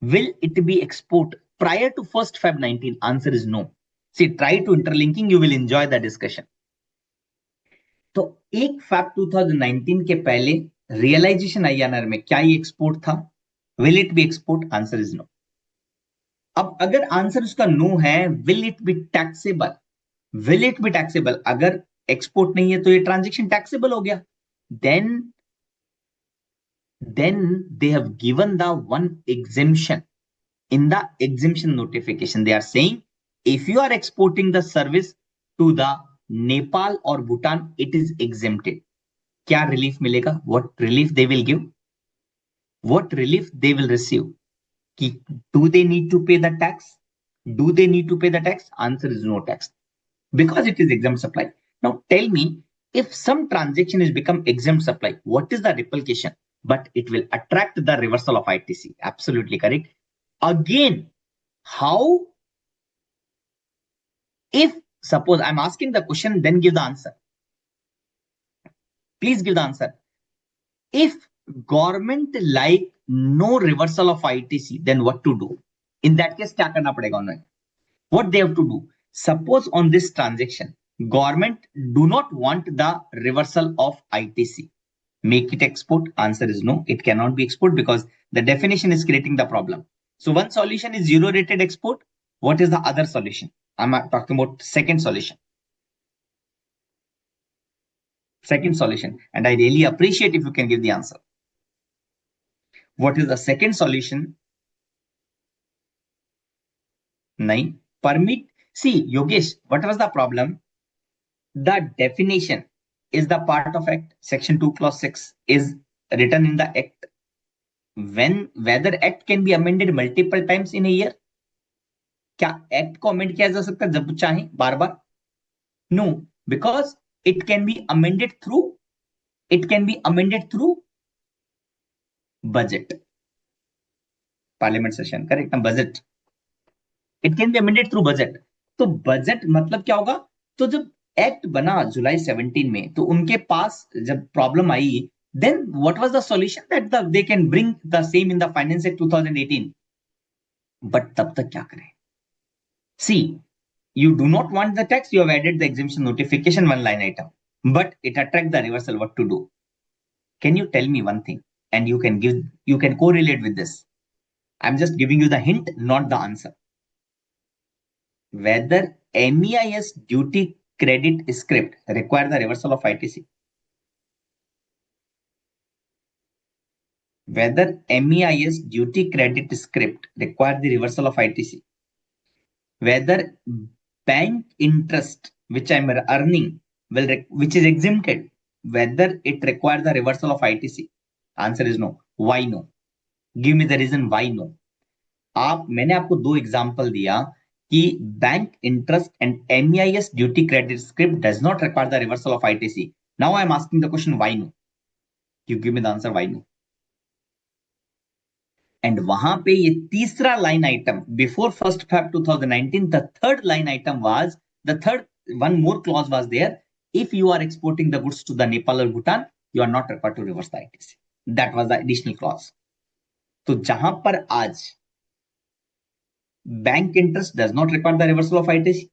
will it be export prior to 1st Feb 19? Answer is no. See, try to interlinking, you will enjoy the discussion. तो 1 Feb 2019 के पहले रियलाइजेशन आईएनआर में क्या ये एक्सपोर्ट था? Will it be export? Answer is no. अब अगर answer उसका नो है, will it be taxable? Will it be taxable? अगर एक्सपोर्ट नहीं है तो ये ट्रांजेक्शन टैक्सेबल हो गया. Then they have given the one exemption. In the exemption notification, they are saying if you are exporting the service to the Nepal or Bhutan, it is exempted. क्या relief मिलेगा? What relief they will give? What relief they will receive? कि do they need to pay the tax? Do they need to pay the tax? Answer is no tax, because it is exempt supply. Now tell me, if some transaction is become exempt supply, what is the replication? But it will attract the reversal of ITC. Absolutely correct. Again, how? If suppose I'm asking the question, then give the answer. Please give the answer. If government like no reversal of ITC, then what to do? In that case, क्या करना पड़ेगा उन्हें? What they have to do? Suppose on this transaction, government do not want the reversal of ITC. Make it export? Answer is no. It cannot be export because the definition is creating the problem. So one solution is zero rated export. What is the other solution? I'm talking about second solution. Second solution. And I really appreciate if you can give the answer. What is the second solution? Nahi. Permit. See, Yogesh, what was the problem? The definition is the part of Act. Section 2 clause 6 is written in the Act. Whether Act can be amended multiple times in a year? क्या Act को amend किया जा सकता है जब चाहे बार बार? No, because it can be amended through budget. Parliament session, correct? Budget. It can be amended through budget. तो budget मतलब क्या होगा? तो जब एक्ट बना जुलाई 17 में, तो उनके पास जब problem I, then what was the solution? That they can bring the same in the Finance Act 2018. But तब तक क्या करें? See, you do not want the tax, you have added the exemption notification, one line item, but it attracts the reversal. What to do? Can you tell me one thing? And you can correlate with this. I'm just giving you the hint, not the answer. Whether MEIS duty credit script require the reversal of ITC. Whether MEIS duty credit script require the reversal of ITC. Whether bank interest which I'm earning which is exempted, whether it requires the reversal of ITC. Answer is no. Why no? Give me the reason why no. मैंने आपको दो example दिया कि bank interest and MEIS duty credit script does not require the reversal of ITC. Now I am asking the question why no. You give me the answer why no. And वहां पे ये तीसरा line item before 1st Feb 2019, the third line item was the third one more clause was there. If you are exporting the goods to the Nepal or Bhutan, you are not required to reverse the ITC. That was the additional clause. तो जहां पर आज bank interest does not require the reversal of ITC,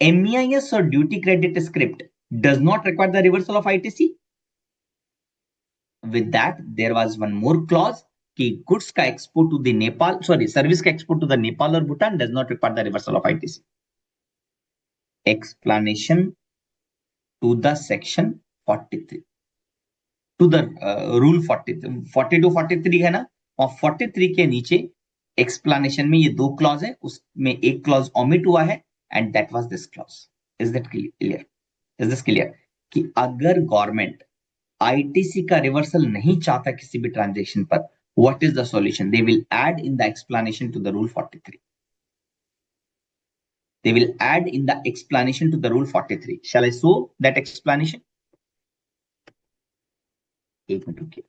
MEIS or duty credit script does not require the reversal of ITC. With that, there was one more clause कि goods का export to the Nepal, service का export to the Nepal or Bhutan does not require the reversal of ITC. Explanation to the section 43, to the rule 42 43 है ना, और 43 के नीचे explanation में ये दो क्लॉज है, उसमें एक क्लॉज ओमिट हुआ है, and that was this clause. Is that clear? Is this clear कि अगर गवर्नमेंट आईटीसी का रिवर्सल नहीं चाहता किसी भी ट्रांजेक्शन पर, what is the solution? They will add in the explanation to the rule 43. They will add in the explanation to the rule 43. Shall I show that explanation? एक minute रुकिए,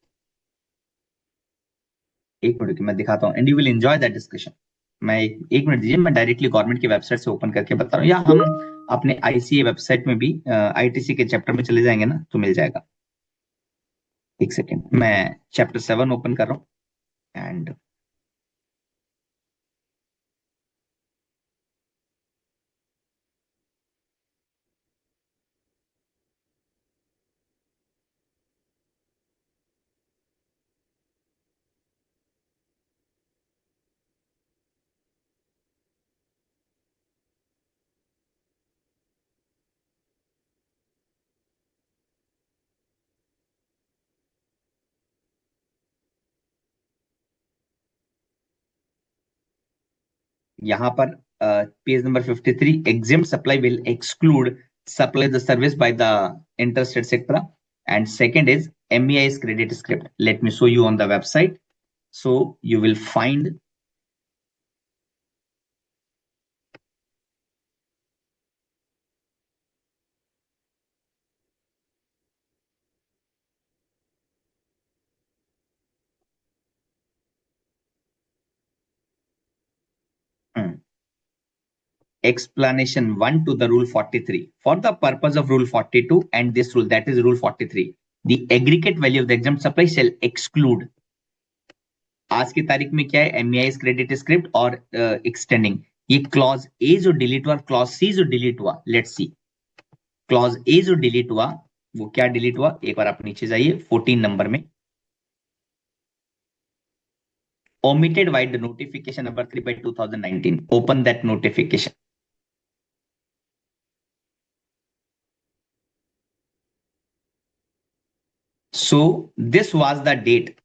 मैं दिखाता हूँ and you will enjoy that discussion. मैं एक minute दीजिए, मैं directly government की वेबसाइट से ओपन करके बता रहा हूँ, या हम अपने आईसीए वेबसाइट में भी आईटीसी के चैप्टर में चले जाएंगे ना तो मिल जाएगा। एक सेकेंड, मैं चैप्टर 7 ओपन कर रहा हूँ एंड यहाँ पर page number 53, exempt supply will exclude supply the service by the interstate sector, and second is MEIS credit script. Let me show you on the website, so you will find explanation 1 to the rule 43. For the purpose of rule 42 and this rule, that is rule 43, the aggregate value of the exempt supply shall exclude, आज की तारीख में क्या है, MEIS credit script और extending, ये clause A जो delete हुआ, क्लॉज सी जो डिलीट हुआ, लेट्स सी, क्लॉज ए जो डिलीट हुआ वो क्या डिलीट हुआ, एक बार आप नीचे जाइए 14 नंबर में, omitted by the notification number 3 by 2019. Open that notification. So this was the date.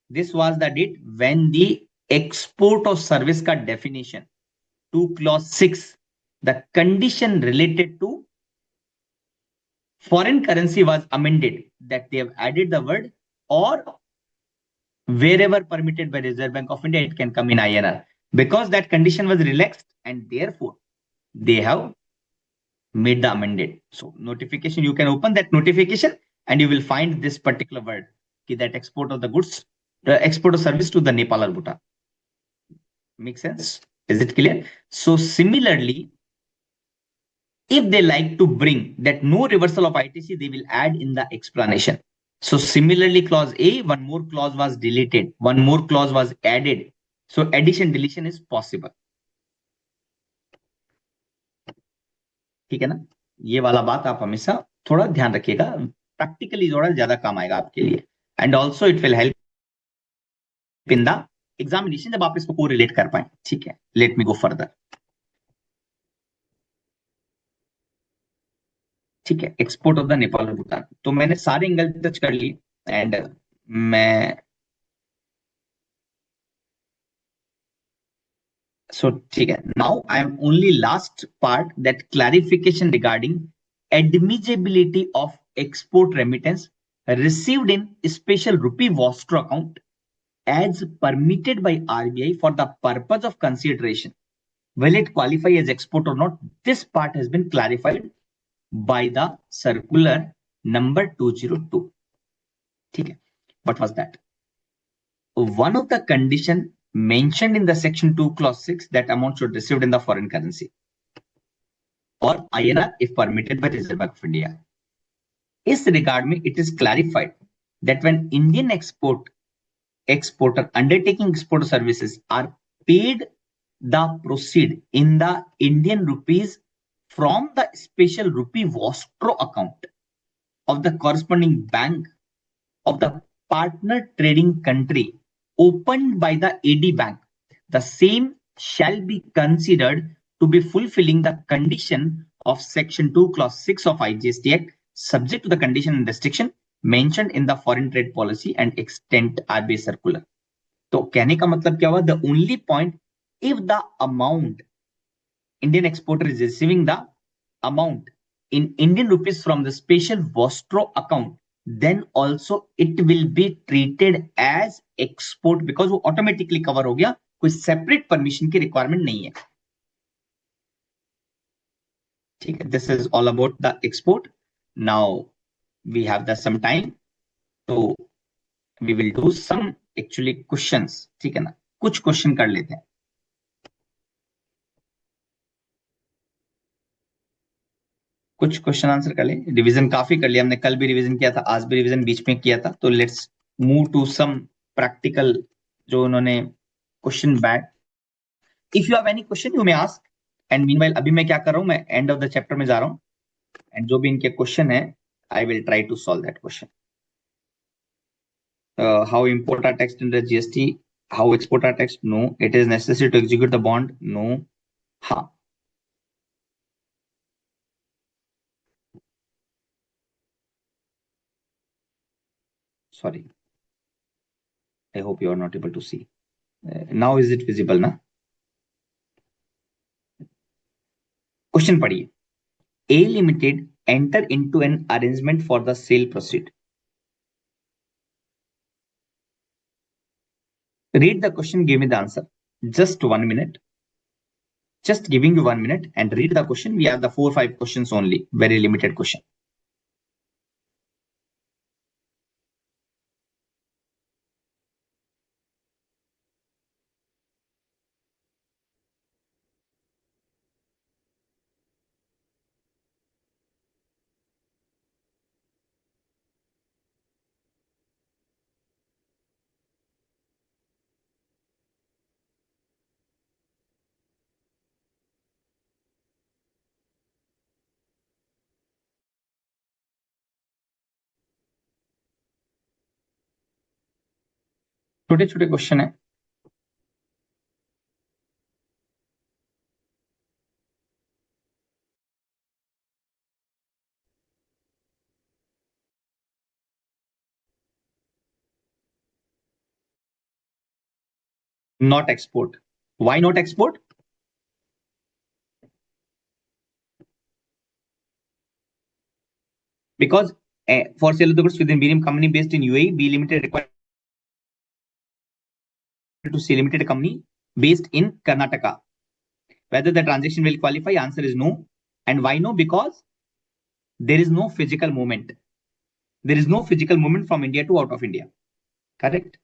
This was the date when the export of service का definition to clause 6, the condition related to foreign currency was amended, that they have added the word or wherever permitted by Reserve Bank of India, it can come in INR. Because that condition was relaxed and therefore they have made the amended. So notification, you can open that notification and you will find this particular word, that export of the goods, export of service to the Nepal or Bhutan. Make sense? Is it clear? So similarly, if they like to bring that no reversal of ITC, they will add in the explanation. So similarly, clause A, one more clause was deleted, one more clause was added. So addition, deletion is possible. ठीक है ना, ये वाला बात आप हमेशा थोड़ा ध्यान रखिएगा, प्रैक्टिकली थोड़ा ज्यादा काम आएगा आपके लिए, and also it will help in the examination जब आप इसको को रिलेट कर पाए। ठीक है, लेट मी गो फर्दर। ठीक है, एक्सपोर्ट ऑफ द नेपाल और भूटान, तो मैंने सारे एंगल टच कर लिए एंड मैं so ठीक है, now I am only last part, that clarification regarding admissibility of export remittance received in special rupee vostro account as permitted by RBI for the purpose of consideration. Will it qualify as export or not? This part has been clarified by the circular number 202. ठीक है, what was that? One of the condition mentioned in the section 2 clause 6, that amount should received in the foreign currency or INR if permitted by Reserve Bank of India. इस regard में it is clarified that when Indian exporter undertaking export services are paid the proceed in the Indian rupees from the special rupee vostro account of the corresponding bank of the partner trading country opened by the AD bank, the same shall be considered to be fulfilling the condition of section 2 clause 6 of IGST Act, subject to the condition and restriction mentioned in the foreign trade policy and extent RBI circular. तो कहने का मतलब क्या हुआ, the only point, if the amount Indian exporter is receiving the amount in Indian rupees from the special vostro account, then also it will be treated as export, because वो automatically cover हो गया, कोई separate permission की requirement नहीं है। ठीक है, this is all about the export. Now we have the some time, so we will do some actually questions, ठीक है ना, कुछ क्वेश्चन कर लेते हैं. कुछ क्वेश्चन आंसर कर ले. रिवीजन काफी कर लिया हमने, कल भी रिवीजन किया था, आज भी रिवीजन बीच में किया था. तो let's move to some practical जो उन्होंने question back. If you have any question you may ask. And meanwhile अभी मैं क्या कर रहा हूं, मैं एंड ऑफ द चैप्टर में जा रहा हूं एंड जो भी इनके क्वेश्चन है I will try to solve that question. How import are taxed under GST? How export are taxed? No. It is necessary to execute the bond? No. Ha. Sorry. I hope you are not able to see. Now is it visible ना? Question पढ़िए. A Limited enter into an arrangement for the sale proceed. Read the question, give me the answer. Just 1 minute. Just giving you 1 minute and read the question. We have the 4-5 questions only. Very limited question. छोटे छोटे question है. Not export. Why not export? Because for sale of the goods within Birium company based in UAE, B Limited required to C Limited company based in Karnataka. Whether the transaction will qualify, answer is no. And why no? Because there is no physical movement. There is no physical movement from India to out of India. Correct.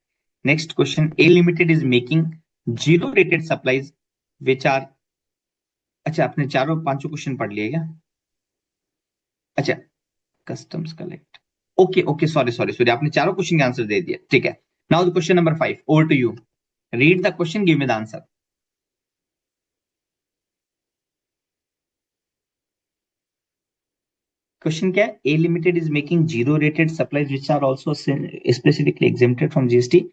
Next question. A Limited is making zero rated supplies which are. अच्छा आपने चारों पांचों question पढ़ लिए क्या? अच्छा customs collect. Okay okay sorry sorry sorry, आपने चारों क्वेश्चन के आंसर दे दिए. ठीक है. Now the question number 5 over to you. Read the question, give me the answer. Question क्या है? A Limited is making zero rated supplies which are also specifically exempted from GST.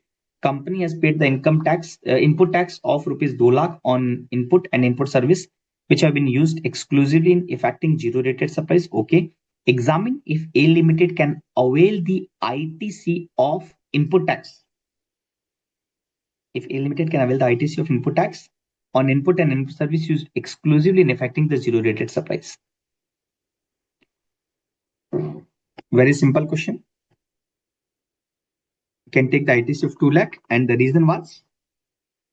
Company has paid the income tax, input tax of rupees 2 lakh on input and input service which have been used exclusively in effecting zero rated supplies. Okay. Examine if A Limited can avail the ITC of input tax. If A Limited can avail the ITC of input tax on input and input service used exclusively in effecting the zero rated supplies. Very simple question. Can take the ITC of 2 lakh and the reason was,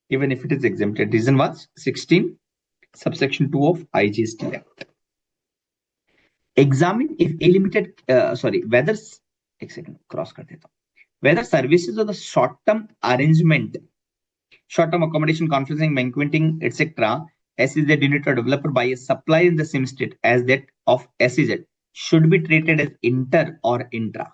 even if it is exempted, reason was 16 subsection 2 of IGST Act. Examine if A Limited, whether, एक second, cross कर देता हूँ. Whether services of the short-term arrangement, short-term accommodation, conferencing, banqueting, etc. SEZ unit or developer by a supplier in the same state as that of SEZ should be treated as inter or intra.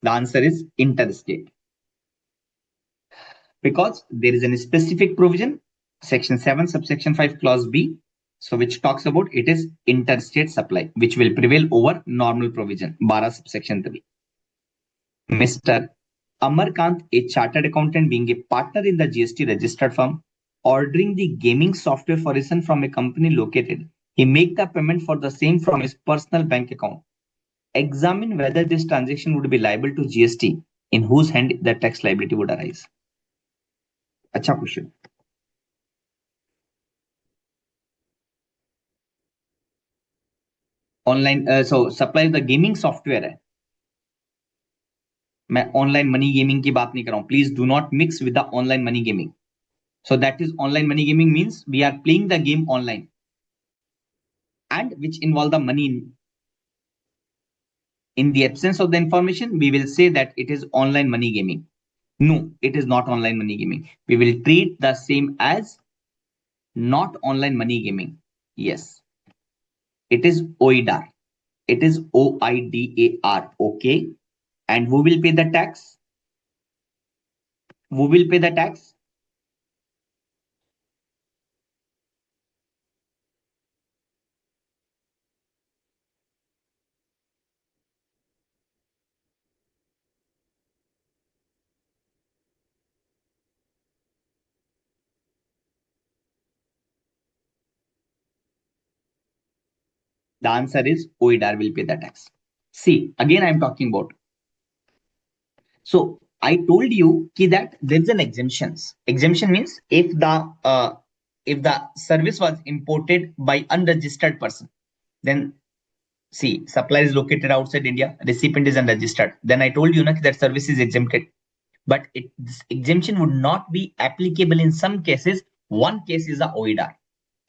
The answer is interstate. Because there is a specific provision, section 7 subsection 5 clause B, so which talks about it is interstate supply which will prevail over normal provision 12 subsection 3. Mr. Amarkant, a chartered accountant being a partner in the GST registered firm, ordering the gaming software for his son from a company located, he make the payment for the same from his personal bank account. Examine whether this transaction would be liable to GST, in whose hand the tax liability would arise. अच्छा question. Online supply the gaming software है. मैं online money gaming की बात नहीं कर रहा हूं. Please do not mix with the online money gaming. So that is online money gaming means we are playing the game online and which involve the money In the absence of the information, we will say that it is online money gaming. No, it is not online money gaming. We will treat the same as not online money gaming. Yes, it is OIDAR. It is OIDAR. Okay. And who will pay the tax? Who will pay the tax? The answer is OIDAR will pay the tax. See, again, I'm talking about. So I told you that there's an exemptions. Exemption means if the service was imported by unregistered person, then see, supplier is located outside India, recipient is unregistered. Then I told you that service is exempted. But this exemption would not be applicable in some cases. One case is the OIDAR.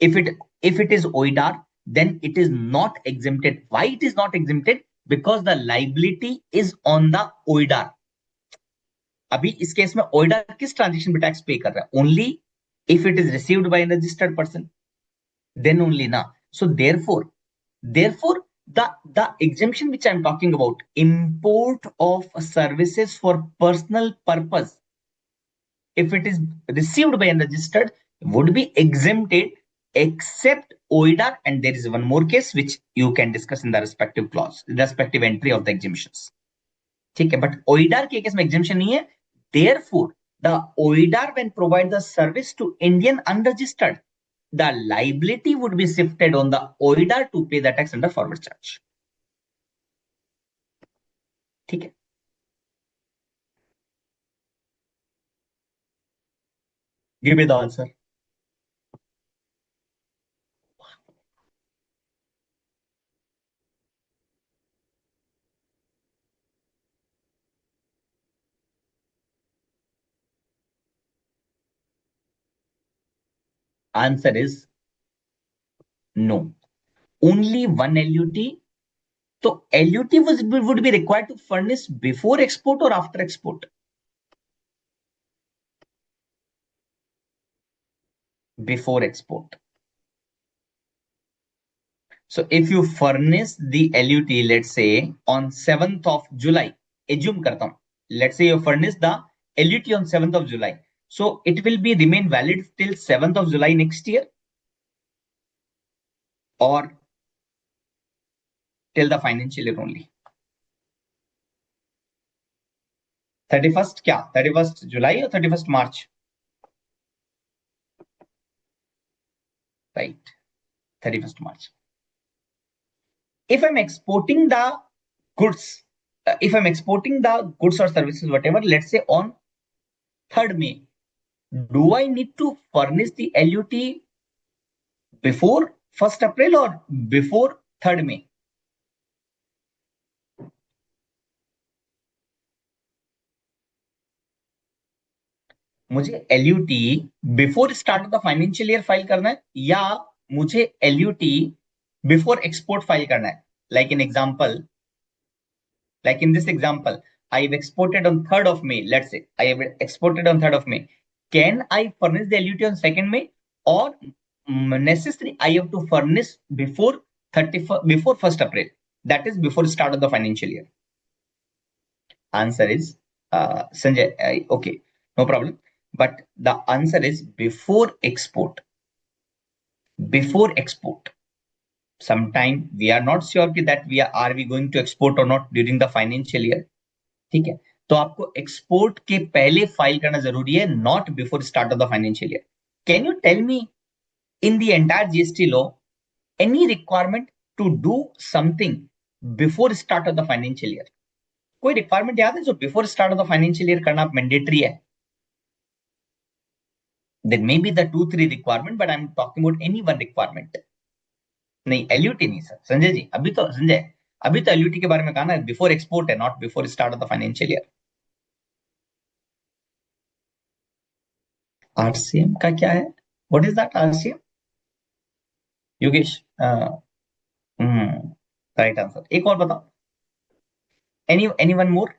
If it is OIDAR, then it is not exempted. Why it is not exempted? Because the liability is on the OIDAR. अभी इस case में OIDAR किस transaction पे tax पे कर रहा है? Only if it is received by a registered person, then only na. So therefore the exemption which I'm talking about, import of services for personal purpose, if it is received by unregistered, would be exempted except OIDAR. And there is one more case which you can discuss in the respective clause, respective entry of the exemptions. ठीक है, but OIDAR के case में exemption नहीं है. Therefore, the OIDAR when provide the service to Indian unregistered, the liability would be shifted on the OIDAR to pay the tax under forward charge. ठीक है. Give me the answer. Answer is no. Only one LUT. So LUT would be required to furnish before export or after export? Before export. So if you furnish the LUT, let's say on 7th of July, assume karta hu, let's say you furnish the LUT on 7th of July. So it will be remain valid till 7th of July next year or till the financial year only. 31st क्या? 31st July or 31st March? Right. 31st March. If I'm exporting the goods, or services, whatever, let's say on 3rd May, do I need to furnish the LUT before 1st April or before 3rd May? मुझे LUT before start of the financial year file करना है या मुझे LUT before export file करना है? Like in example, like in this example, I have exported on 3rd of May. Let's say I have exported on 3rd of May. Can I furnish the LUT on 2nd May or necessary I have to furnish before 1st April? That is before start of the financial year. Answer is Sanjay. Okay, no problem. But the answer is before export. Before export. Sometime we are not sure that are we going to export or not during the financial year. ठीक है, तो आपको export के पहले file करना जरूरी है, not before start of the financial year. Can you tell me in the entire GST law any requirement to do something before start of the financial year? कोई रिक्वायरमेंट याद है जो before start of the financial year करना mandatory है? Then may be the 2-3 requirement, but I am talking about any one requirement. नहीं, LUT नहीं sir. Sanjay ji, अभी तो एलयूटी के बारे में कहा ना, बिफोर एक्सपोर्ट है, not before start of the financial year. RCM का क्या है? What is that RCM? Yogesh. Right answer. एक और बताओ. Anyone more?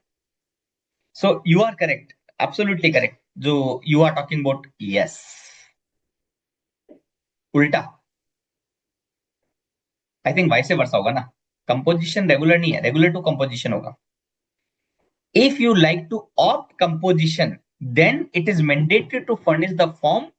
So you are correct, absolutely correct. जो you are talking about, yes. उल्टा, आई थिंक वाइस वर्सा होगा ना. कंपोजिशन रेगुलर नहीं है, रेगुलर टू कंपोजिशन होगा. If you like to opt composition, then it is mandatory to furnish the form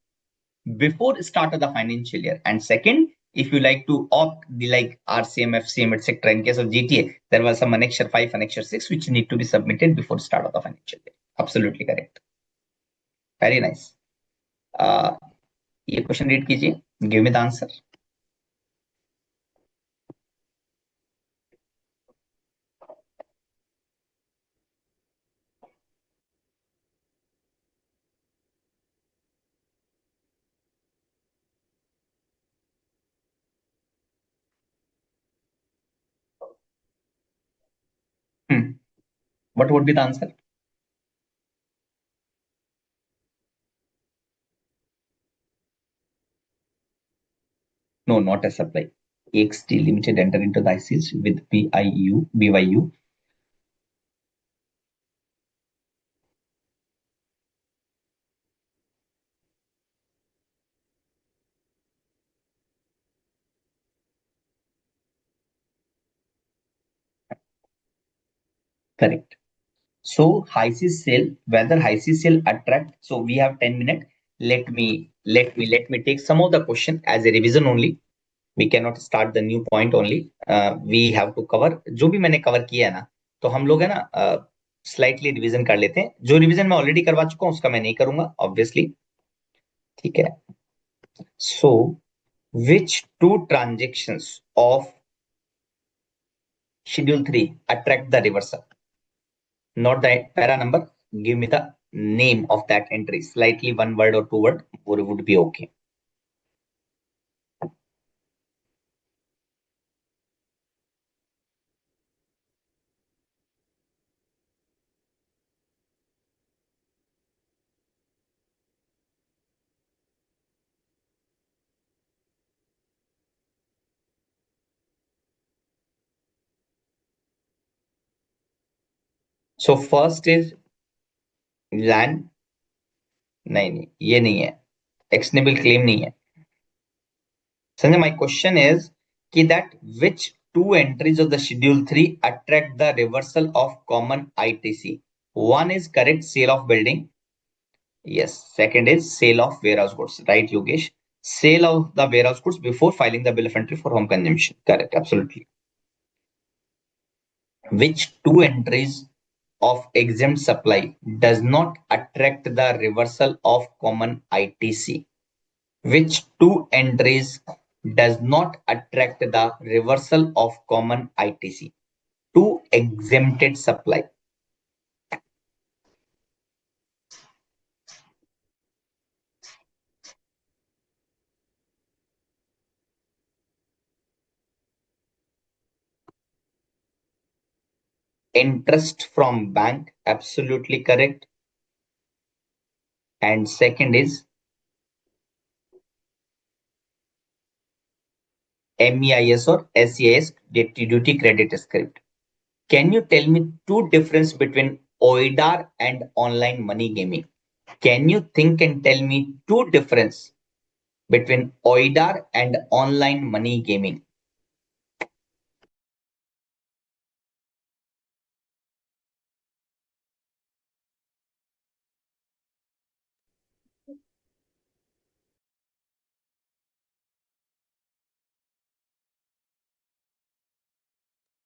before start of the financial year. And second, if you like to opt the like RCM, FCM, etc. In case of GTA, there was some annexure 5, annexure 6, which need to be submitted before start of the financial year. Absolutely correct. Very nice. ये question read कीजिए. Give me the answer. What would be the answer? No, not as supply. AXT Limited enter into the ICs with BYU. Correct. So high C sale, whether high C sale attract. So we have 10 minutes. Let me take some of the question as a revision only. We cannot start the new point only. We have to cover जो भी मैंने cover किया है ना, तो हम लोग है ना slightly revision कर लेते हैं. जो revision मैं already करवा चुका हूँ उसका मैं नहीं करूंगा obviously. ठीक है. So which two transactions of schedule 3 attract the reversal? Not the para number. Give me the name of that entry. Slightly one word or two word would be okay. So first is land. नहीं, ये नहीं है. Actionable claim नहीं है. Sanjay, my question is that which two entries of the schedule 3 attract the reversal of common ITC? One is correct, sale of building. Yes. Second is sale of warehouse goods. Right, Yogesh? Sale of the warehouse goods before filing the bill of entry for home consumption. Correct. Absolutely. Which two entries of exempt supply does not attract the reversal of common ITC? Which two entries does not attract the reversal of common ITC? Two exempted supply. Interest from bank, absolutely correct. And second is MEIS or SEIS, duty credit script. Can you tell me two difference between OIDAR and online money gaming? Can you think and tell me two difference between OIDAR and online money gaming?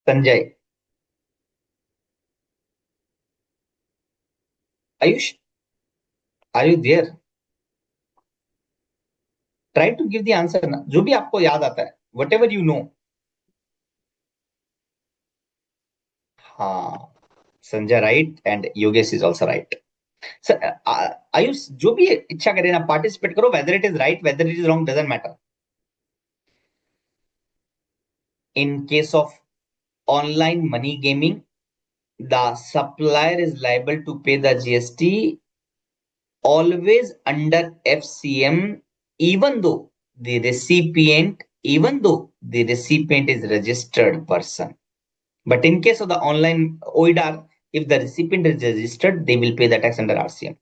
Sanjay, Ayush, are you there? Try to give the answer ना, जो भी आपको याद आता है, whatever you know. हाँ, Sanjay right and Yogesh is also right. So, Ayush जो भी इच्छा करे ना पार्टिसिपेट करो, whether it is right, whether it is wrong, doesn't matter. In case of online money gaming, the supplier is liable to pay the GST always under FCM, even though the recipient is registered person. But in case of the online OIDAR, if the recipient is registered, they will pay the tax under RCM.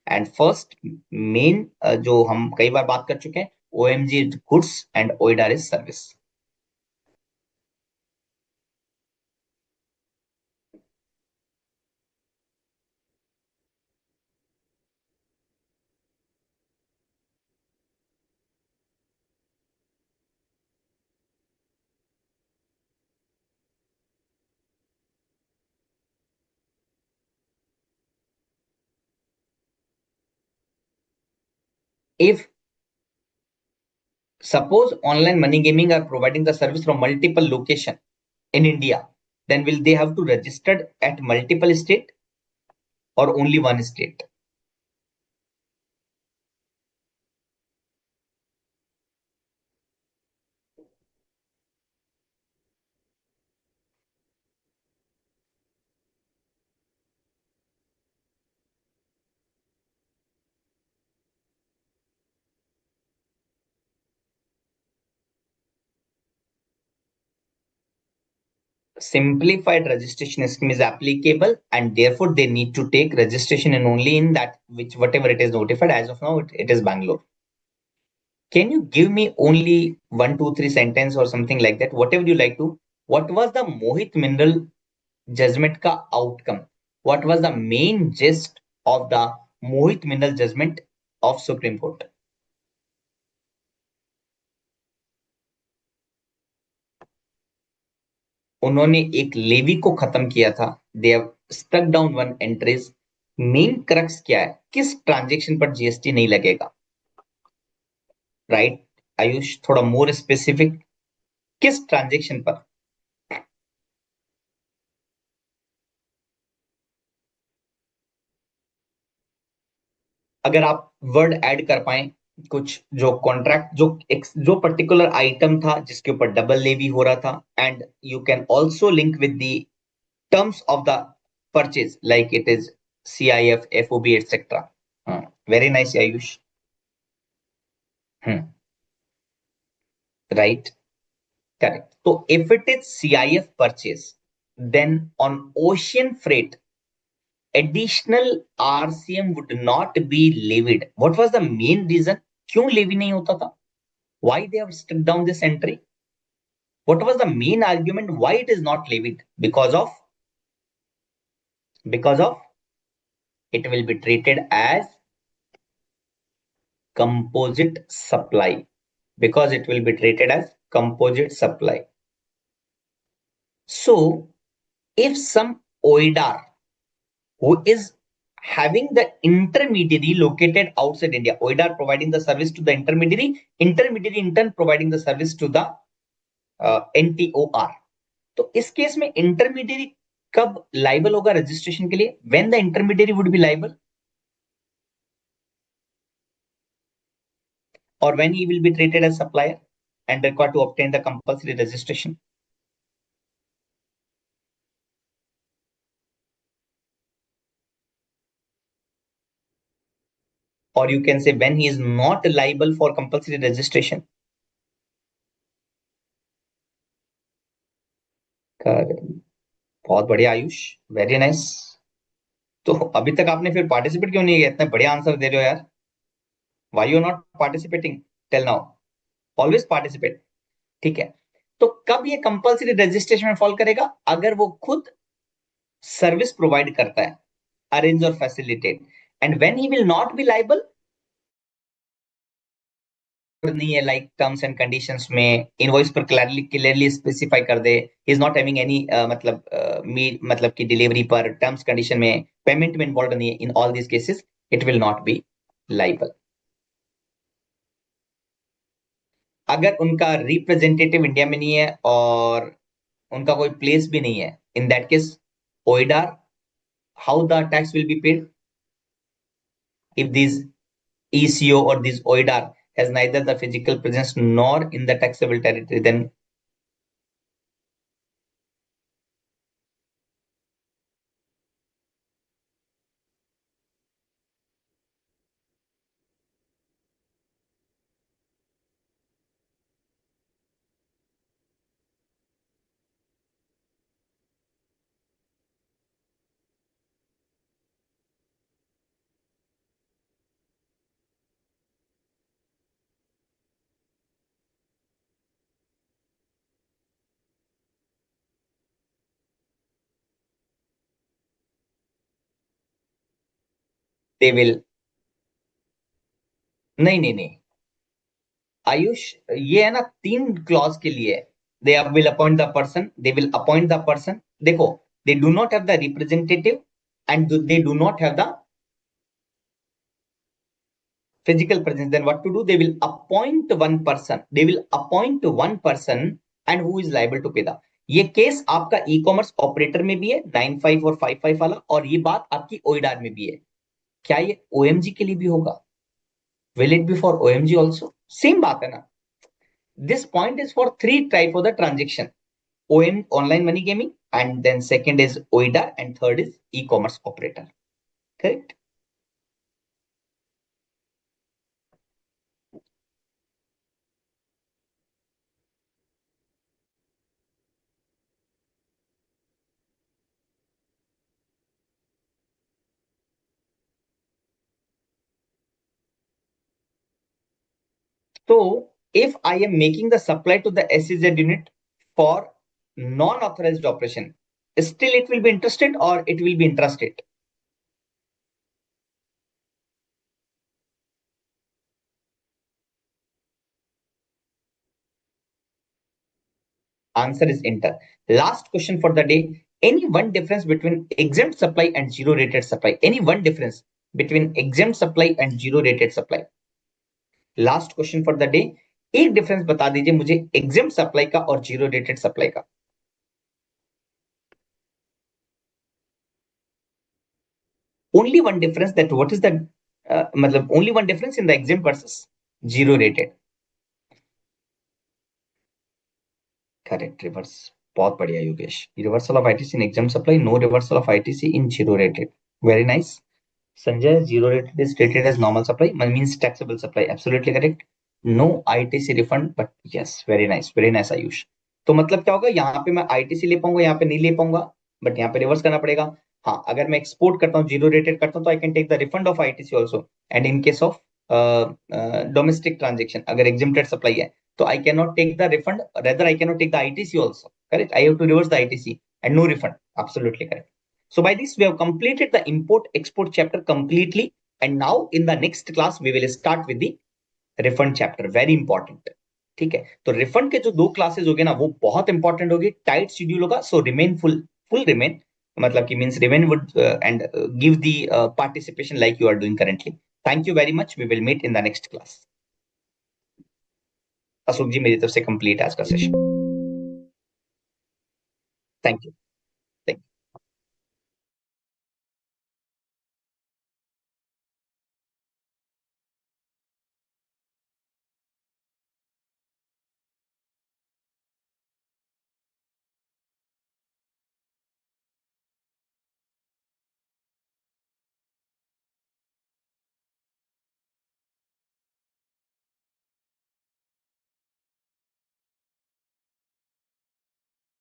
And first main जो हम कई बार बात कर चुके हैं, OMG is goods and OIDAR is service. If suppose online money gaming are providing the service from multiple location in India, then will they have to register at multiple state or only one state? Simplified registration scheme is applicable, and therefore they need to take registration and only in that which whatever it is notified. As of now, it is Bangalore. Can you give me only 1, 2, 3 sentence or something like that? Whatever you like to. What was the Mohit Mineral judgment ka outcome? What was the main gist of the Mohit Mineral judgment of Supreme Court? उन्होंने एक levy को खत्म किया था. They have struck down one entries. Main crux क्या है? किस transaction पर जीएसटी नहीं लगेगा? राइट आयुष, थोड़ा मोर स्पेसिफिक. किस ट्रांजेक्शन पर? अगर आप वर्ड ऐड कर पाए कुछ, जो कॉन्ट्रैक्ट जो पर्टिकुलर आइटम था जिसके ऊपर डबल लेवी हो रहा था, and you can also link with the terms of the purchase like it is CIF, FOB, etc. Very nice Ayush. Right, correct. So if it is CIF purchase, then on ocean freight, additional RCM would not be levied. What was the main reason? क्यों levy नहीं होता था? Why they have struck down this entry? What was the main argument why it is not levied? Because of it will be treated as composite supply. Because it will be treated as composite supply. So if some OIDAR who is having the intermediary located outside India, OIDAR providing the service to the intermediary, intermediary in turn providing the service to the NTOR. तो इस case में intermediary कब liable होगा registration के लिए? When the intermediary would be liable, or when he will be treated as supplier and required to obtain the compulsory registration. Or you can say when he is not liable for compulsory registration. बहुत बढ़िया Ayush, very nice. तो अभी तक आपने फिर participate क्यों नहीं किया? इतने बढ़िया आंसर दे रहे हो यार. Why you not participating till now? Always participate. ठीक है. तो कब ये कंपल्सरी रजिस्ट्रेशन में फॉल करेगा? अगर वो खुद सर्विस प्रोवाइड करता है, अरेंज और facilitate. And when he will not be liable, नहीं है लाइक टर्म्स एंड कंडीशंस में इनवॉइस पर क्लियरली स्पेसिफाई कर दे, he is not having any मतलब कि डिलीवरी पर टर्म्स कंडीशन में पेमेंट में इन्वॉल्व नहीं है, in all this cases it will not be liable. अगर उनका रिप्रेजेंटेटिव इंडिया में नहीं है और उनका कोई प्लेस भी नहीं है, इन that case OIDAR, how the tax will be paid? If this ECO or this OIDAR has neither the physical presence nor in the taxable territory, then they will, नहीं, आयुष, ये है ना 3 क्लॉज के लिए है. They will appoint the person, they will appoint the person. देखो, they do not have the representative and they do not have the physical presence. Then what to do? They will appoint one person. They will appoint one person and who is liable to pay the. ये case आपका e commerce operator में भी है 95 और 55 वाला, और ये बात आपकी ओइडार में भी है. क्या ये ओएमजी के लिए भी होगा? Will it B for OMG also? Same बात है ना. This point is for 3 type of the transaction: OM, online money gaming, and then second is OIDA, and third is e-commerce operator. Correct? So if I am making the supply to the SEZ unit for non-authorized operation, still it will be interested or it will be intrastate? Answer is inter. Last question for the day. Any one difference between exempt supply and zero rated supply? Any one difference between exempt supply and zero rated supply? Last question for the day. एक difference बता दीजिए मुझे exempt supply का और zero rated supply का. Only one difference, that what is the मतलब only one difference in the exempt versus zero rated. Correct, reverse. बहुत बढ़िया Yogesh. Reversal of ITC in exempt supply, no reversal of ITC in zero rated. Very nice. Sanjay, zero rated is treated as normal supply, means taxable supply. Absolutely correct. No ITC refund, but yes, very nice Ayush. तो मतलब क्या होगा, यहाँ पे मैं ITC ले पाऊंगा, यहाँ पे नहीं ले पाऊंगा, बट यहाँ पे रिवर्स करना पड़ेगा. हाँ, अगर मैं एक्सपोर्ट करता हूँ, जीरो रेटेड करता हूँ, तो I can take the refund of ITC also. And in case of domestic transaction, अगर एग्जिम्प्टेड सप्लाई है, तो I can not take the refund, rather I can not take the ITC also. Correct, I have to reverse the ITC and no refund. Absolutely correct. So by this, we have completed the import-export chapter completely. And now in the next class, we will start with the refund chapter. Very important. ठीक है, तो refund के जो 2 classes होगे ना, वो बहुत important होगी. टाइट शेड्यूल होगा, सो रिमेन फुल रिमेन, मतलब कि means remain would and give the participation like you are doing currently. Thank you very much. We will meet in the next class. Ashok ji, मेरी तरफ से कंप्लीट आज का सेशन. Thank you.